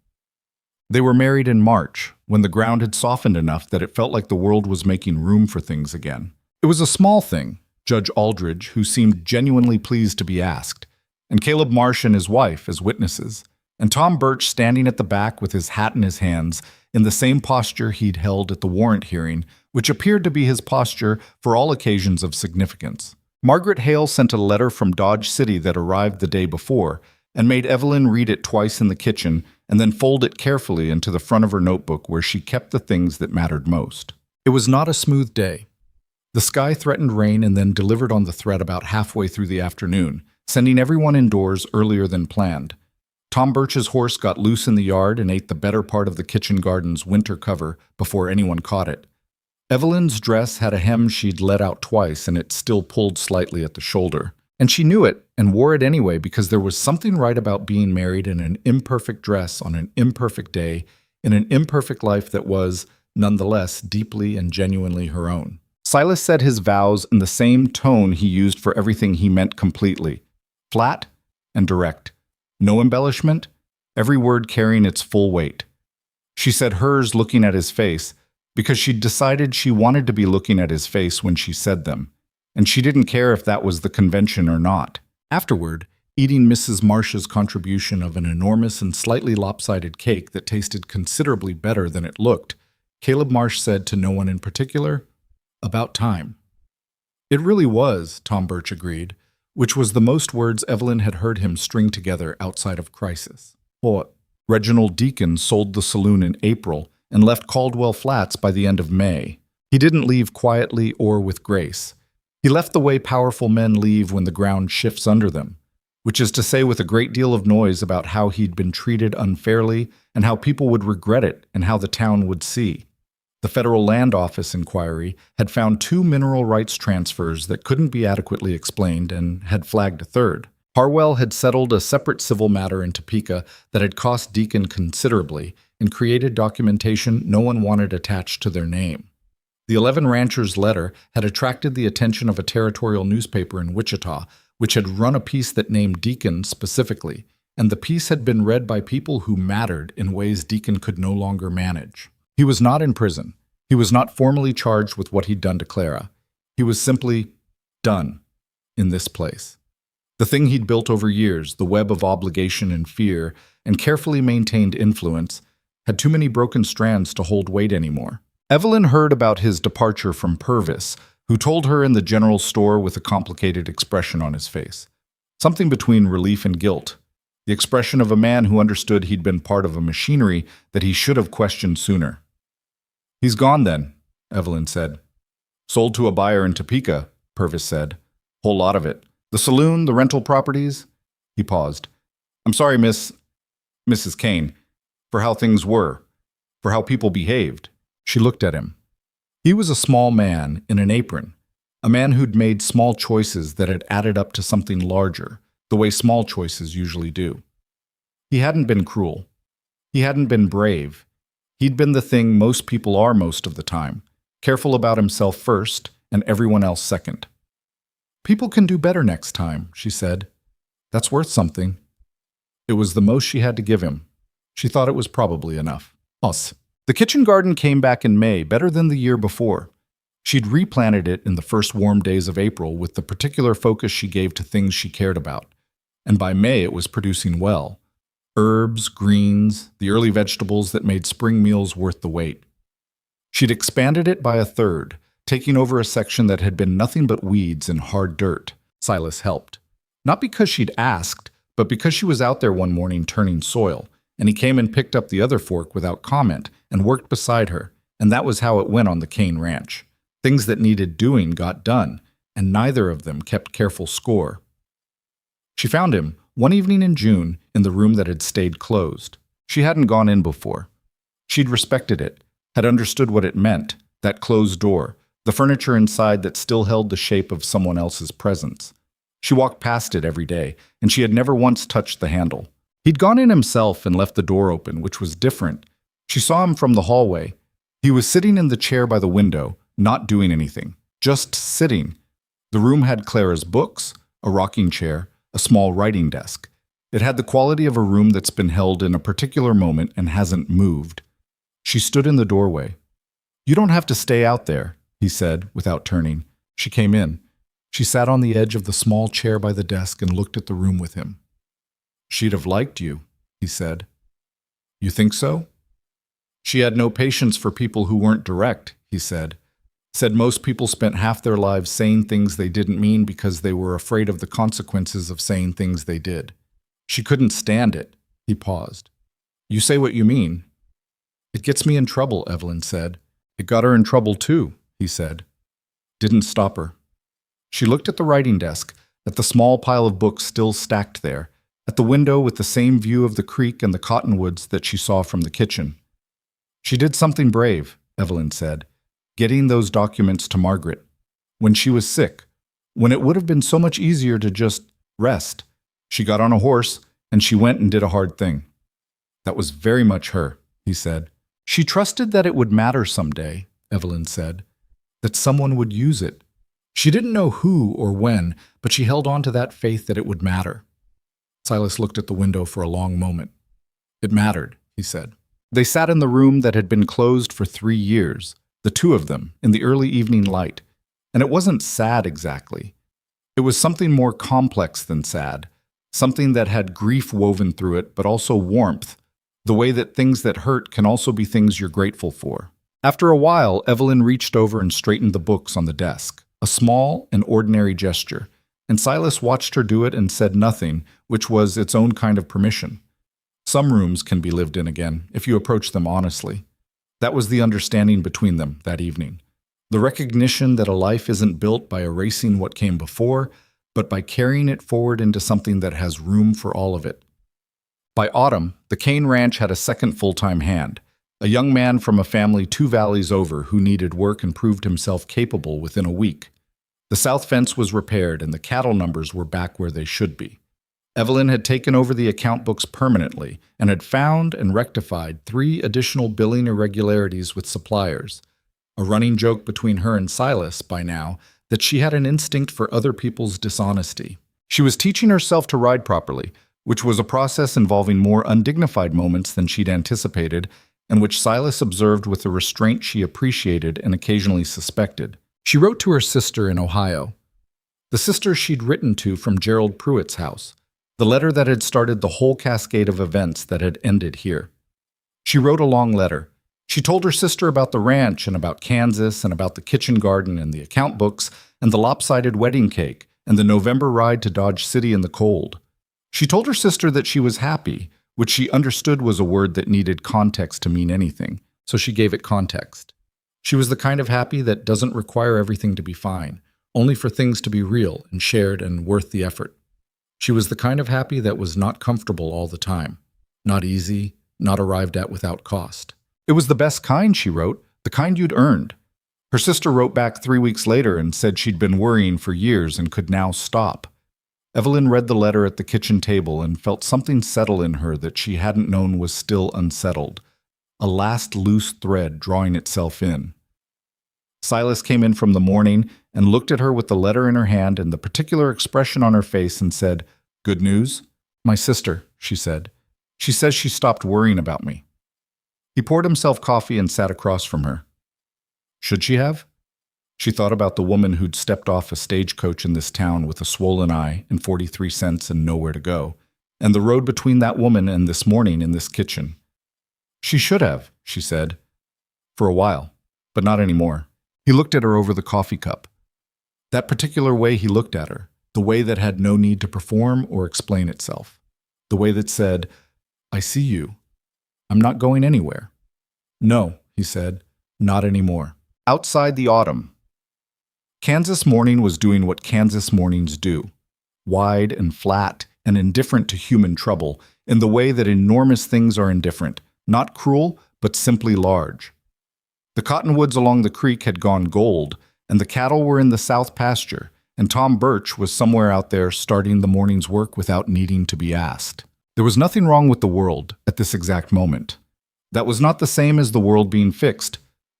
They were married in March, when the ground had softened enough that it felt like the world was making room for things again. It was a small thing, Judge Aldridge, who seemed genuinely pleased to be asked, and Caleb Marsh and his wife as witnesses, and Tom Birch standing at the back with his hat in his hands, in the same posture he'd held at the warrant hearing, which appeared to be his posture for all occasions of significance. Margaret Hale sent a letter from Dodge City that arrived the day before, and made Evelyn read it twice in the kitchen and then fold it carefully into the front of her notebook where she kept the things that mattered most. It was not a smooth day. The sky threatened rain and then delivered on the threat about halfway through the afternoon, sending everyone indoors earlier than planned. Tom Birch's horse got loose in the yard and ate the better part of the kitchen garden's winter cover before anyone caught it. Evelyn's dress had a hem she'd let out twice, and it still pulled slightly at the shoulder. And she knew it and wore it anyway because there was something right about being married in an imperfect dress on an imperfect day in an imperfect life that was, nonetheless, deeply and genuinely her own. Silas said his vows in the same tone he used for everything he meant completely. Flat and direct. No embellishment, every word carrying its full weight. She said hers looking at his face because she'd decided she wanted to be looking at his face when she said them. And she didn't care if that was the convention or not. Afterward, eating Mrs. Marsh's contribution of an enormous and slightly lopsided cake that tasted considerably better than it looked, Caleb Marsh said to no one in particular, "About time." It really was, Tom Birch agreed, which was the most words Evelyn had heard him string together outside of crisis. What? Reginald Deacon sold the saloon in April and left Caldwell Flats by the end of May. He didn't leave quietly or with grace. He left the way powerful men leave when the ground shifts under them, which is to say with a great deal of noise about how he'd been treated unfairly and how people would regret it and how the town would see. The Federal Land Office inquiry had found 2 mineral rights transfers that couldn't be adequately explained and had flagged a third. Harwell had settled a separate civil matter in Topeka that had cost Deacon considerably and created documentation no one wanted attached to their name. The 11 Ranchers letter had attracted the attention of a territorial newspaper in Wichita, which had run a piece that named Deacon specifically, and the piece had been read by people who mattered in ways Deacon could no longer manage. He was not in prison. He was not formally charged with what he'd done to Clara. He was simply done in this place. The thing he'd built over years, the web of obligation and fear and carefully maintained influence, had too many broken strands to hold weight anymore. Evelyn heard about his departure from Purvis, who told her in the general store with a complicated expression on his face. Something between relief and guilt. The expression of a man who understood he'd been part of a machinery that he should have questioned sooner. "He's gone then," Evelyn said. "Sold to a buyer in Topeka," Purvis said. "Whole lot of it. The saloon, the rental properties." He paused. "I'm sorry, Mrs. Kane, for how things were, for how people behaved." She looked at him. He was a small man in an apron, a man who'd made small choices that had added up to something larger, the way small choices usually do. He hadn't been cruel. He hadn't been brave. He'd been the thing most people are most of the time, careful about himself first and everyone else second. "People can do better next time," she said. "That's worth something." It was the most she had to give him. She thought it was probably enough. Us. The kitchen garden came back in May, better than the year before. She'd replanted it in the first warm days of April with the particular focus she gave to things she cared about. And by May it was producing well. Herbs, greens, the early vegetables that made spring meals worth the wait. She'd expanded it by a third, taking over a section that had been nothing but weeds and hard dirt. Silas helped. Not because she'd asked, but because she was out there one morning turning soil, and he came and picked up the other fork without comment and worked beside her, and that was how it went on the Kane Ranch. Things that needed doing got done, and neither of them kept careful score. She found him, one evening in June, in the room that had stayed closed. She hadn't gone in before. She'd respected it, had understood what it meant, that closed door, the furniture inside that still held the shape of someone else's presence. She walked past it every day, and she had never once touched the handle. He'd gone in himself and left the door open, which was different. She saw him from the hallway. He was sitting in the chair by the window, not doing anything, just sitting. The room had Clara's books, a rocking chair, a small writing desk. It had the quality of a room that's been held in a particular moment and hasn't moved. She stood in the doorway. "You don't have to stay out there," he said, without turning. She came in. She sat on the edge of the small chair by the desk and looked at the room with him. "She'd have liked you," he said. "You think so?" "She had no patience for people who weren't direct," he said. Said most people spent half their lives saying things they didn't mean because they were afraid of the consequences of saying things they did. She couldn't stand it. He paused. "You say what you mean." "It gets me in trouble," Evelyn said. "It got her in trouble too," he said. Didn't stop her. She looked at the writing desk, at the small pile of books still stacked there, at the window with the same view of the creek and the cottonwoods that she saw from the kitchen. "She did something brave," Evelyn said, "getting those documents to Margaret. When she was sick, when it would have been so much easier to just rest. She got on a horse, and she went and did a hard thing." "That was very much her," he said. "She trusted that it would matter someday," Evelyn said, "that someone would use it. She didn't know who or when, but she held on to that faith that it would matter." Silas looked at the window for a long moment. "It mattered," he said. They sat in the room that had been closed for 3 years, the two of them, in the early evening light. And it wasn't sad exactly. It was something more complex than sad, something that had grief woven through it, but also warmth, the way that things that hurt can also be things you're grateful for. After a while, Evelyn reached over and straightened the books on the desk, a small and ordinary gesture, and Silas watched her do it and said nothing, which was its own kind of permission. Some rooms can be lived in again, if you approach them honestly. That was the understanding between them that evening. The recognition that a life isn't built by erasing what came before, but by carrying it forward into something that has room for all of it. By autumn, the Kane Ranch had a second full-time hand, a young man from a family 2 valleys over who needed work and proved himself capable within a week. The south fence was repaired and the cattle numbers were back where they should be. Evelyn had taken over the account books permanently and had found and rectified 3 additional billing irregularities with suppliers. A running joke between her and Silas by now that she had an instinct for other people's dishonesty. She was teaching herself to ride properly, which was a process involving more undignified moments than she'd anticipated, and which Silas observed with a restraint she appreciated and occasionally suspected. She wrote to her sister in Ohio, the sister she'd written to from Gerald Pruitt's house, the letter that had started the whole cascade of events that had ended here. She wrote a long letter. She told her sister about the ranch and about Kansas and about the kitchen garden and the account books and the lopsided wedding cake and the November ride to Dodge City in the cold. She told her sister that she was happy, which she understood was a word that needed context to mean anything, so she gave it context. She was the kind of happy that doesn't require everything to be fine, only for things to be real and shared and worth the effort. She was the kind of happy that was not comfortable all the time, not easy, not arrived at without cost. It was the best kind, she wrote, the kind you'd earned. Her sister wrote back 3 weeks later and said she'd been worrying for years and could now stop. Evelyn read the letter at the kitchen table and felt something settle in her that she hadn't known was still unsettled. a last loose thread drawing itself in. Silas came in from the morning and looked at her with the letter in her hand and the particular expression on her face and said, "Good news?" "My sister," she said. "She says she stopped worrying about me." He poured himself coffee and sat across from her. Should she have? She thought about the woman who'd stepped off a stagecoach in this town with a swollen eye and 43 cents and nowhere to go, and the road between that woman and this morning in this kitchen. She should have, she said. For a while, but not anymore. He looked at her over the coffee cup. That particular way he looked at her, the way that had no need to perform or explain itself. The way that said, "I see you. I'm not going anywhere." "No," he said, "not anymore." Outside the autumn. Kansas morning was doing what Kansas mornings do, wide and flat and indifferent to human trouble, in the way that enormous things are indifferent, not cruel, but simply large. The cottonwoods along the creek had gone gold, and the cattle were in the south pasture, and Tom Birch was somewhere out there starting the morning's work without needing to be asked. There was nothing wrong with the world at this exact moment. That was not the same as the world being fixed.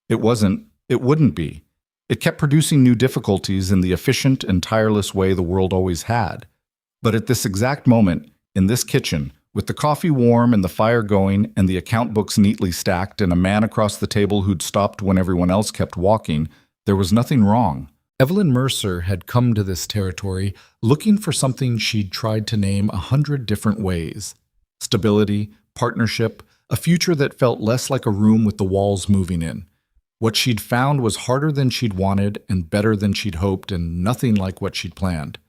It wasn't. It wouldn't be. It kept producing new difficulties in the efficient and tireless way the world always had. But at this exact moment, in this kitchen, with the coffee warm and the fire going and the account books neatly stacked and a man across the table who'd stopped when everyone else kept walking, there was nothing wrong. Evelyn Mercer had come to this territory looking for something she'd tried to name 100 different ways. Stability, partnership, a future that felt less like a room with the walls moving in. What she'd found was harder than she'd wanted and better than she'd hoped and nothing like what she'd planned.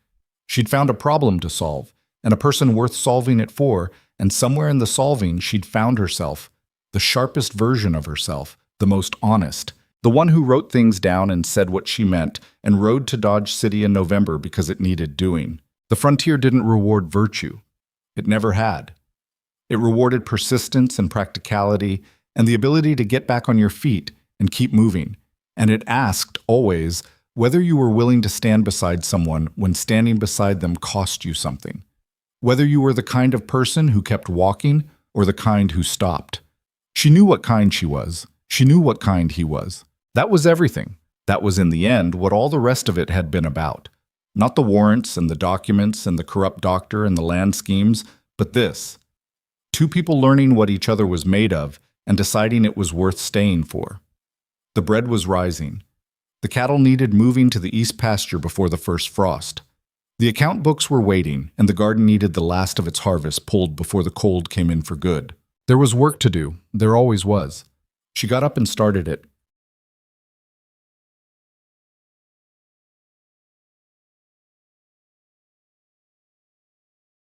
She'd found a problem to solve, and a person worth solving it for, and somewhere in the solving she'd found herself, the sharpest version of herself, the most honest, the one who wrote things down and said what she meant and rode to Dodge City in November because it needed doing. The frontier didn't reward virtue. It never had. It rewarded persistence and practicality and the ability to get back on your feet and keep moving. And it asked, always, whether you were willing to stand beside someone when standing beside them cost you something. Whether you were the kind of person who kept walking or the kind who stopped. She knew what kind she was. She knew what kind he was. That was everything. That was, in the end, what all the rest of it had been about. Not the warrants and the documents and the corrupt doctor and the land schemes, but this. Two people learning what each other was made of and deciding it was worth staying for. The bread was rising. The cattle needed moving to the east pasture before the first frost. The account books were waiting, and the garden needed the last of its harvest pulled before the cold came in for good. There was work to do. There always was. She got up and started it,